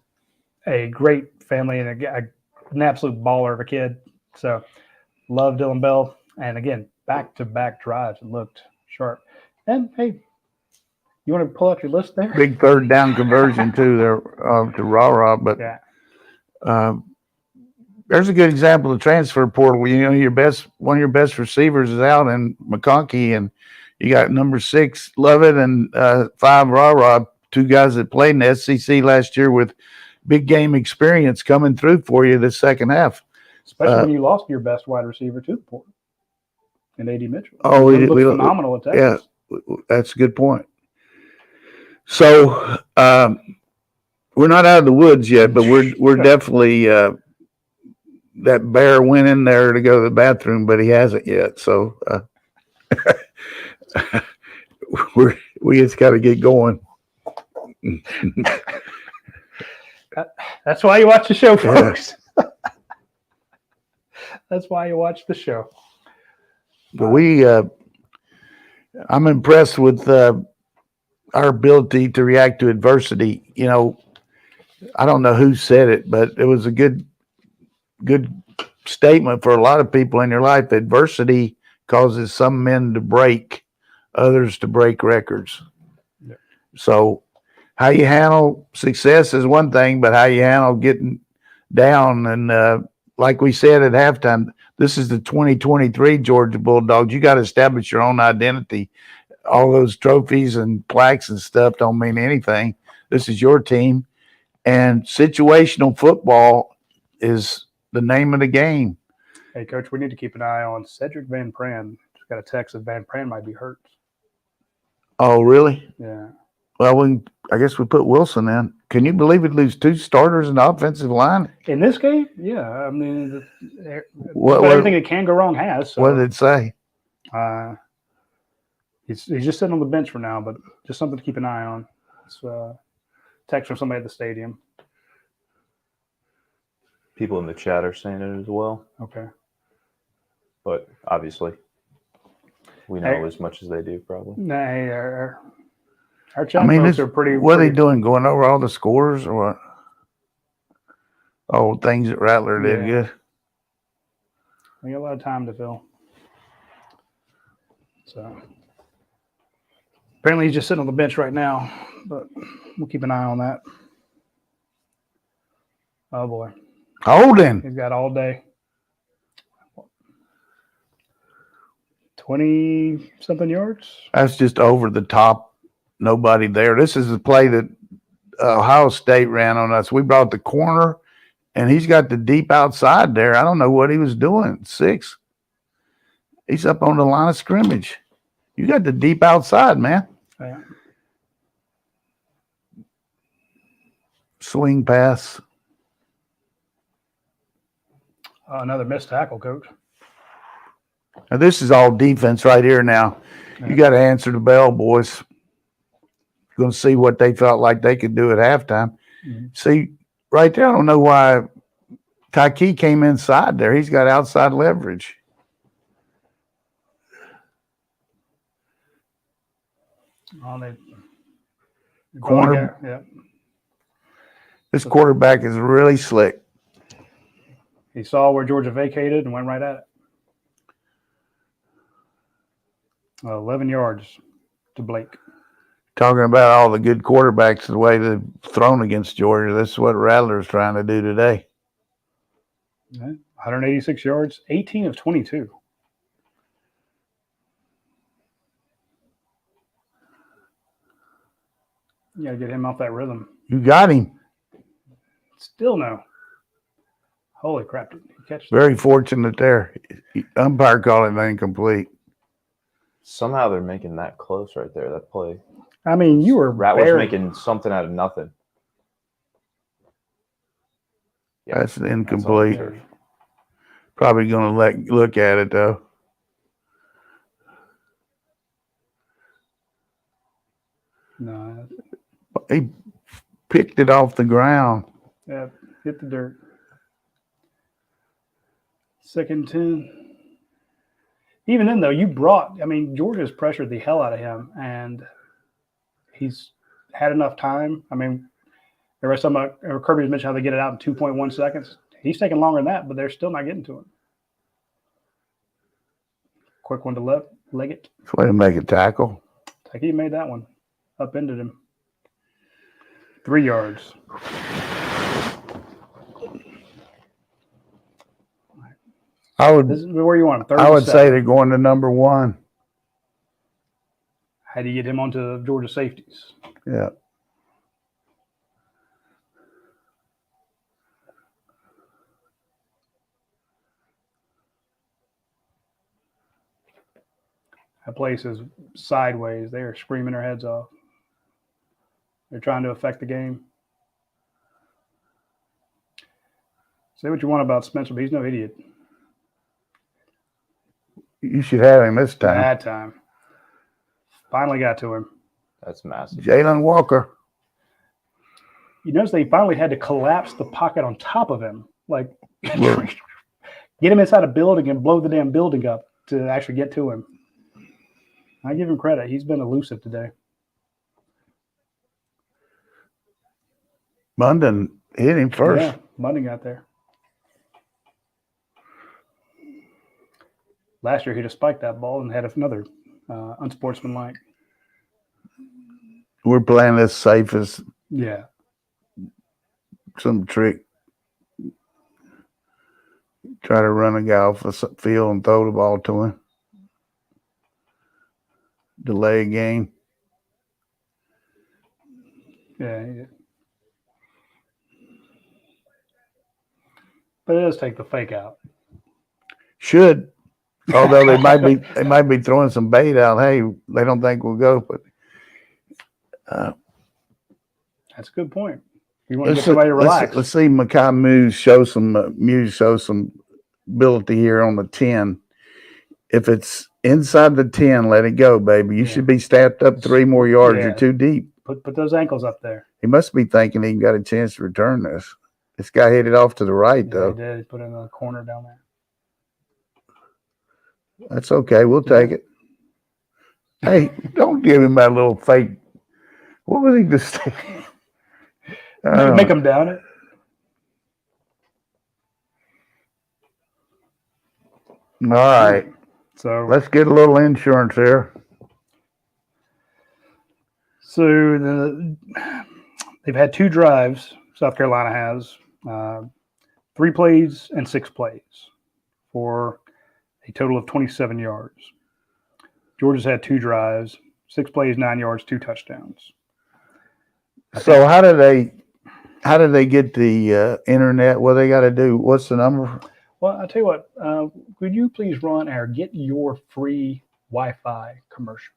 a great family and an absolute baller of a kid. So, love Dylan Bell. And again, back-to-back drives and looked sharp. And, hey, you want to pull out your list there? Big third down conversion, too, there to Rara. But there's a good example of transfer portal. One of your best receivers is out in McConkey, and you got number 6, Lovett, and 5, Rara, 2 guys that played in the SEC last year with big game experience coming through for you this second half. Especially when you lost your best wide receiver to the portal in A.D. Mitchell. Oh, he looked phenomenal at Texas. Yeah, that's a good point. So we're not out of the woods yet, but we're definitely that bear went in there to go to the bathroom, but he hasn't yet. So we just got to get going. That's why you watch the show, folks. Yeah. That's why you watch the show. But I'm impressed with our ability to react to adversity. I don't know who said it, but it was a good statement for a lot of people in your life. Adversity causes some men to break, others to break records. Yeah. So how you handle success is one thing, but how you handle getting down. And like we said at halftime, this is the 2023 Georgia Bulldogs. You got to establish your own identity. All those trophies and plaques and stuff don't mean anything. This is your team. And situational football is the name of the game. Hey, Coach, we need to keep an eye on Cedric Van Pran. Just got a text that Van Pran might be hurt. Oh, really? Yeah. Well, I guess we put Wilson in. Can you believe we'd lose 2 starters in the offensive line? In this game? Yeah. I mean, everything that can go wrong has. So, what did it say? He's just sitting on the bench for now, but just something to keep an eye on. It's text from somebody at the stadium. People in the chat are saying it as well. Okay. But obviously, we know as much as they do, probably. Nah, our chat folks are pretty. What are they doing? Going over all the scores or what? Oh, things that Rattler did good. We got a lot of time to fill. So apparently he's just sitting on the bench right now, but we'll keep an eye on that. Oh boy. Holding. He's got all day. 20-something yards. That's just over the top. Nobody there. This is the play that Ohio State ran on us. We brought the corner, and he's got the deep outside there. I don't know what he was doing. 6. He's up on the line of scrimmage. You got the deep outside, man. Yeah. Swing pass. Another missed tackle, Coach. Now, this is all defense right here now. You got to answer the bell, boys. Going to see what they felt like they could do at halftime. Mm-hmm. See, right there, I don't know why Tyke came inside there. He's got outside leverage. Corner. Yeah. This quarterback is really slick. He saw where Georgia vacated and went right at it. 11 yards to Blake. Talking about all the good quarterbacks, the way they've thrown against Georgia, this is what Rattler's trying to do today. 186 yards, 18 of 22. You got to get him off that rhythm. You got him. Still no. Holy crap. Did he catch Very fortunate there. Umpire called it incomplete. Somehow they're making that close right there. That play. I mean, you were Rattler's making something out of nothing. Yeah, that's incomplete. That's Probably going to look at it, though. No. He picked it off the ground. Yeah, hit the dirt. 2nd and 10. Even then, though, Georgia's pressured the hell out of him, and he's had enough time. I mean, there was Kirby mentioned how they get it out in 2.1 seconds. He's taking longer than that, but they're still not getting to him. Quick one to leg it. Way to make a tackle. He made that one. Upended him. 3 yards. This is where you want him. I would say they're going to number 1. How do you get him onto Georgia safeties? Yeah. That place is sideways. They are screaming their heads off. They're trying to affect the game. Say what you want about Spencer, but he's no idiot. You should have him this time. That time. Finally got to him. That's massive. Jalen Walker. You notice they finally had to collapse the pocket on top of him. Like, get him inside a building and blow the damn building up to actually get to him. I give him credit. He's been elusive today. Munden hit him first. Yeah, Munden got there. Last year, he'd have spiked that ball and had another unsportsmanlike. We're playing this safe as some trick. Try to run a guy off the field and throw the ball to him. Delay a game. Yeah. But it does take the fake out. Should. Although they might be throwing some bait out. Hey, they don't think we'll go, but that's a good point. You want to get somebody to relax. Let's see Makai Muse show some ability here on the 10. If it's inside the 10, let it go, baby. You should be stacked up 3 more yards. You're too deep. Put those ankles up there. He must be thinking he got a chance to return this. This guy hit it off to the right, though. He did. He put it in the corner down there. That's okay. We'll take it. Hey, don't give him that little fake. What was he just saying? Make him down it. All right. So let's get a little insurance here. So they've had 2 drives. South Carolina has 3 plays and 6 plays for a total of 27 yards. Georgia's had 2 drives, 6 plays, 9 yards, 2 touchdowns. So how do they get the internet? What they got to do? What's the number? Well, I'll tell you what. Could you please run our Get Your Free Wi-Fi commercial?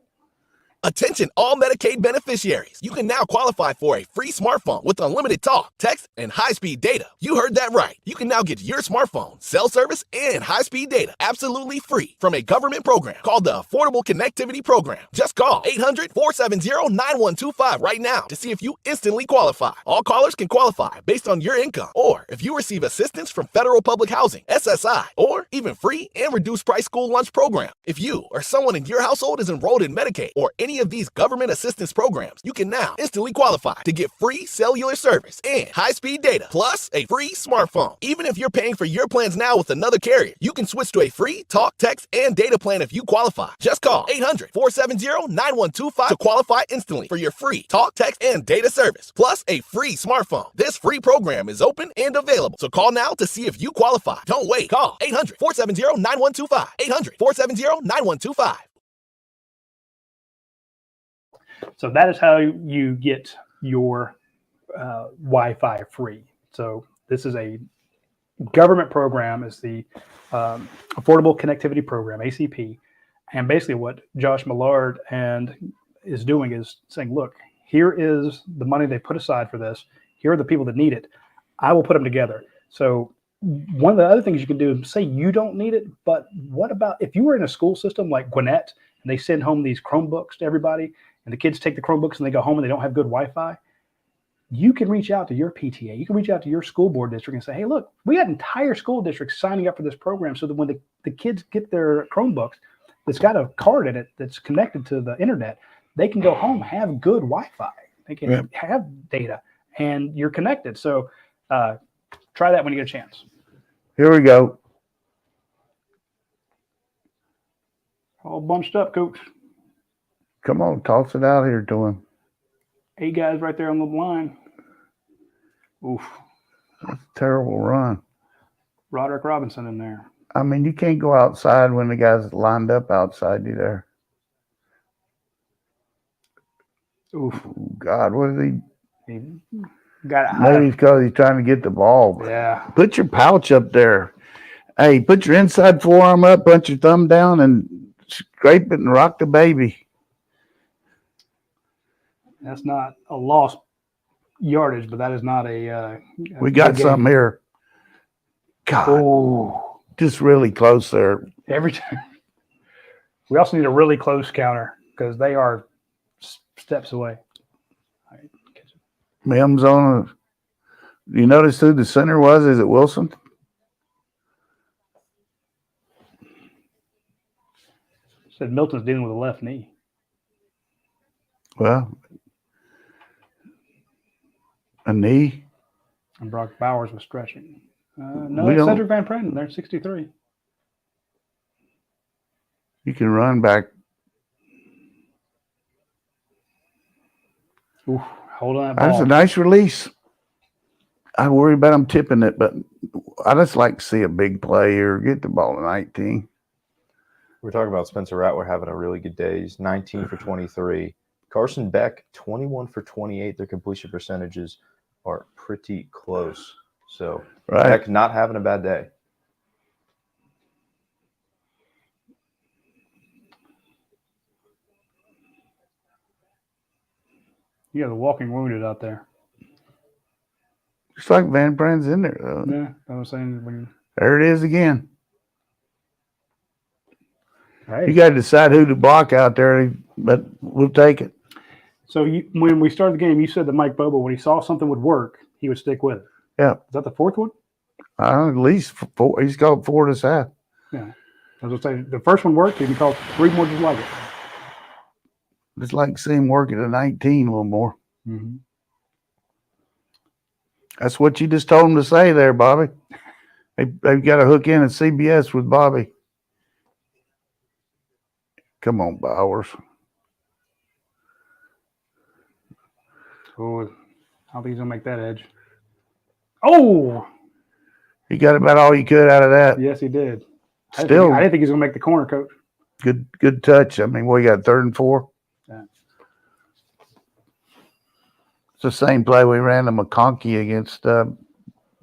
Attention all Medicaid beneficiaries. You can now qualify for a free smartphone with unlimited talk, text, and high-speed data. You heard that right. You can now get your smartphone, cell service, and high-speed data absolutely free from a government program called the Affordable Connectivity Program. Just call 800-470-9125 right now to see if you instantly qualify. All callers can qualify based on your income, or if you receive assistance from federal public housing, SSI, or even free and reduced price school lunch program. If you or someone in your household is enrolled in Medicaid or any of these government assistance programs, you can now instantly qualify to get free cellular service and high-speed data, plus a free smartphone. Even if you're paying for your plans now with another carrier, you can switch to a free talk, text, and data plan if you qualify. Just call 800-470-9125 to qualify instantly for your free talk, text, and data service, plus a free smartphone. This free program is open and available, so call now to see if you qualify. Don't wait. Call 800-470-9125. 800-470-9125. So that is how you get your Wi-Fi free. So this is a government program. It's the Affordable Connectivity Program, ACP. And basically what Josh Millard is doing is saying, look, here is the money they put aside for this. Here are the people that need it. I will put them together. So one of the other things you can do is say you don't need it, but what about if you were in a school system like Gwinnett and they send home these Chromebooks to everybody and the kids take the Chromebooks and they go home and they don't have good Wi-Fi? You can reach out to your PTA. You can reach out to your school board district and say, hey, look, we got entire school districts signing up for this program so that when the kids get their Chromebooks that's got a card in it that's connected to the internet, they can go home, have good Wi-Fi. They can have data, and you're connected. So try that when you get a chance. Here we go. All bunched up, Coach. Come on, toss it out here to him. 8 guys right there on the line. Oof. That's a terrible run. Roderick Robinson in there. I mean, you can't go outside when the guy's lined up outside you there. Oof. Oh, God, what is he? Got it. Maybe it's because he's trying to get the ball. Yeah. Put your pouch up there. Hey, put your inside forearm up, punch your thumb down, and scrape it and rock the baby. That's not a lost yardage, but that is not a we got something here. God, just really close there. Every time. We also need a really close counter because they are steps away. All right. Mims on a. Do you notice who the center was? Is it Wilson? Said Milton's dealing with a left knee. Well, a knee. And Brock Bowers was stretching. No, it's Cedric Van Prenden. They're 63. You can run back. Ooh, hold on that ball. That's a nice release. I worry about him tipping it, but I just like to see a big play or get the ball to 19. We're talking about Spencer Rattler having a really good day. He's 19 for 23. Carson Beck, 21 for 28. Their completion percentages are pretty close. So Beck not having a bad day. You have the walking wounded out there. Looks like Van Brand's in there, though. Yeah, I was saying. There it is again. Hey. You got to decide who to block out there, but we'll take it. So when we started the game, you said that Mike Bobo, when he saw something would work, he would stick with it. Yeah. Is that the fourth one? At least 4. He's called 4 this half. Yeah. I was going to say, the first one worked. He can call 3 more just like it. Just like to see him work at a 19 a little more. Mm-hmm. That's what you just told him to say there, Bobby. They've got to hook in at CBS with Bobby. Come on, Bowers. Oh, I don't think he's going to make that edge. Oh! He got about all you could out of that. Yes, he did. I Still, didn't think he was going to make the corner, Coach. Good touch. I mean, we got 3rd and 4. Yeah. It's the same play we ran to McConkey against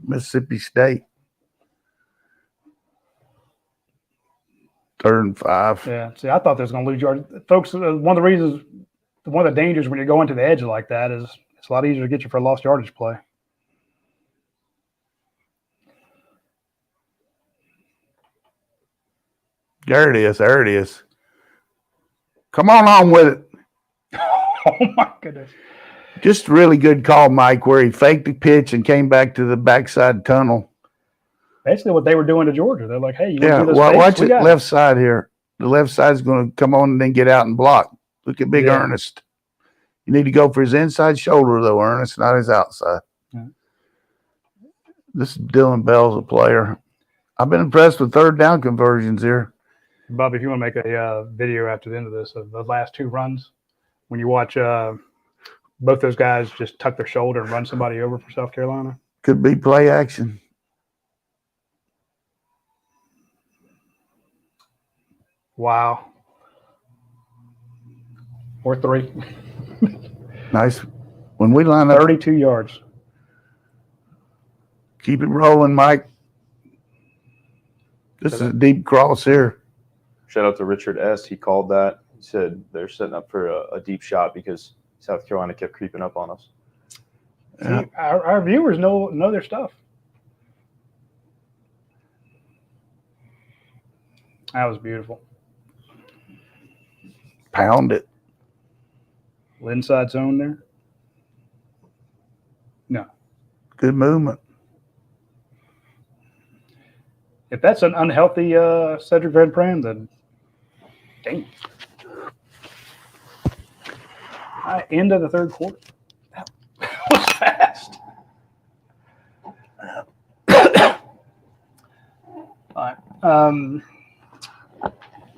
Mississippi State. 3rd and 5. Yeah. See, I thought they was going to lose yards. Folks, one of the dangers when you go into the edge like that is it's a lot easier to get you for a lost yardage play. There it is. There it is. Come on with it. Oh, my goodness. Just really good call, Mike, where he faked the pitch and came back to the backside tunnel. Basically what they were doing to Georgia. They're like, hey, you yeah, want to do well, this watch it left side here. The left side's going to come on and then get out and block. Look at Big Ernest. You need to go for his inside shoulder, though, Ernest, not his outside. Yeah. This is Dylan Bell's a player. I've been impressed with 3rd down conversions here. Bob, if you want to make a video after the end of this of the last 2 runs, when you watch both those guys just tuck their shoulder and run somebody over for South Carolina. Could be play action. Wow. Or 3. Nice When we line up, 32 yards. keep it rolling, Mike. This is a deep cross here. Shout out to Richard S. He called that. He said they're setting up for a deep shot because South Carolina kept creeping up on us. Yeah. See, our viewers know their stuff. That was beautiful. Pound it. Inside zone there. No. Good movement. If that's an unhealthy Cedric Van Pran, then dang. End of the third quarter. That was fast. All right.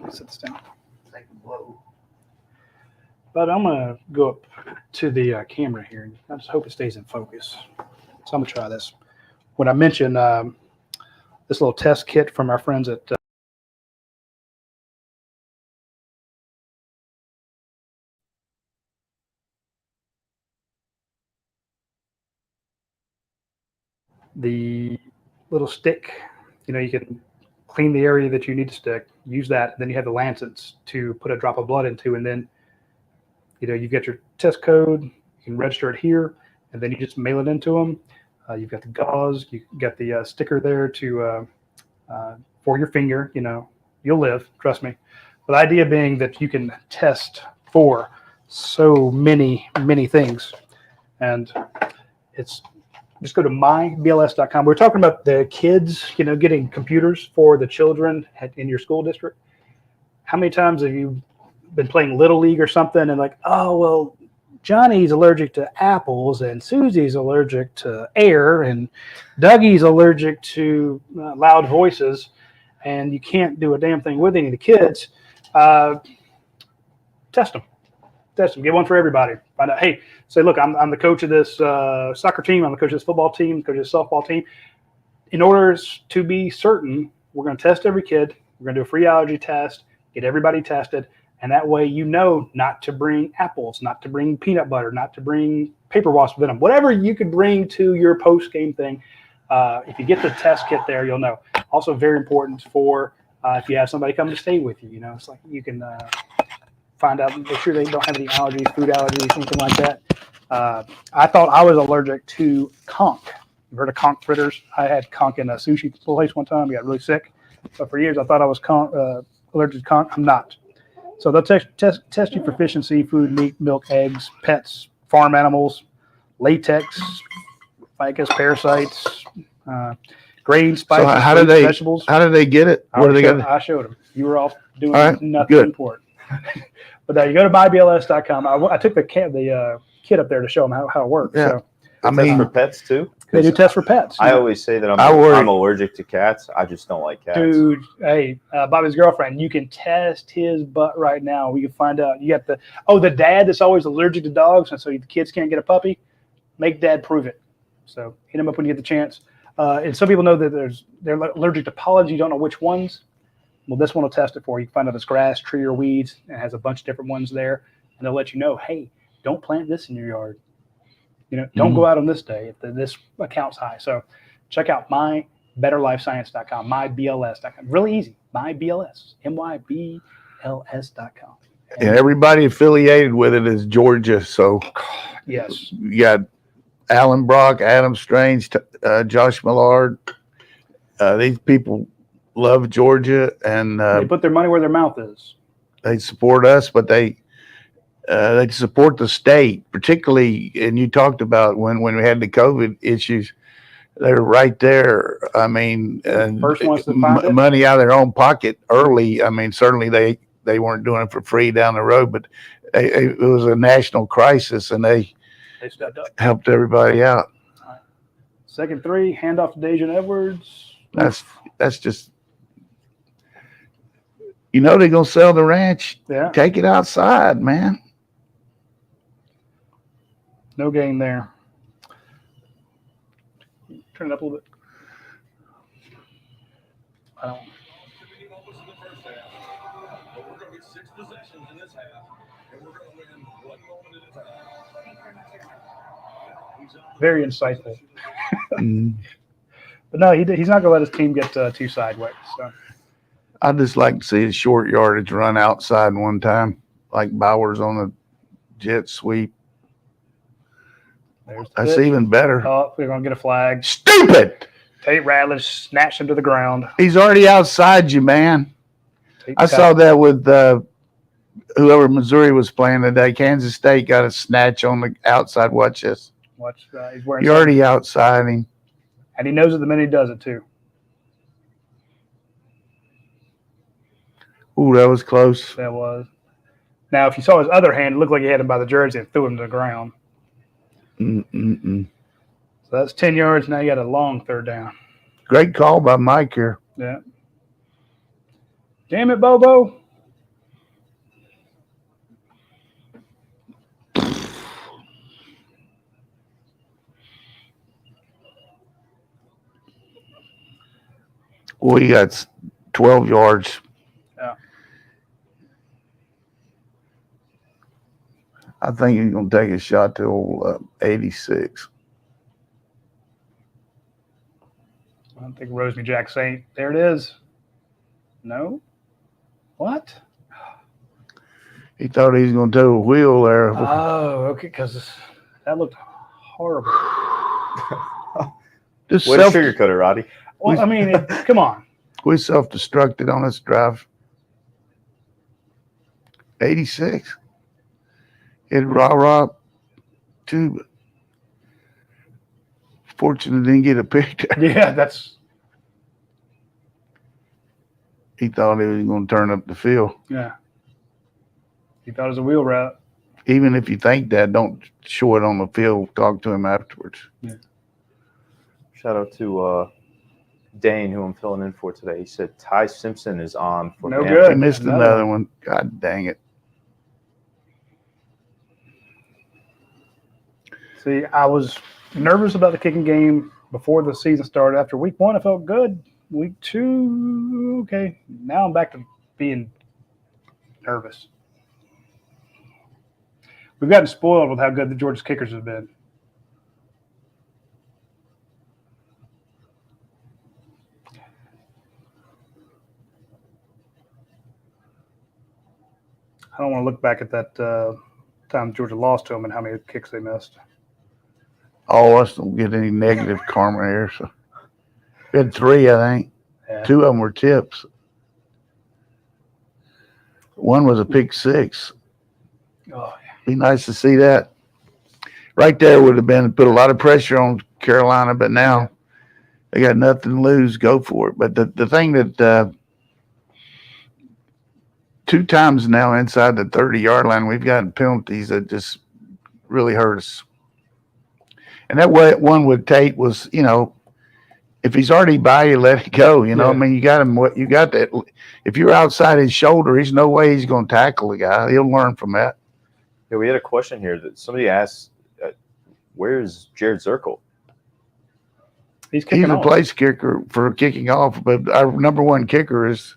Let's set this down. But I'm going to go up to the camera here. I just hope it stays in focus. So I'm going to try this. When I mentioned this little test kit from our friends at the little stick, you can clean the area that you need to stick, use that. Then you have the lancets to put a drop of blood into, and then you get your test code, you can register it here, and then you just mail it into them. You've got the gauze, you got the sticker there to for your finger. You'll live, trust me. But the idea being that you can test for so many things, and it's just go to mybls.com. We're talking about the kids, getting computers for the children in your school district. How many times have you been playing Little League or something and like, oh, well, Johnny's allergic to apples and Susie's allergic to air and Dougie's allergic to loud voices, and you can't do a damn thing with any of the kids. Test them. Get one for everybody. Find out, hey, say, look, I'm the coach of this soccer team. I'm the coach of this football team, coach of this softball team. In order to be certain, we're going to test every kid. We're going to do a free allergy test, get everybody tested. And that way, not to bring apples, not to bring peanut butter, not to bring paper wasp with them. Whatever you could bring to your post-game thing, if you get the test kit there, you'll know. Also very important for if you have somebody come to stay with you. It's like you can find out, make sure they don't have any allergies, food allergies, anything like that. I thought I was allergic to conch. You've heard of conch fritters? I had conch in a sushi place one time. I got really sick. But for years, I thought I was allergic to conch. I'm not. So they'll test you for fish and seafood, meat, milk, eggs, pets, farm animals, latex, ficus, parasites, grains, spices, vegetables. How do they get it? I showed them. You were all doing nothing important. But you go to mybls.com. I took the kit up there to show them how it works. Yeah. So, I mean, for pets too. They do tests for pets. I always say that I'm allergic to cats. I just don't like cats. Dude, hey, Bobby's girlfriend, you can test his butt right now. We can find out. You got the dad that's always allergic to dogs, and so the kids can't get a puppy. Make dad prove it. So hit him up when you get the chance. And some people know that they're allergic to pollen. You don't know which ones. Well, this one will test it for you. You can find out if it's grass, tree, or weeds. It has a bunch of different ones there, and they'll let you know, hey, don't plant this in your yard. Don't go out on this day if this account's high. So check out mybetterlifescience.com, mybls.com. Really easy. MyBLS, MYBLS.com. And everybody affiliated with it is Georgia. So yes, you got Alan Brock, Adam Strange, Josh Millard. These people love Georgia, and they put their money where their mouth is. They support us, but they support the state, particularly. And you talked about when we had the COVID issues, they're right there. I mean, first ones to find money out of their own pocket early. I mean, certainly they weren't doing it for free down the road, but it was a national crisis, and they stepped up, helped everybody out. All right. Second three, handoff to Dejan Edwards. That's just. They're gonna sell the ranch. Yeah. Take it outside, man. No gain there. Turn it up a little bit. I don't. But we're gonna get 6 possessions in this half, and we're gonna win one moment at a time. Very insightful. Mhm. But no, he's not going to let his team get too sideways. So. I'd just like to see a short yardage run outside one time, like Bowers on a jet sweep. There's the That's pitch. even better. Oh, we're going to get a flag. Stupid! Tate Ratledge snatched him to the ground. He's already outside you, man. Tate I saw that with whoever Missouri was playing today. Kansas State got a snatch on the outside. Watch this. Watch, he's wearing. You're already outside him. And he knows it the minute he does it, too. Ooh, that was close. That was. Now, if you saw his other hand, it looked like he had him by the jersey and threw him to the ground. Mm-mm-mm. So that's 10 yards. Now you got a long third down. Great call by Mike here. Yeah. Damn it, Bobo. We got 12 yards. Yeah. I think he's going to take a shot to 86. I don't think Rosemy Jack Saint. There it is. No? What? He thought he was going to do a wheel there. Oh, okay, because that looked horrible. Just Way to sugarcoat it, Roddy. Well, I mean, come on. We self-destructed on this drive. 86. Hit rah-rah too, but fortunate didn't get a picture. Yeah, that's. He thought he was going to turn up the field. Yeah. He thought it was a wheel route. Even if you think that, don't show it on the field. Talk to him afterwards. Yeah. Shout out to Dane, who I'm filling in for today. He said Ty Simpson is on for No Bama. good. I missed another one. God dang it. See, I was nervous about the kicking game before the season started. After week 1, I felt good. Week 2, okay. Now I'm back to being nervous. We've gotten spoiled with how good the Georgia kickers have been. I don't want to look back at that time Georgia lost to them and how many kicks they missed. All of us don't get any negative karma here. So we had 3, I think. Yeah. 2 of them were tips. One was a pick 6. Oh, Be nice to see that. Right there would have been put a lot of pressure on Carolina, but now they got nothing to lose. Go for it. But the thing that 2 times now inside the 30-yard line, we've gotten penalties that just really hurt us. And that one with Tate was, if he's already by you, let it go. I mean, you got him. You got that. If you're outside his shoulder, there's no way he's going to tackle the guy. He'll learn from that. Yeah, we had a question here that somebody asked, where's Jared Zirkle? He's kicking He's a off. place kicker for kicking off, but our number 1 kicker is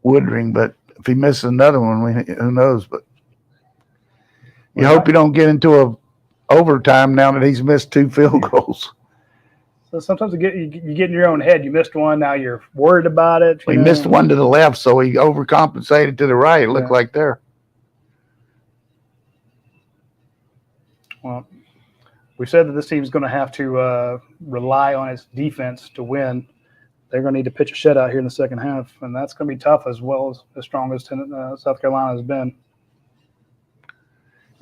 Woodring. But if he misses another one, who knows? But you hope you don't get into a overtime now that he's missed 2 field goals. So sometimes you get in your own head. You missed one. Now you're worried about it. He missed one to the left, so he overcompensated to the right. It looked like there. Well, we said that this team's going to have to rely on its defense to win. They're going to need to pitch a shutout here in the second half, and that's going to be tough as well as strong as South Carolina has been.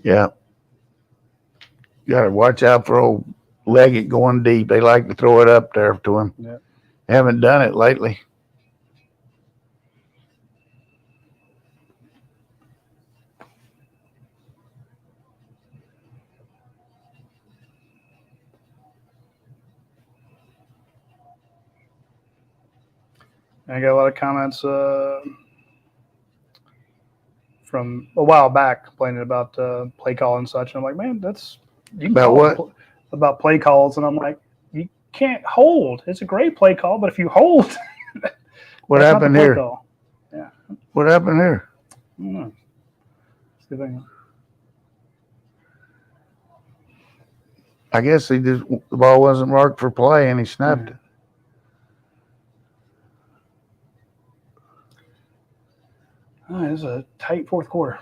Yeah. You got to watch out for old Leggett going deep. They like to throw it up there to him. Yeah. They haven't done it lately. I got a lot of comments from a while back complaining about play call and such. And I'm like, man, you can About call what? about play calls. And I'm like, you can't hold. It's a great play call, but if you hold, What that's not happened the play here? call. Yeah, What happened here? I don't know. See if I can- I guess the ball wasn't marked for play, and he snapped it. All right, this is a tight fourth quarter.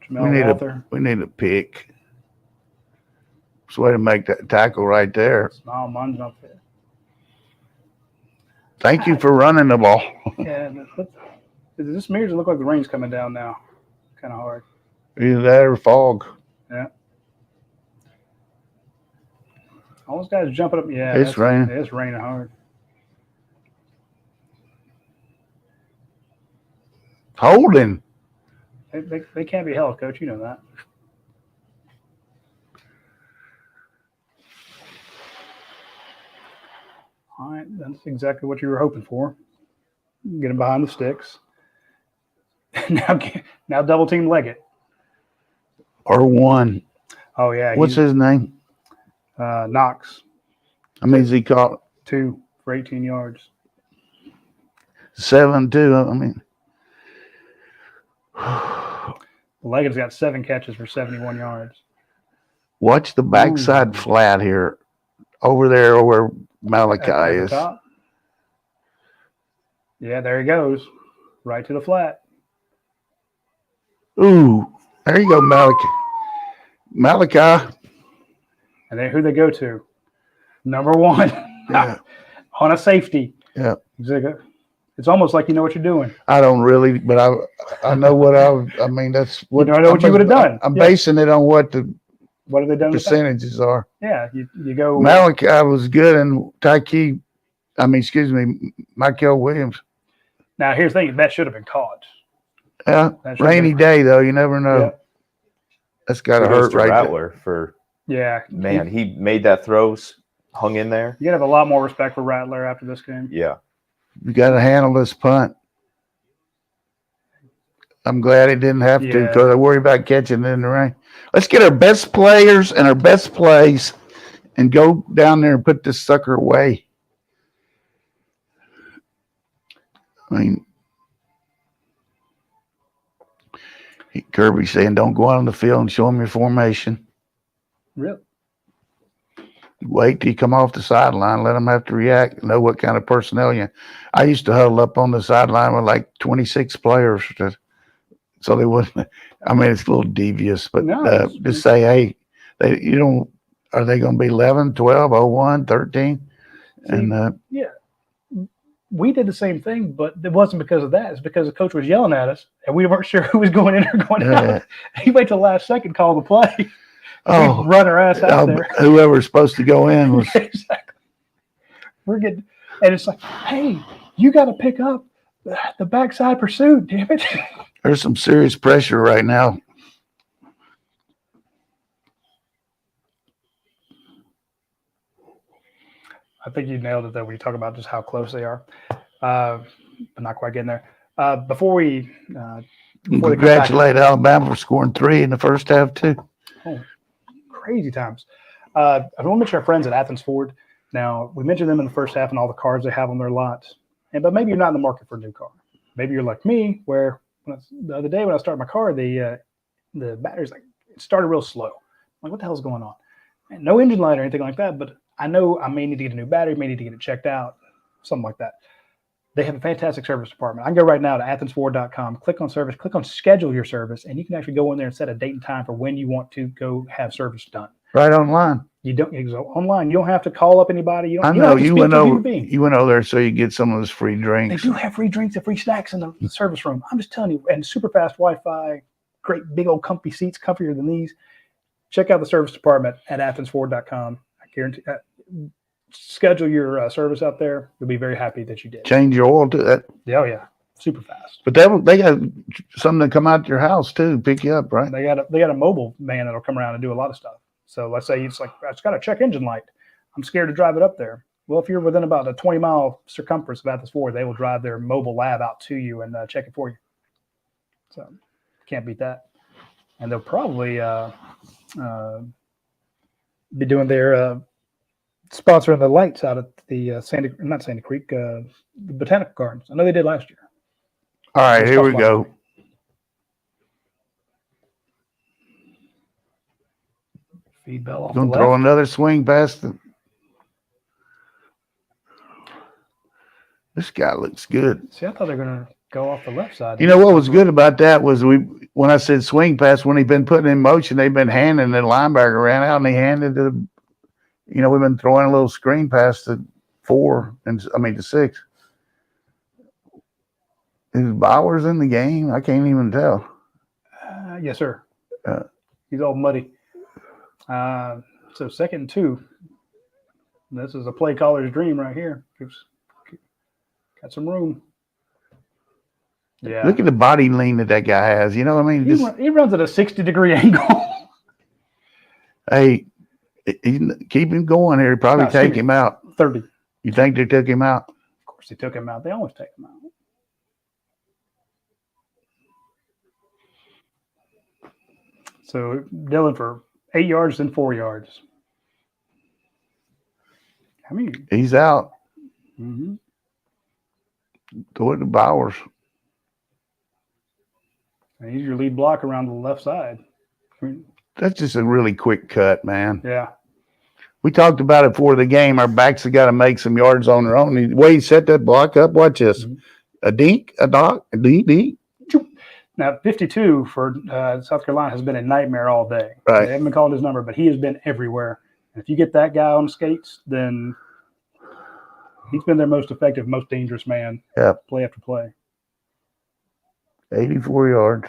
We need a pick. It's a way to make that tackle right there. Smile, mine's not fair. Thank you for running the ball. Yeah, this mirrors look like the rain's coming down now. Kind of hard. Either that or fog. Yeah. All those guys jumping up. Yeah, it's raining. It's raining hard. Holding. They can't be held, Coach. You know that. All right, that's exactly what you were hoping for. Get him behind the sticks. now double team Leggett. Or one. Oh yeah. What's his name? Knox. I mean, he caught 2 for 18 yards. 7 too. I mean, Leggett's got 7 catches for 71 yards. Watch the backside flat here, over there where Malachi is. Top. Yeah, there he goes, right to the flat. Ooh, there you go, Malachi. And then who they go to? Number 1. Yeah. On a safety. Yeah. It's almost like you know what you're doing. I don't really, but I know what I mean, that's what I know what you would have done. I'm basing it on what the have they done percentages are. Yeah, you go. Malachi was good, and Michael Williams. Now here's the thing, that should have been caught. Yeah, rainy day though, you never know. Yeah. That's got to hurt right Rattler there. for man. He made that throws, hung in there. You gotta have a lot more respect for Rattler after this game. Yeah. You got to handle this punt. I'm glad he didn't have to because I worry about catching it in the rain. Let's get our best players and our best plays and go down there and put this sucker away. I mean, Kirby's saying don't go out on the field and show them your formation. Really? Wait till you come off the sideline. Let them have to react. Know what kind of personnel you. I used to huddle up on the sideline with like 26 players, so they wouldn't. I mean, it's a little devious, but just say, hey, are they going to be 11, 12, 01, 13? And we did the same thing, but it wasn't because of that. It's because the coach was yelling at us, and we weren't sure who was going in or going out. He waited till the last second, call the play. Run our ass out there. Whoever's supposed to go in was exactly. We're getting, and it's like, hey, you got to pick up the backside pursuit, damn it. There's some serious pressure right now. I think you nailed it though when you talk about just how close they are, but not quite getting there. Before we congratulate Alabama for scoring 3 in the first half too. Oh, crazy times. I want to mention our friends at Athens Ford. Now, we mentioned them in the first half and all the cars they have on their lots. But maybe you're not in the market for a new car. Maybe you're like me, where the other day when I started my car, the battery's it started real slow. I'm like, what the hell's going on? And no engine light or anything like that, but I know I may need to get a new battery, may need to get it checked out, something like that. They have a fantastic service department. I can go right now to athensford.com, click on service, click on schedule your service, and you can actually go in there and set a date and time for when you want to go have service done. Right online. You don't go online. You don't have to call up anybody. You went over there so you get some of those free drinks. They do have free drinks and free snacks in the service room. I'm just telling you, and super fast Wi-Fi, great big old comfy seats, comfier than these. Check out the service department at athensford.com. I guarantee schedule your service out there. You'll be very happy that you did. Change your oil to that. Oh yeah, super fast. But they got something to come out to your house too, pick you up, right? They got a mobile van that'll come around and do a lot of stuff. So let's say it's like, it's got a check engine light. I'm scared to drive it up there. Well, if you're within about a 20-mile circumference of Athens Ford, they will drive their mobile lab out to you and check it for you. So can't beat that. And they'll probably be doing their sponsoring the lights out at the not Sandy Creek, the Botanical Gardens. I know they did last year. All right, here we go. Feed Bell off Going the to throw left. another swing past this guy looks good. See, I thought they were going to go off the left side. You know what was good about that was when I said swing pass, when he'd been putting in motion, they've been handing the linebacker ran out and he handed we've been throwing a little screen pass to 6. Is Bowers in the game? I can't even tell. Yes, sir. He's all muddy. So 2nd and 2. This is a play caller's dream right here. Got some room. Yeah. Look at the body lean that guy has. You know what I mean? He runs at a 60-degree angle. Hey, keep him going here. Probably take him out. 30. You think they took him out? Of course, they took him out. They always take him out. So Dylan for 8 yards and 4 yards. How many? He's out. Mm-hmm. Throw it to Bowers. And he's your lead block around the left side. That's just a really quick cut, man. Yeah. We talked about it before the game. Our backs have got to make some yards on their own. The way he set that block up, watch this. Mm-hmm. A dink, a dock, a dink, dink. Now, 52 for South Carolina has been a nightmare all day. Right. They haven't been called his number, but he has been everywhere. And if you get that guy on skates, then he's been their most effective, most dangerous man. Yeah. Play after play. 84 yards.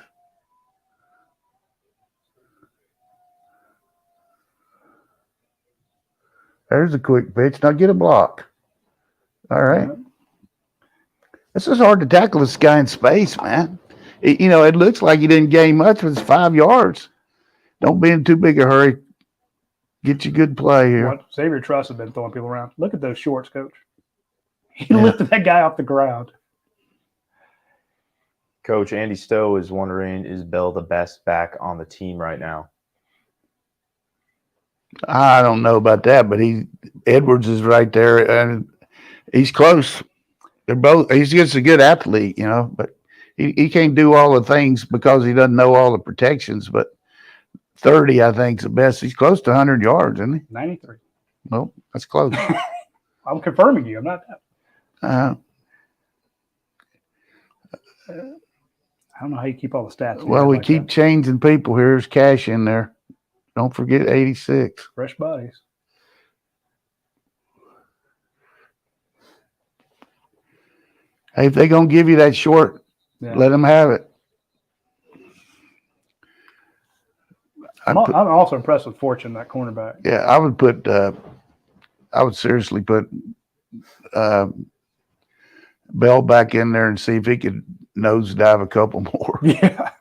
There's a quick pitch. Now get a block. All right. Yeah. This is hard to tackle this guy in space, man. It looks like he didn't gain much, but it's 5 yards. Don't be in too big a hurry. Get you good play here. Xavier Truss has been throwing people around. Look at those shorts, Coach. He lifted that guy off the ground. Coach Andy Stowe is wondering, is Bell the best back on the team right now? I don't know about that, but Edwards is right there, and he's close. He's just a good athlete, but he can't do all the things because he doesn't know all the protections. But 30, I think, is the best. He's close to 100 yards, isn't he? 93. Nope, that's close. I'm confirming you. I'm not. Uh, I don't know how you keep all the stats. well, we like keep that. changing people. Here's Cash in there. Don't forget 86. Fresh bodies. Hey, if they're going to give you that short, let them have it. I'm also impressed with Fortune, that cornerback. Yeah, I would seriously put Bell back in there and see if he could nosedive a couple more. Yeah.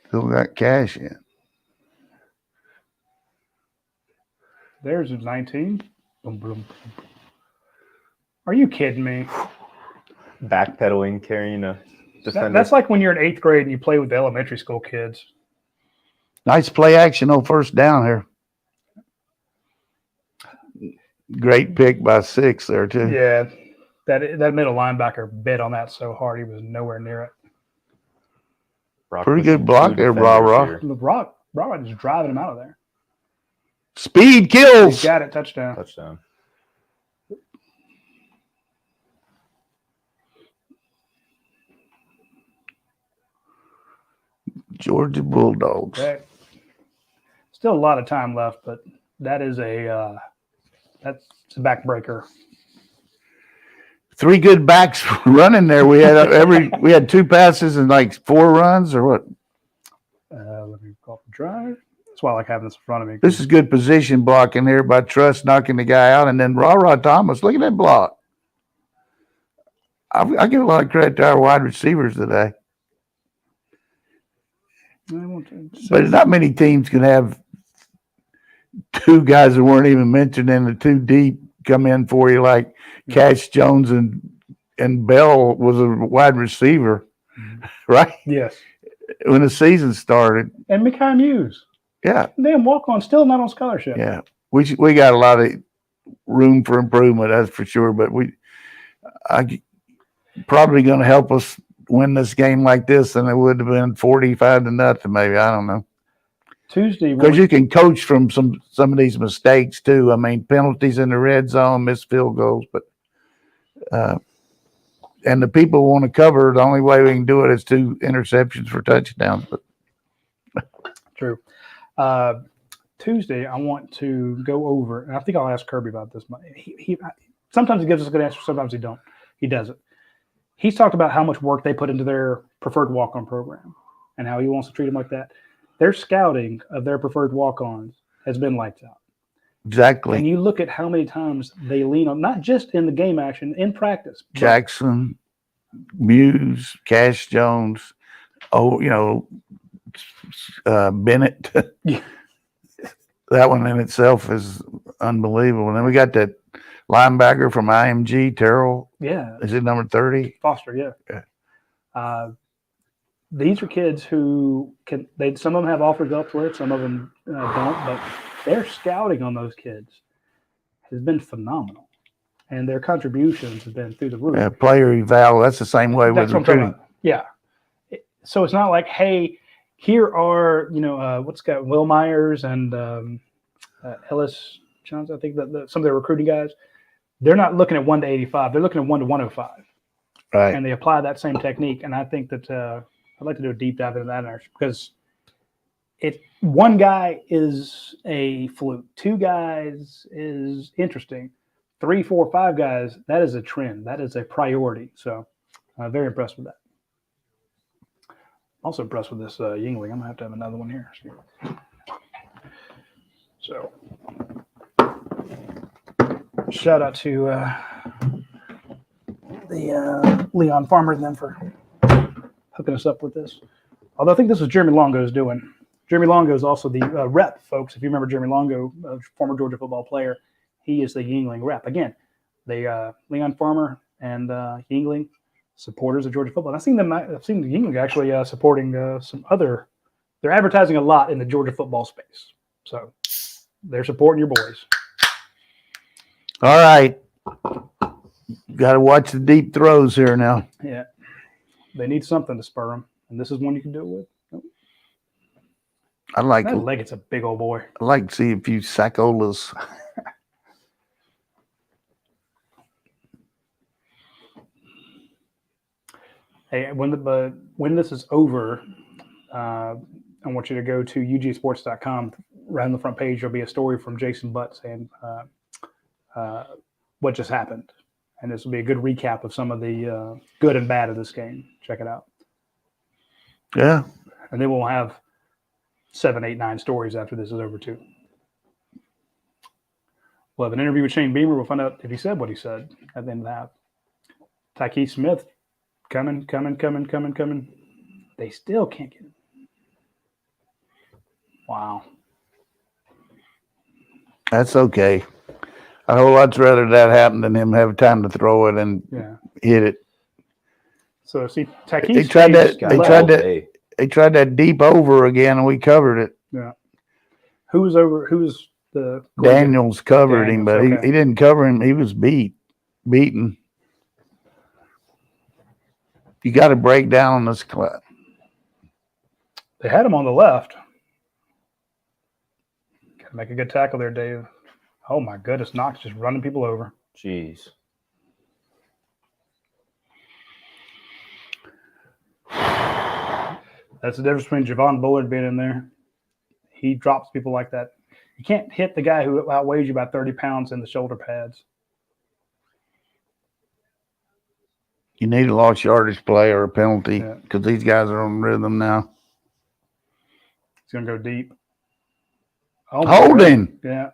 Still got Cash in. There's a 19. Boom, boom. Are you kidding me? Backpedaling, carrying a defender. That's like when you're in 8th grade and you play with the elementary school kids. Nice play action on first down here. Great pick by 6 there, too. Yeah. That middle linebacker bit on that so hard he was nowhere near it. Pretty good block there, Bra. Brock is driving him out of there. Speed kills. He's got it. Touchdown. Touchdown. Georgia Bulldogs. Still a lot of time left, but that is that's a backbreaker. 3 good backs running there. We had 2 passes and like 4 runs or what? Let me call the drive. That's why I like having this in front of me. This is good position blocking here by Truss knocking the guy out, and then Radi Thomas. Look at that block. I give a lot of credit to our wide receivers today. But not many teams can have 2 guys that weren't even mentioned in the 2 deep come in for you, like Cash Jones and Bell was a wide receiver, right? Yes. When the season started. And Mekhi Muse. Yeah. Damn walk-on, still not on scholarship. Yeah. We got a lot of room for improvement, that's for sure. But I probably going to help us win this game like this, and it would have been 45-0, maybe. I don't know. Tuesday. Because you can coach from some of these mistakes too. I mean, penalties in the red zone, missed field goals, but and the people want to cover. The only way we can do it is 2 interceptions for touchdowns. But True. Tuesday, I want to go over, and I think I'll ask Kirby about this. He sometimes he gives us a good answer, sometimes he don't. He doesn't. He's talked about how much work they put into their preferred walk-on program and how he wants to treat them like that. Their scouting of their preferred walk-ons has been lights out. exactly. And you look at how many times they lean on, not just in the game action, in practice. Jackson, Muse, Cash Jones, Bennett. Yeah. That one in itself is unbelievable. And then we got that linebacker from IMG, Terrell. Yeah. Is it number 30? Foster, yeah. These are kids who some of them have offers elsewhere, some of them don't, but their scouting on those kids has been phenomenal. And their contributions have been through the roof. Yeah, player eval. That's the same way with That's what I'm talking recruiting. about. Yeah. So it's not like, hey, here are, what's got Will Myers and Ellis Johnson, I think that some of their recruiting guys, they're not looking at 1 to 85. They're looking at 1 to 105. Right. And they apply that same technique. And I think that I'd like to do a deep dive into that because one guy is a fluke. 2 guys is interesting. 3, 4, 5 guys, that is a trend. That is a priority. So very impressed with that. Also impressed with this Yingling. I'm going to have another one here. So shout out to the Leon Farmer and them for hooking us up with this. Although I think this is Jeremy Longo's doing. Jeremy Longo is also the rep, folks. If you remember Jeremy Longo, former Georgia football player, he is the Yingling rep. Again, the Leon Farmer and Yingling, supporters of Georgia football. And I've seen the Yingling actually supporting some other. They're advertising a lot in the Georgia football space, so they're supporting your boys. All right. Got to watch the deep throws here now. Yeah, they need something to spur them, and this is one you can do it with. I like That leg, it's a big old boy. I like to see a few Saccolas. Hey, when this is over, I want you to go to UGASports.com. Right on the front page, there'll be a story from Jason Butt saying what just happened. And this will be a good recap of some of the good and bad of this game. Check it out. Yeah. And then we'll have 7, 8, 9 stories after this is over, too. We'll have an interview with Shane Beamer. We'll find out if he said what he said at the end of the half. Tyke Smith, coming. They still can't get him. Wow. That's okay. I'd whole lot rather that happen than him have time to throw it and hit it. So see, Tyke They tried that deep over again, and we covered it. Yeah. Who's the Daniels covered him, but he didn't cover him. He was beaten. You got to break down on this class. They had him on the left. Got to make a good tackle there, Dave. Oh my goodness, Knox just running people over. Jeez. That's the difference between Javon Bullard being in there. He drops people like that. You can't hit the guy who outweighs you by 30 pounds in the shoulder pads. You need a lost yardage play or a penalty because these guys are on rhythm now. He's going to go deep. Oh, Holding. Yeah.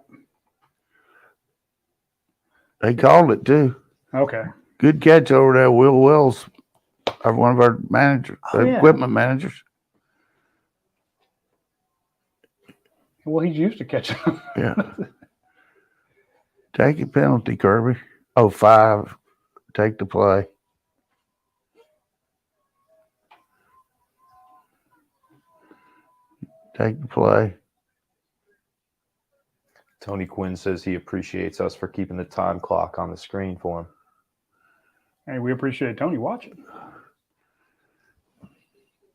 They called it too. Okay. Good catch over there, Will Wells, one of our managers, equipment managers. Well, he's used to catching them. Yeah. Take a penalty, Kirby. 5. Take the play. Take the play. Tony Quinn says he appreciates us for keeping the time clock on the screen for him. Hey, we appreciate Tony watching.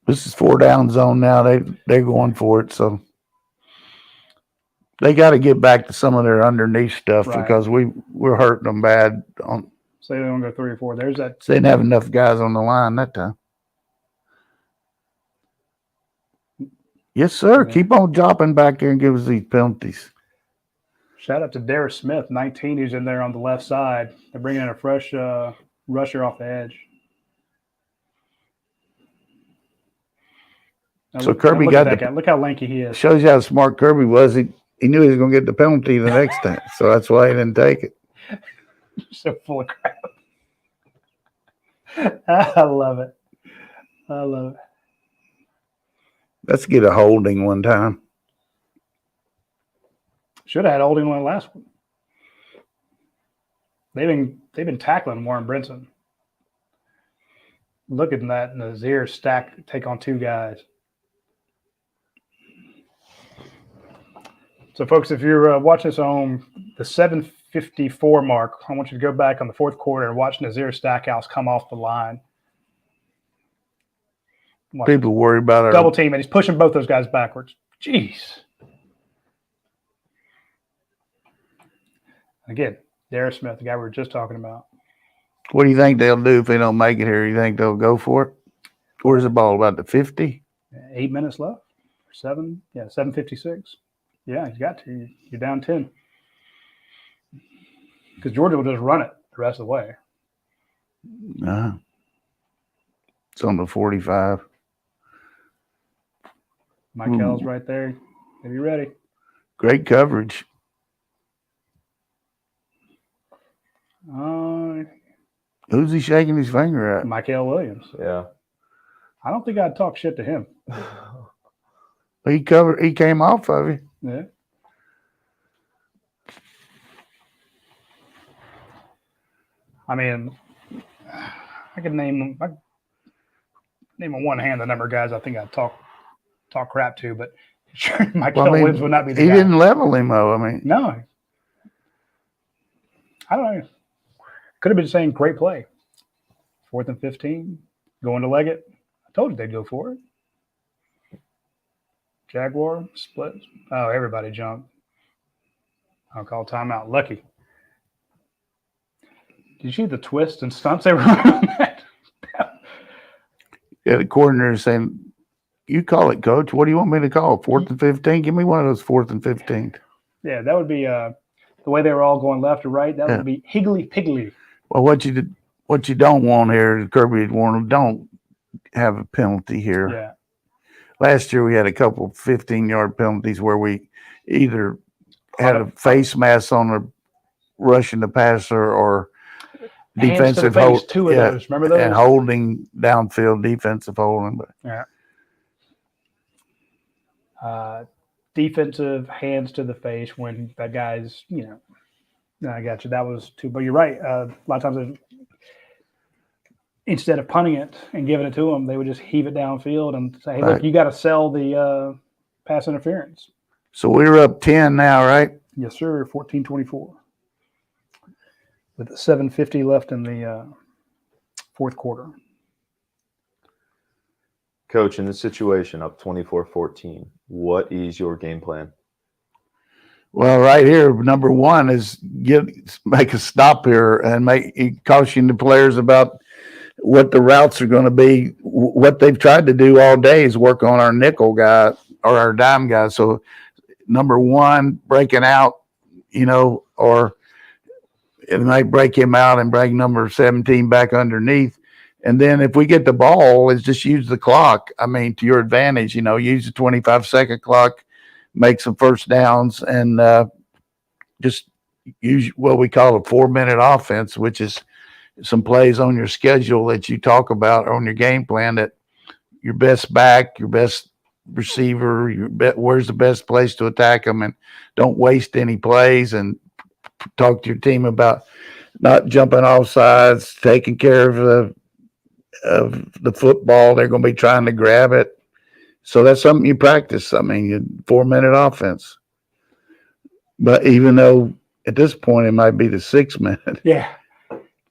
This is 4 down zone now. They're going for it, so They got to get back to some of their underneath stuff Right. because we're hurting them bad. Say they don't go 3 or 4. There's that. They didn't have enough guys on the line that time. Yes, sir. Yeah. Keep on dropping back there and give us these penalties. Shout out to Darius Smith, 19, who's in there on the left side. They're bringing in a fresh rusher off the edge. Now So Kirby look got at that the- guy. Look how lanky he is. Shows you how smart Kirby was. He knew he was going to get the penalty the next time, so that's why he didn't take it. So full of crap. I love it. I love it. Let's get a holding one time. Should have had holding on the last one. They've been tackling Warren Brinson. Look at that Nazir stack take on 2 guys. So, folks, if you're watching this on the 7:54 mark, I want you to go back on the 4th quarter and watch Nazir Stackhouse come off the line. Watch. People worry about it. Double team, and he's pushing both those guys backwards. Jeez. Again, Darius Smith, the guy we were just talking about. What do you think they'll do if they don't make it here? You think they'll go for it? Where's the ball? About the 50? 8 minutes left. 7:56. Yeah, you got to. You're down 10. Because Georgia will just run it the rest of the way. It's on the 45. Michael's right there. Are you ready? Great coverage. Who's he shaking his finger at? Michael Williams. Yeah. I don't think I'd talk shit to him. He came off of you. Yeah. I mean, I could name on one hand the number of guys I think I'd talk crap to, but sure, Michael Williams would not be the guy. He didn't level him, though. I mean, no. I don't know. Could have been saying great play. 4th and 15, going to Leggett. I told you they'd go for it. Jaguar split. Oh, everybody jumped. I'll call timeout. Lucky. Did you see the twists and stunts they were running on that? Yeah, the coordinator saying, "You call it, coach. What do you want me to call? 4th and 15? Give me one of those 4th and 15." Yeah, that would be the way they were all going left to right. That would be higgly-piggly. Well, what you don't want here, Kirby had warned them, don't have a penalty here. Yeah. Last year we had a couple 15-yard penalties where we either had a face mask on the rushing the passer or defensive hold. 2 of those. Remember those? And holding downfield, defensive holding. But yeah. Defensive hands to the face when that guy's, I got you. That was too. But you're right. A lot of times, instead of punting it and giving it to them, they would just heave it downfield and say, "Hey, look, you got to sell the pass interference." So we're up 10 now, right? Yes, sir. 14-24. With 7:50 left in the 4th quarter. Coach, in this situation, up 24-14, what is your game plan? Well, right here, number one is make a stop here and caution the players about what the routes are going to be. What they've tried to do all day is work on our nickel guy or our dime guy. So, number one, breaking out, or it might break him out and bring number 17 back underneath. And then if we get the ball, is just use the clock. I mean, to your advantage, use the 25-second clock, make some first downs, and just use what we call a 4-minute offense, which is some plays on your schedule that you talk about on your game plan, that your best back, your best receiver, where's the best place to attack them, and don't waste any plays, and talk to your team about not jumping off sides, taking care of the football. They're going to be trying to grab it. So that's something you practice. I mean, 4-minute offense. But even though at this point it might be the 6-minute. Yeah.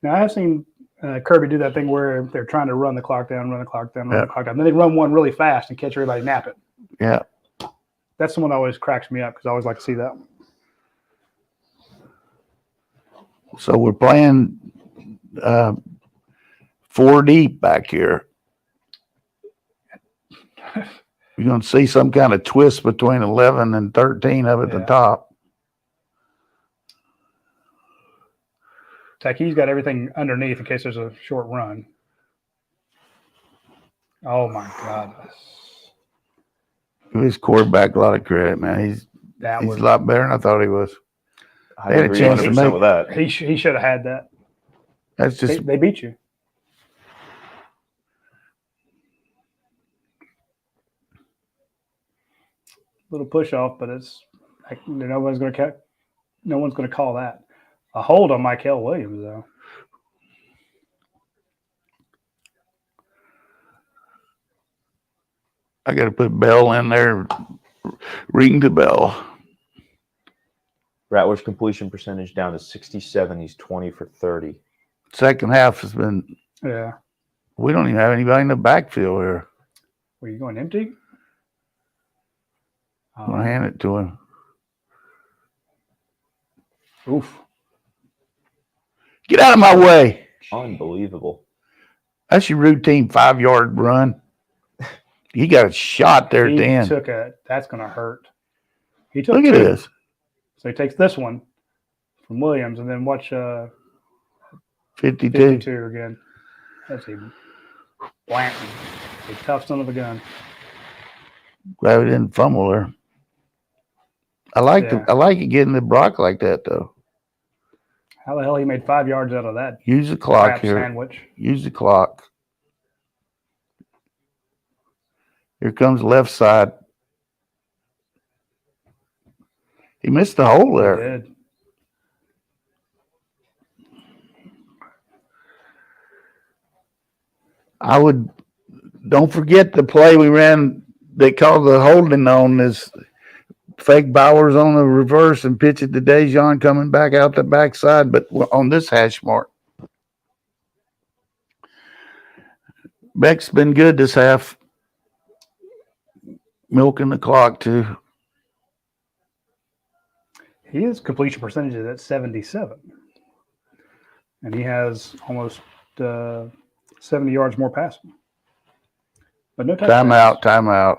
Now, I have seen Kirby do that thing where they're trying to run the clock down. Then they run one really fast and catch everybody napping. Yeah. That's the one that always cracks me up because I always like to see that one. So we're playing 4 deep back here. You're going to see some kind of twist between 11 and 13 up at the top. Taki's got everything underneath in case there's a short run. Oh, my God. Give his quarterback a lot of credit, man. He's a lot better than I thought he was. I agree 100% with that. He should have had that. That's just they beat you. Little push off, but it's like, no one's going to call that a hold on Michael Williams, though. I got to put Bell in there. Ring the bell. Rattler's completion percentage down to 67. He's 20 for 30. Second half has been. Yeah. We don't even have anybody in the backfield here. Were you going empty? I'm going to hand it to him. Oof. Get out of my way. Unbelievable. That's your routine 5-yard run. He got a shot there at the end. That's going to hurt. Look at this. So he takes this one from Williams and then watch 52 again. Let's see. Blanton. A tough son of a gun. Glad we didn't fumble there. I like it getting the block like that though. How the hell he made 5 yards out of that? Use the clock here. Sandwich. Use the clock. Here comes the left side. He missed the hole there. He did. Don't forget the play we ran. They called the holding on this fake Bowers on the reverse and pitch it to Dejon coming back out the backside, but on this hash mark. Beck's been good this half. Milking the clock too. His completion percentage is at 77. And he has almost 70 yards more passing. But no touchdowns. Timeout.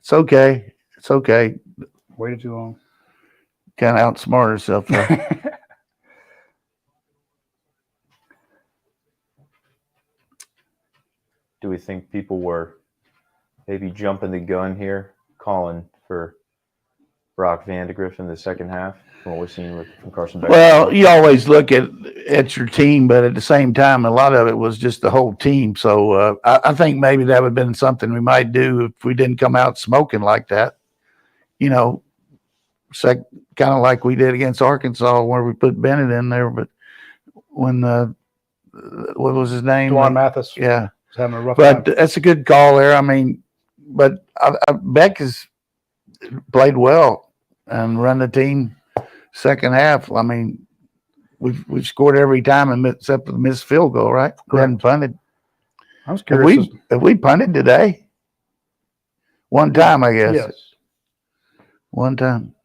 It's okay. Waited too long. Kind of outsmart herself there. Do we think people were maybe jumping the gun here, calling for Brock Vandegrift in the second half from what we're seeing from Carson Beck? Well, you always look at your team, but at the same time, a lot of it was just the whole team. So I think maybe that would have been something we might do if we didn't come out smoking like that. You know, kind of like we did against Arkansas where we put Bennett in there. But when what was his name? Dwan Mathis. Yeah. Was having a rough time. But that's a good call there. I mean, but Beck has played well and run the team second half. I mean, we've scored every time except for the missed field goal, right? We hadn't punted. I was curious. Have we punted today? One time, I guess. Yes. One time.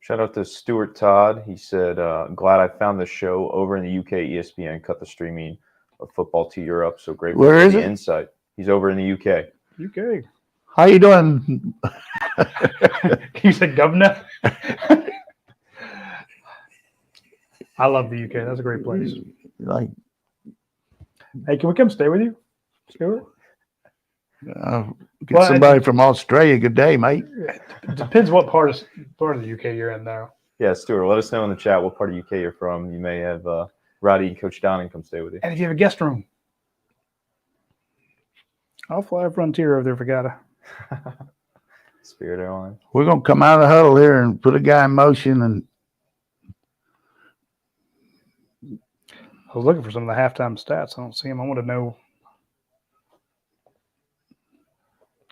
Shout out to Stuart Todd. He said, glad I found the show over in the UK. ESPN cut the streaming of football to Europe. So grateful Where for is the it? insight. He's over in the UK. UK. How you doing? You said governor? I love the UK. That's a great place. Like, hey, can we come stay with you, Stuart? get somebody from Australia. Good day, mate. It depends what part of the UK you're in, though. Yeah, Stuart, let us know in the chat what part of UK you're from. You may have Radi and Coach Donnan come stay with you. And if you have a guest room, I'll fly Frontier over there if I gotta. Spirit Airlines. We're gonna come out of the huddle here and put a guy in motion. And I was looking for some of the halftime stats. I don't see them. I want to know.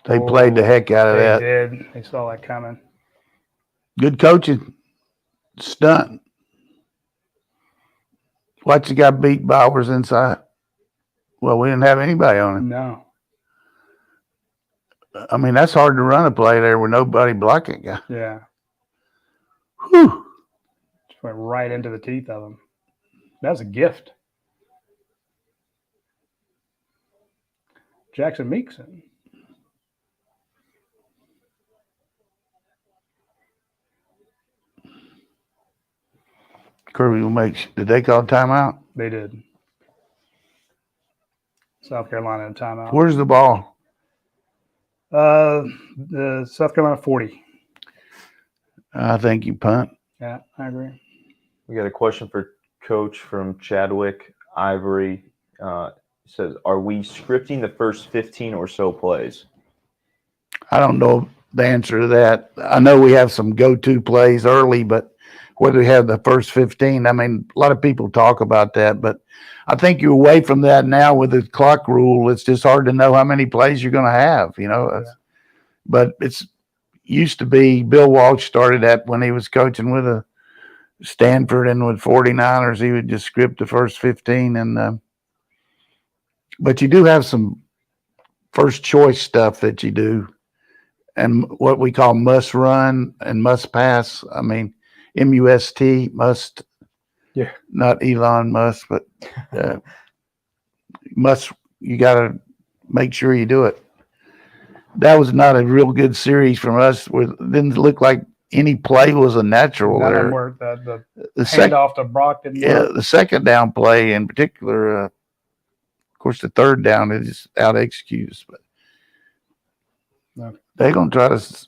They played the heck out of that. They did. They saw that coming. Good coaching. Stunt. Watch the guy beat Bowers inside. Well, we didn't have anybody on him. No. I mean, that's hard to run a play there with nobody blocking you. Yeah. Whew. Just went right into the teeth of him. That's a gift. Jackson Meekson. Kirby will make. Did they call timeout? They did. South Carolina in timeout. Where's the ball? The South Carolina 40. I think you punt. Yeah, I agree. We got a question for Coach from Chadwick Ivory. He says, "Are we scripting the first 15 or so plays?" I don't know the answer to that. I know we have some go-to plays early, but whether we have the first 15, I mean, a lot of people talk about that, but I think you're away from that now with the clock rule. It's just hard to know how many plays you're going to have, you know. Yeah. But it's used to be Bill Walsh started that when he was coaching with a Stanford and with 49ers. He would just script the first 15. And but you do have some first choice stuff that you do, and what we call must run and must pass. I mean, MUST, must. Yeah. Not Elon Musk, but must. You got to make sure you do it. That was not a real good series from us. It didn't look like any play was a natural None of there. them worked. The The handoff to Brock didn't work. the second down play in particular, of course, the third down is out executed, but No. they're going to try to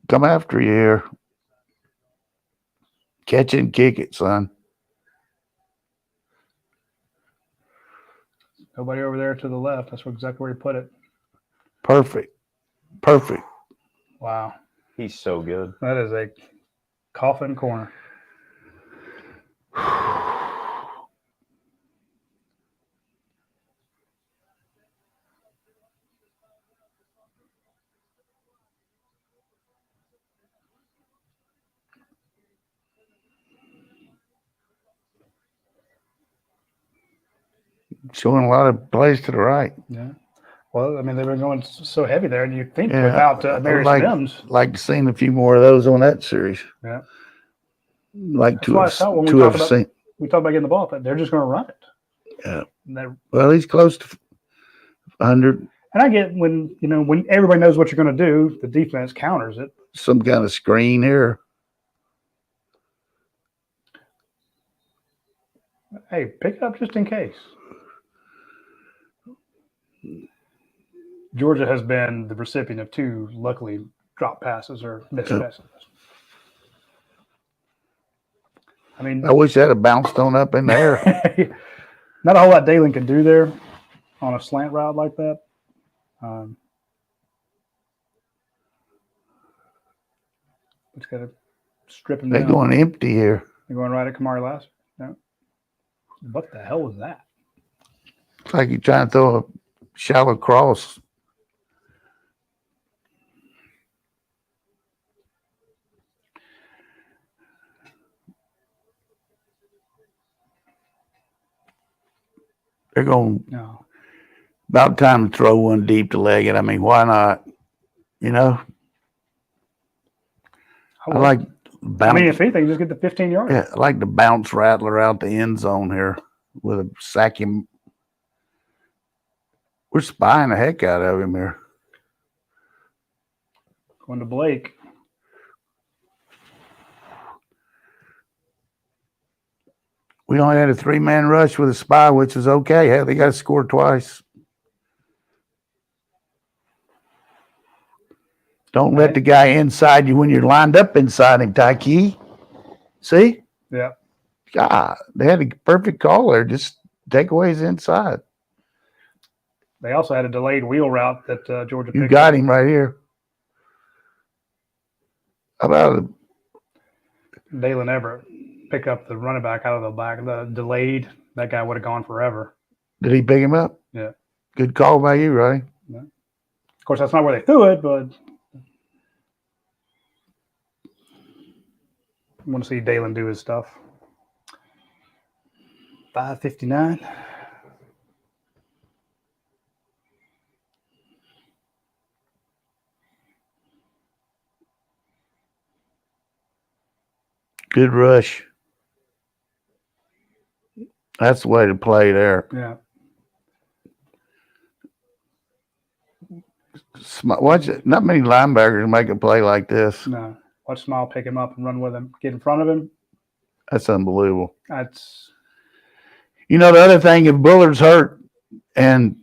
come after you here. Catch it and kick it, son. Nobody over there to the left. That's exactly where he put it. Perfect. Wow. He's so good. That is a coffin corner. Showing a lot of plays to the right. Yeah. Well, I mean, they've been going so heavy there, and you think Yeah. without Marius Mims. Like to seen a few more of those on that series. Yeah. Like That's to why I have, thought when we to talked have about seen. we talked about getting the ball, but they're just going to run it. Yeah. And Well, he's close to 100. I get when everybody knows what you're going to do, the defense counters it. Some kind of screen here. Hey, pick it up just in case. Georgia has been the recipient of 2, luckily, drop passes or missed passes. I mean, I wish that had bounced on up in the air. not a whole lot Dalen can do there on a slant route like that. Just got to strip him They're down. going empty here. They're going right at Kamari Lassiter. No. What the hell was that? It's like you're trying to throw a shallow cross. They're going No. about time to throw one deep to leg it. I mean, why not? You know, I like bounce. I mean, if anything, just get the 15 yards. Yeah, I like the bounce rattler out the end zone here with a sack him. We're spying the heck out of him here. Going to Blake. We only had a 3-man rush with a spy, which is okay. Hey, they got to score twice. Don't let the guy inside you when you're lined up inside him, Tyke. See? Yeah. God, they had a perfect call there. Just take away his inside. They also had a delayed wheel route that Georgia picked. You got him right here. How about Dalen Everett pick up the running back out of the back. The delayed, that guy would have gone forever. Did he pick him up? Yeah. Good call by you, Roddy. Yeah. Of course, that's not where they threw it, but I want to see Dalen do his stuff. 5:59. Good rush. That's the way to play there. Yeah. Watch it. Not many linebackers make a play like this. No. Watch Smile pick him up and run with him. Get in front of him. That's unbelievable. That's The other thing, if Bullard's hurt, and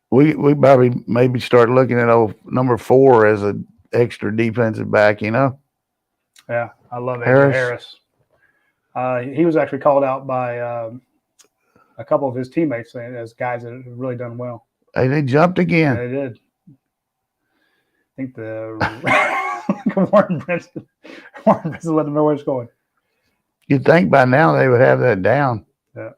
we probably maybe start looking at number 4 as an extra defensive back, Yeah, I love Harris. Harris. He was actually called out by a couple of his teammates as guys that have really done well. Hey, they jumped again. They did. I think Warren Brinson let them know where it's going. You'd think by now they would have that down. Yeah.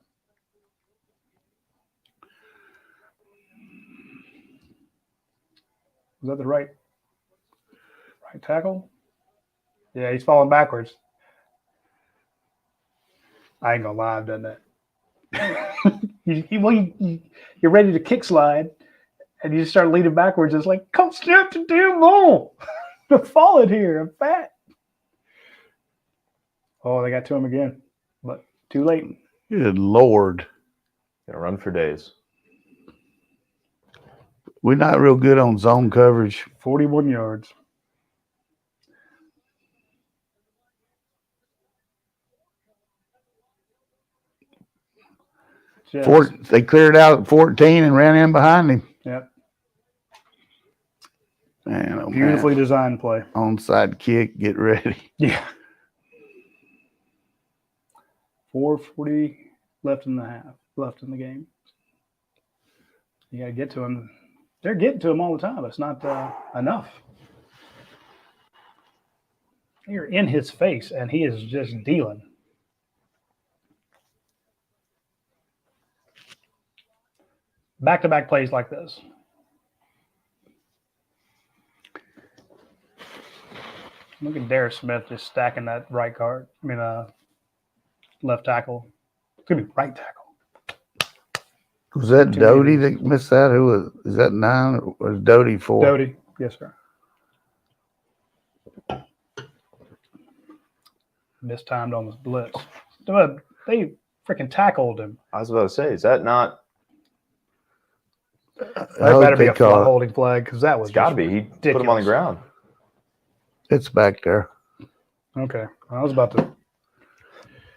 Was that the right tackle? Yeah, he's falling backwards. I ain't gonna lie, I've done that. You're ready to kick slide, and you just start leaning backwards. It's like, come snap the damn ball. I'm falling here. I'm fat. Oh, they got to him again, but too late. Good Lord. Gonna run for days. We're not real good on zone coverage. 41 yards. They cleared out at 14 and ran in behind him. Yep. Man, oh Beautifully designed play. Onside kick. Get ready. Yeah. 4:40 left in the game. You got to get to him. They're getting to him all the time. It's not enough. You're in his face, and he is just dealing. Back-to-back plays like this. Look at Darius Smith just stacking that left tackle. It's going to be right tackle. Was that Doty that missed that? Is that 9 or was Doty 4? Doty, yes, sir. Mistimed on his blitz. They freaking tackled him. I was about to say, is that not? That better be a holding flag because that was got to be. He put him on the ground. It's back there. Okay, I was about to.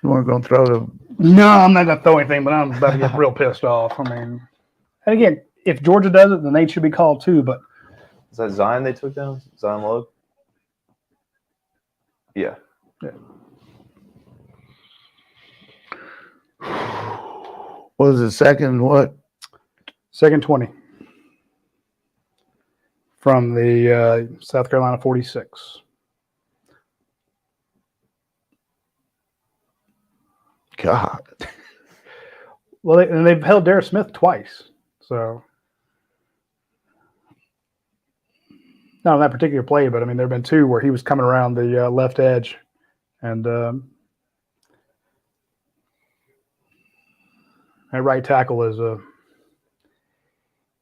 You weren't going to throw the. No, I'm not going to throw anything, but I'm about to get real pissed off. I mean, and again, if Georgia does it, then they should be called too. But is that Zion they took down? Zion Logue? Yeah. What was it? Second what? Second 20 from the South Carolina 46. God. Well, they've held Darius Smith twice. So, not on that particular play, but I mean, there have been 2 where he was coming around the left edge. And that right tackle is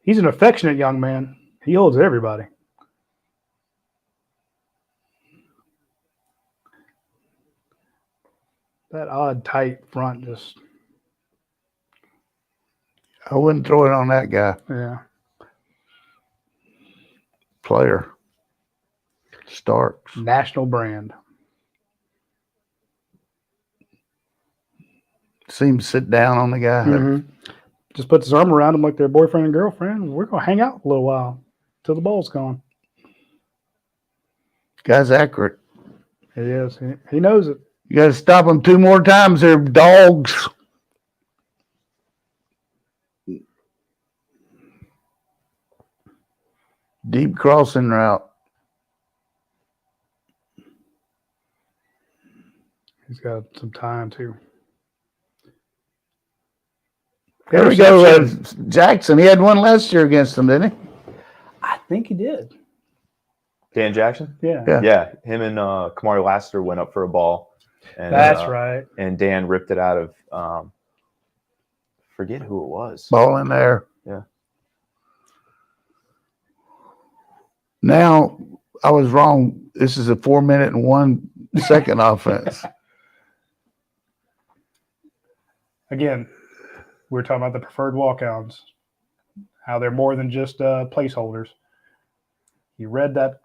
he's an affectionate young man. He holds everybody. That odd tight front just. I wouldn't throw it on that guy. Yeah. Player. Starks. National brand. See him sit down on the guy. Mm-hmm. Just puts his arm around him like they're boyfriend and girlfriend. We're going to hang out a little while till the ball's gone. Guy's accurate. He is. He knows it. You got to stop him 2 more times. They're dogs. Deep crossing route. He's got some time too. There we go. Jackson. He had one last year against them, didn't he? I think he did. Dan Jackson? Yeah. Yeah. Him and Kamari Lassiter went up for a ball. And, that's right. And Dan ripped it out of forget who it was. Ball in there. Yeah. Now, I was wrong. This is a 4 minute and 1 second offense. again, we're talking about the preferred walk-ons, how they're more than just placeholders. He read that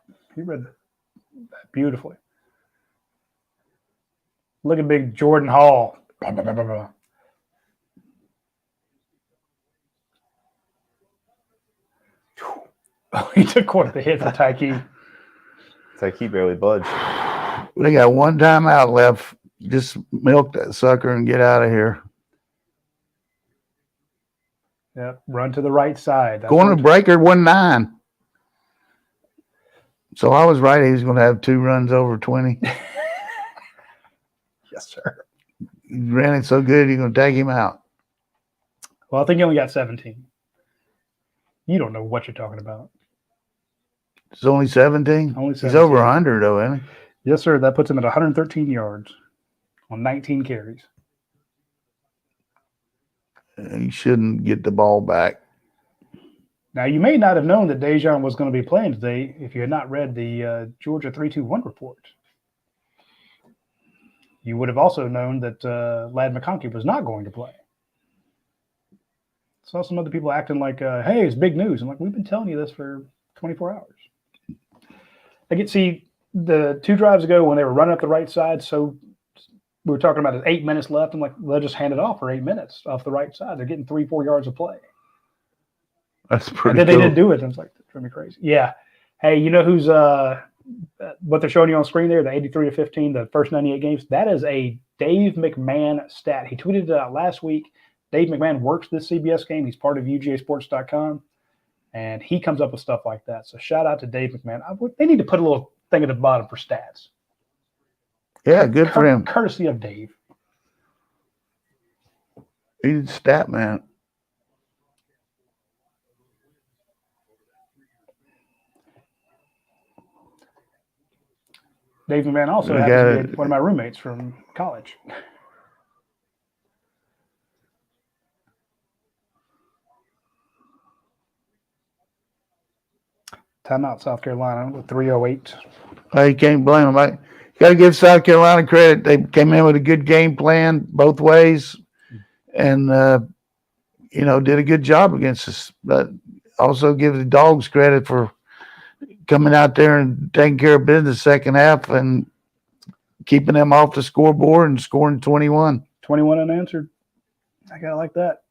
beautifully. Look at big Jordan Hall. Blah, blah, blah, blah, blah. Oh, he took quite the hit for Tyke. Tyke barely budged. They got one timeout left. Just milk that sucker and get out of here. Yep, run to the right side. That's Corner breaker 1-9. So I was right. He was going to have 2 runs over 20. Yes, sir. He ran it so good, you're going to take him out. Well, I think he only got 17. You don't know what you're talking about. It's only 17? Only 17. He's over 100, though, isn't he? Yes, sir. That puts him at 113 yards on 19 carries. He shouldn't get the ball back. Now, you may not have known that Dejan was going to be playing today if you had not read the Georgia 3-2-1 report. You would have also known that Ladd McConkey was not going to play. Saw some other people acting like, hey, it's big news. I'm like, we've been telling you this for 24 hours. I get see the 2 drives ago when they were running up the right side. So we were talking about it, 8 minutes left. I'm like, they'll just hand it off for 8 minutes off the right side. They're getting 3-4 yards of play. That's pretty And then cool. they didn't do it. I was like, that's going to be crazy. Yeah. Hey, you know who's what they're showing you on screen there, the 83-15, the first 98 games? That is a Dave McMahon stat. He tweeted it out last week. Dave McMahon works this CBS game. He's part of UGASports.com. And he comes up with stuff like that. So shout out to Dave McMahon. They need to put a little thing at the bottom for stats. Yeah, good for him. Courtesy of Dave. He's a stat man. Dave McMahon also happens to be one of my roommates from college. Timeout, South Carolina with 3:08. You can't blame them. You got to give South Carolina credit. They came in with a good game plan both ways and, did a good job against us. But also give the Dogs credit for coming out there and taking care of business second half and keeping them off the scoreboard and scoring 21. 21 unanswered. I got to like that.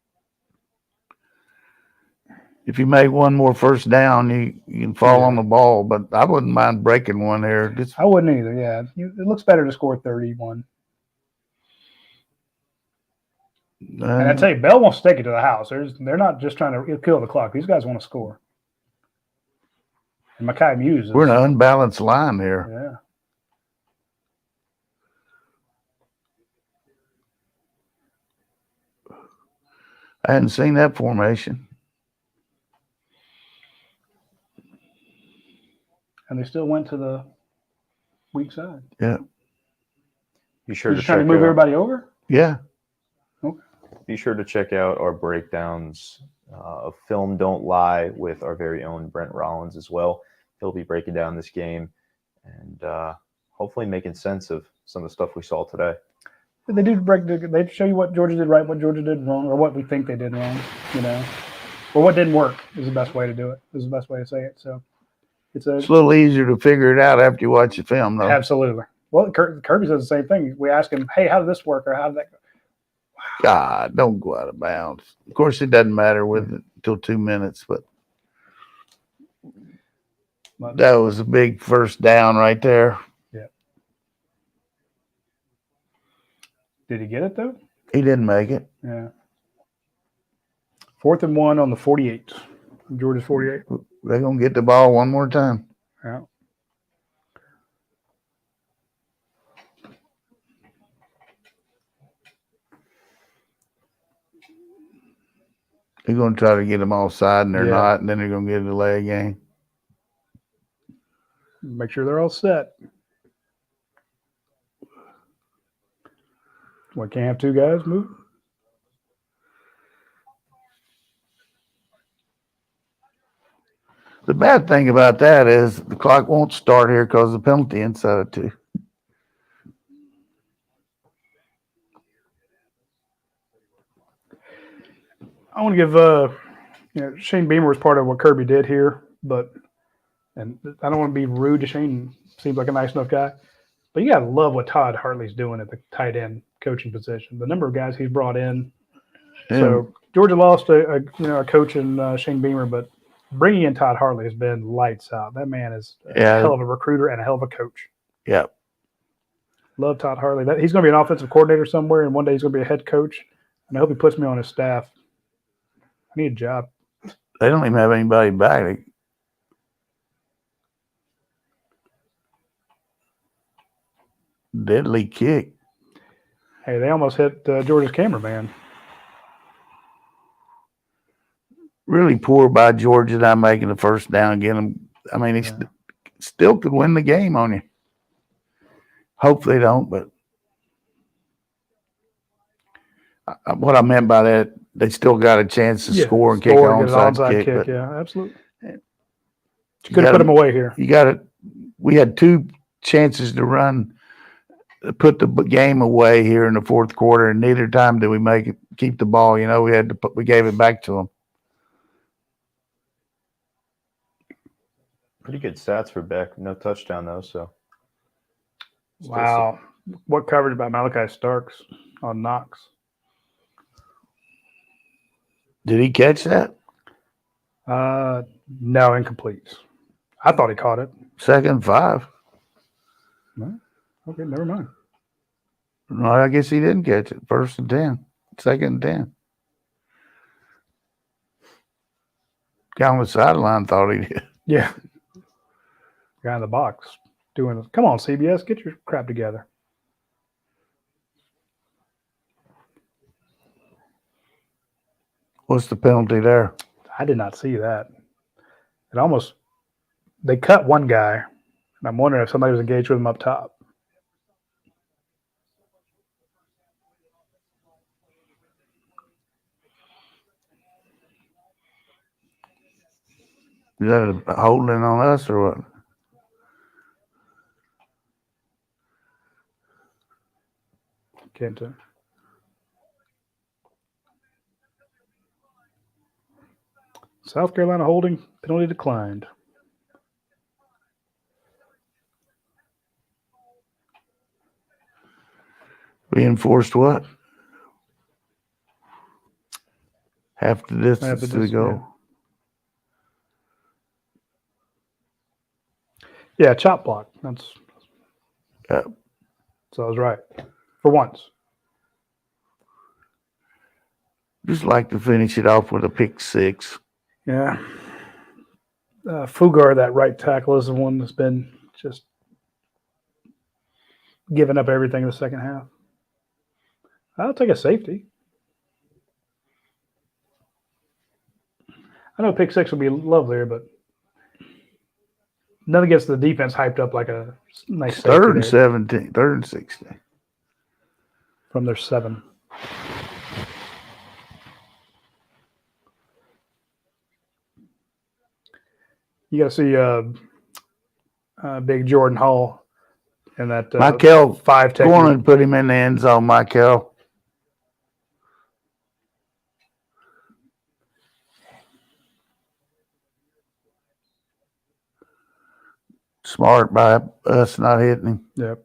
If you make one more first down, you can fall on the ball, but I wouldn't mind breaking one here. I wouldn't either, yeah. It looks better to score 31. And I tell you, Bell wants to take it to the house. They're not just trying to kill the clock. These guys want to score. And Mekhi Muse. We're in an unbalanced line here. Yeah. I hadn't seen that formation. And they still went to the weak side. Yeah. Be sure to trying to move everybody over? Yeah. Okay. Be sure to check out our breakdowns of Film Don't Lie with our very own Brent Rollins as well. He'll be breaking down this game and hopefully making sense of some of the stuff we saw today. They do they show you what Georgia did right, what Georgia did wrong, or what we think they did wrong, or what didn't work is the best way to do it. Is the best way to say it. So it's a little easier to figure it out after you watch the film, though. Absolutely. Well, Kirby says the same thing. We ask him, hey, how did this work, or how did that go? God, don't go out of bounds. Of course, it doesn't matter with it until 2 minutes, but that was a big first down right there. Yeah. Did he get it, though? He didn't make it. Yeah. 4th and 1 on the 48. Georgia's 48. They're going to get the ball one more time. Yeah. They're going to try to get them offside, and they're not, and then they're going to get a delay game. Make sure they're all set. What, can't have 2 guys move? The bad thing about that is the clock won't start here because of the penalty inside of 2. I want to give Shane Beamer was part of what Kirby did here, and I don't want to be rude to Shane. Seems like a nice enough guy, but you gotta love what Todd Hartley's doing at the tight end coaching position. The number of guys he's brought in. Yeah. So Georgia lost a coach in Shane Beamer, but bringing in Todd Hartley has been lights out. That man is a hell of a recruiter and a hell of a coach. Yeah. Love Todd Hartley. He's going to be an offensive coordinator somewhere, and one day he's going to be a head coach. And I hope he puts me on his staff. I need a job. They don't even have anybody back. Deadly kick. Hey, they almost hit Georgia's cameraman. Really poor by Georgia not making the first down. He still could win the game on you. Hope they don't, but what I meant by that, they still got a chance to score and kick an onside kick. Yeah, absolutely. You could have put them away here. We had 2 chances to put the game away here in the fourth quarter, and neither time did we keep the ball. We gave it back to them. Pretty good stats for Beck. No touchdown, though, so. Wow. What coverage by Malachi Starks on Knox? Did he catch that? No, incomplete. I thought he caught it. 2nd and 5. No? Okay, never mind. No, I guess he didn't catch it. 1st and 10. 2nd and 10. Guy on the sideline thought he did. Yeah. Guy in the box doing this. Come on, CBS, get your crap together. What's the penalty there? I did not see that. They cut one guy, and I'm wondering if somebody was engaged with him up top. Is that a holding on us or what? Can't tell. South Carolina holding, penalty declined. Reinforced what? Half the distance to go. Yeah, chop block. So I was right. For once. Just like to finish it off with a pick 6. Yeah. Fugar, that right tackle, is the one that's been just giving up everything in the second half. I'll take a safety. I know pick 6 would be lovelier, but nothing gets the defense hyped up like a nice safety. 3rd and 17, 3rd and 16. From their 7. You got to see big Jordan Hall in that Michael 5 technique. Going and put him in the end zone, Michael. Smart by us not hitting him. Yep.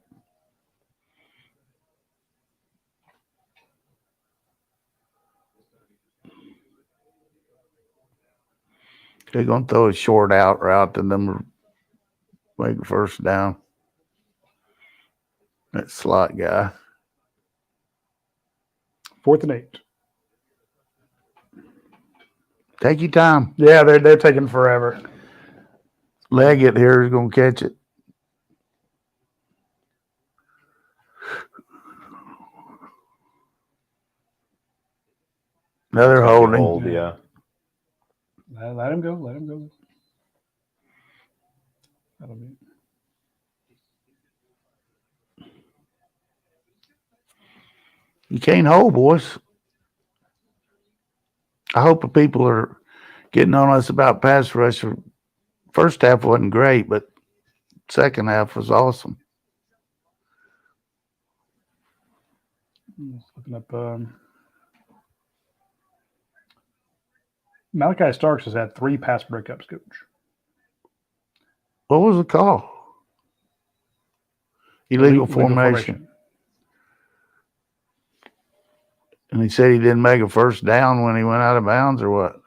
They're going to throw a short out route and then make a first down. That slot guy. 4th and 8. Take your time. Yeah, they're taking forever. Leggett here is going to catch it. Another holding. Hold, yeah. Let him go. Let him go. That'll be. You can't hold, boys. I hope the people are getting on us about pass rush. First half wasn't great, but second half was awesome. Looking up Malachi Starks has had 3 pass breakups, Coach. What was the call? Illegal formation. And he said he didn't make a first down when he went out of bounds, or what?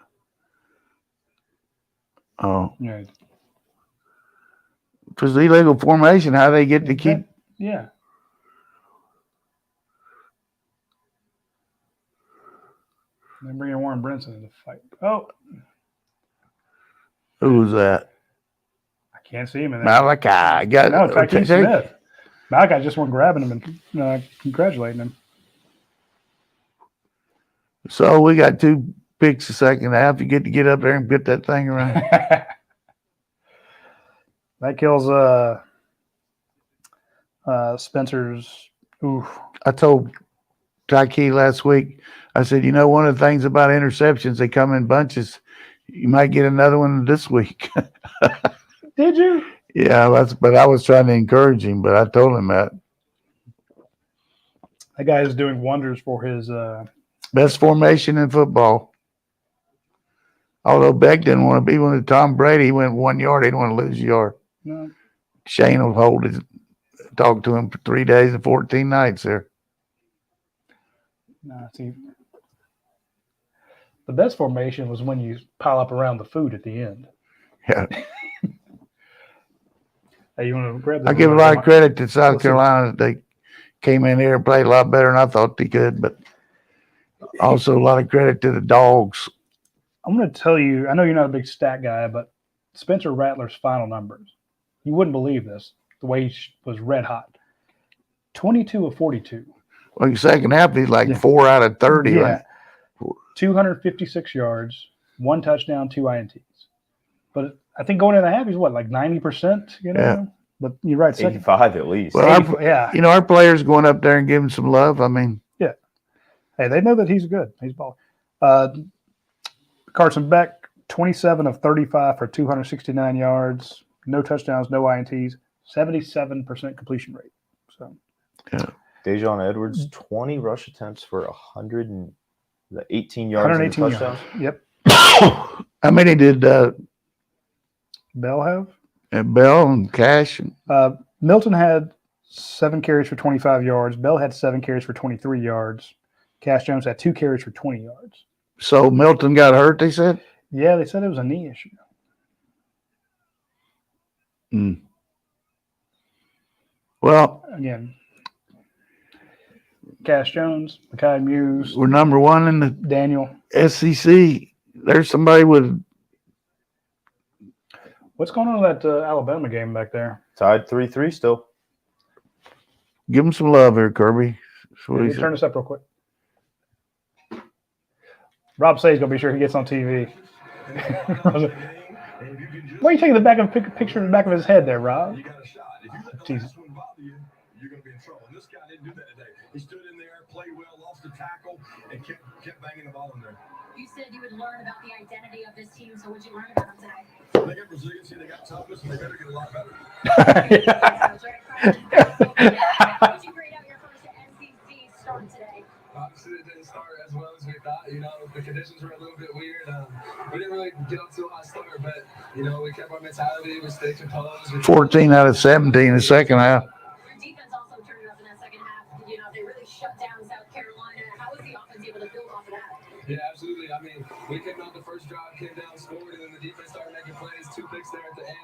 Oh. Yeah. It was illegal formation. How they get to keep? Yeah. Then bringing Warren Brinson in the fight. Oh. Who was that? I can't see him in there. Malachi. No, Tykeem Smith. Malachi just went grabbing him and congratulating him. So we got 2 picks the second half. You get to get up there and get that thing around. That kills Spencer's. Oof. I told Tyke last week, I said, one of the things about interceptions, they come in bunches. You might get another one this week. Did you? Yeah, but I was trying to encourage him, but I told him that. That guy is doing wonders for his best formation in football. Although Beck didn't want to be one of Tom Brady, he went 1 yard, he didn't want to lose a yard. No. Shane will talk to him for 3 days and 14 nights there. No, see, the best formation was when you pile up around the food at the end. Yeah. Hey, you want to grab that? I give a lot of credit to South Carolina. They came in here and played a lot better than I thought they could, but also a lot of credit to the Dogs. I'm going to tell you, I know you're not a big stat guy, but Spencer Rattler's final numbers. You wouldn't believe this, the way he was red hot. 22 of 42. Well, the second half, he's like 4 out of 30. Yeah. Right? 256 yards, 1 touchdown, 2 INTs. But I think going into the half, he's what, like 90%? Yeah. But you're right. 85 at least. Well, yeah. Our players going up there and giving some love. I mean. Yeah. Hey, they know that he's good. He's ball. Carson Beck, 27 of 35 for 269 yards, no touchdowns, no INTs, 77% completion rate. So. Yeah. Dejon Edwards, 20 rush attempts for 118 yards. 118 yards. Yep. How many did Bell have? Bell and Cash? Milton had 7 carries for 25 yards. Bell had 7 carries for 23 yards. Cash Jones had 2 carries for 20 yards. So Milton got hurt, they said? Yeah, they said it was a knee issue. Well, again, Cash Jones, Mekhi Muse. We're number 1 in the Daniel SEC. There's somebody with. What's going on with that Alabama game back there? Tied 3-3 still. Give him some love here, Kirby. Turn this up real quick. Rob Say's going to be sure he gets on TV. Why are you taking the back of picture in the back of his head there, Rob? You got a shot. If you let the last one bother you, you're going to be in trouble. And this guy didn't do that today. He stood in there, played well, lost a tackle, and kept banging the ball in there. You said you would learn about the identity of this team, so what'd you learn about them today? They got resiliency, they got toughness, and they better get a lot better. Would you grade out your first SEC start today? Obviously, it didn't start as well as we thought. The conditions were a little bit weird. We didn't really get up to a hot start, but, we kept our mentality. We stayed composed. 14 out of 17 in the second half. Your defense also turned it up in that second half. They really shut down South Carolina. How was the offense able to build off of that? Yeah, absolutely. I mean, we came out the first drive, came down, scored, and then the defense started making plays. 2 picks there at the end.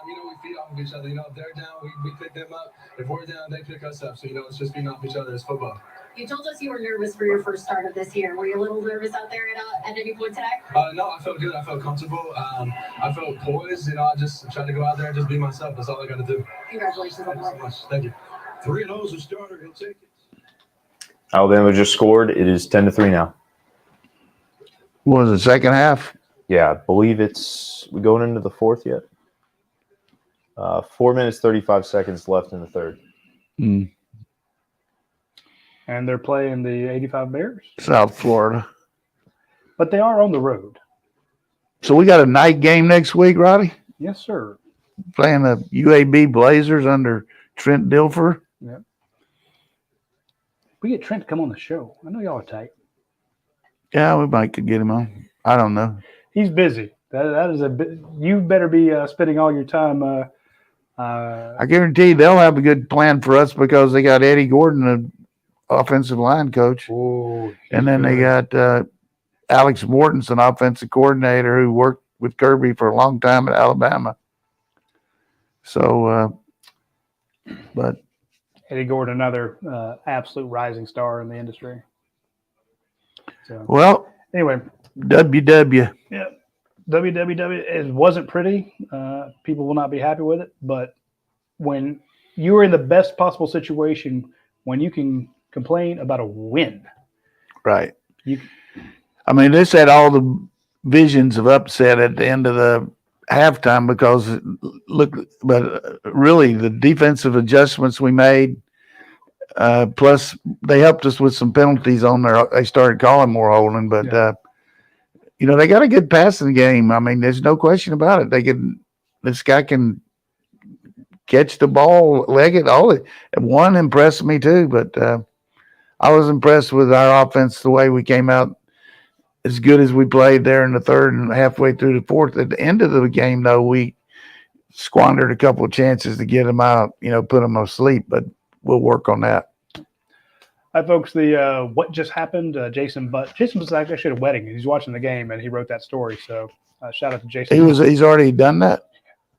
We feed off of each other. If they're down, we pick them up. If we're down, they pick us up. So, it's just feeding off each other. It's football. You told us you were nervous for your first start of this year. Were you a little nervous out there at any point today? No, I felt good. I felt comfortable. I felt poised. I just tried to go out there and just be myself. That's all I got to do. Congratulations. Thank you so much. Thank you. 3-0 is a starter. He'll take it. Alabama just scored. It is 10-3 now. What was the second half? Yeah, I believe we going into the 4th yet. 4 minutes, 35 seconds left in the 3rd. And they're playing the 85 Bears. South Florida. But they are on the road. So we got a night game next week, Roddy? Yes, sir. Playing the UAB Blazers under Trent Dilfer. Yep. We get Trent to come on the show. I know y'all are tight. Yeah, we might could get him on. I don't know. He's busy. That is a bit. You better be spending all your time. I guarantee they'll have a good plan for us because they got Eddie Gordon, the offensive line coach, and then they got Alex Mortensen, offensive coordinator, who worked with Kirby for a long time at Alabama. So, but Eddie Gordon, another absolute rising star in the industry. So, well, anyway, WW. Yeah, WWW. It wasn't pretty. People will not be happy with it. But when you are in the best possible situation, when you can complain about a win, right? You, I mean, this had all the visions of upset at the end of the halftime because but really the defensive adjustments we made, plus they helped us with some penalties on there. They started calling more holding, but they got a good passing game. I mean, there's no question about it. This guy can catch the ball, leg it, all it. One impressed me too, but I was impressed with our offense, the way we came out. As good as we played there in the third and halfway through the fourth. At the end of the game, though, we squandered a couple of chances to get them out, put them asleep, but we'll work on that. Hi, folks. The what just happened, Jason was actually at a wedding. He's watching the game, and he wrote that story. So shout out to Jason. He's already done that?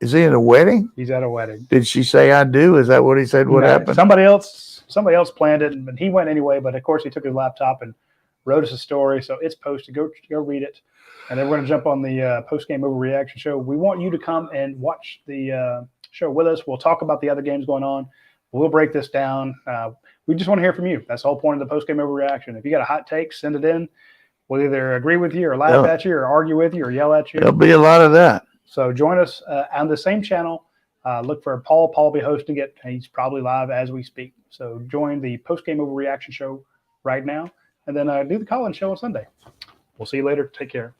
Is he at a wedding? He's at a wedding. Did she say I do? Is that what he said? What happened? Somebody else planned it, and he went anyway, but of course he took his laptop and wrote us a story, so it's posted. Go read it. And then we're going to jump on the post-game overreaction show. We want you to come and watch the show with us. We'll talk about the other games going on. We'll break this down. We just want to hear from you. That's the whole point of the post-game overreaction. If you got a hot take, send it in. We'll either agree with you or laugh at you or argue with you or yell at you. There'll be a lot of that. So join us on the same channel. Look for Paul. Paul will be hosting it. He's probably live as we speak. So join the post-game overreaction show right now. And then do the call-in show on Sunday. We'll see you later. Take care.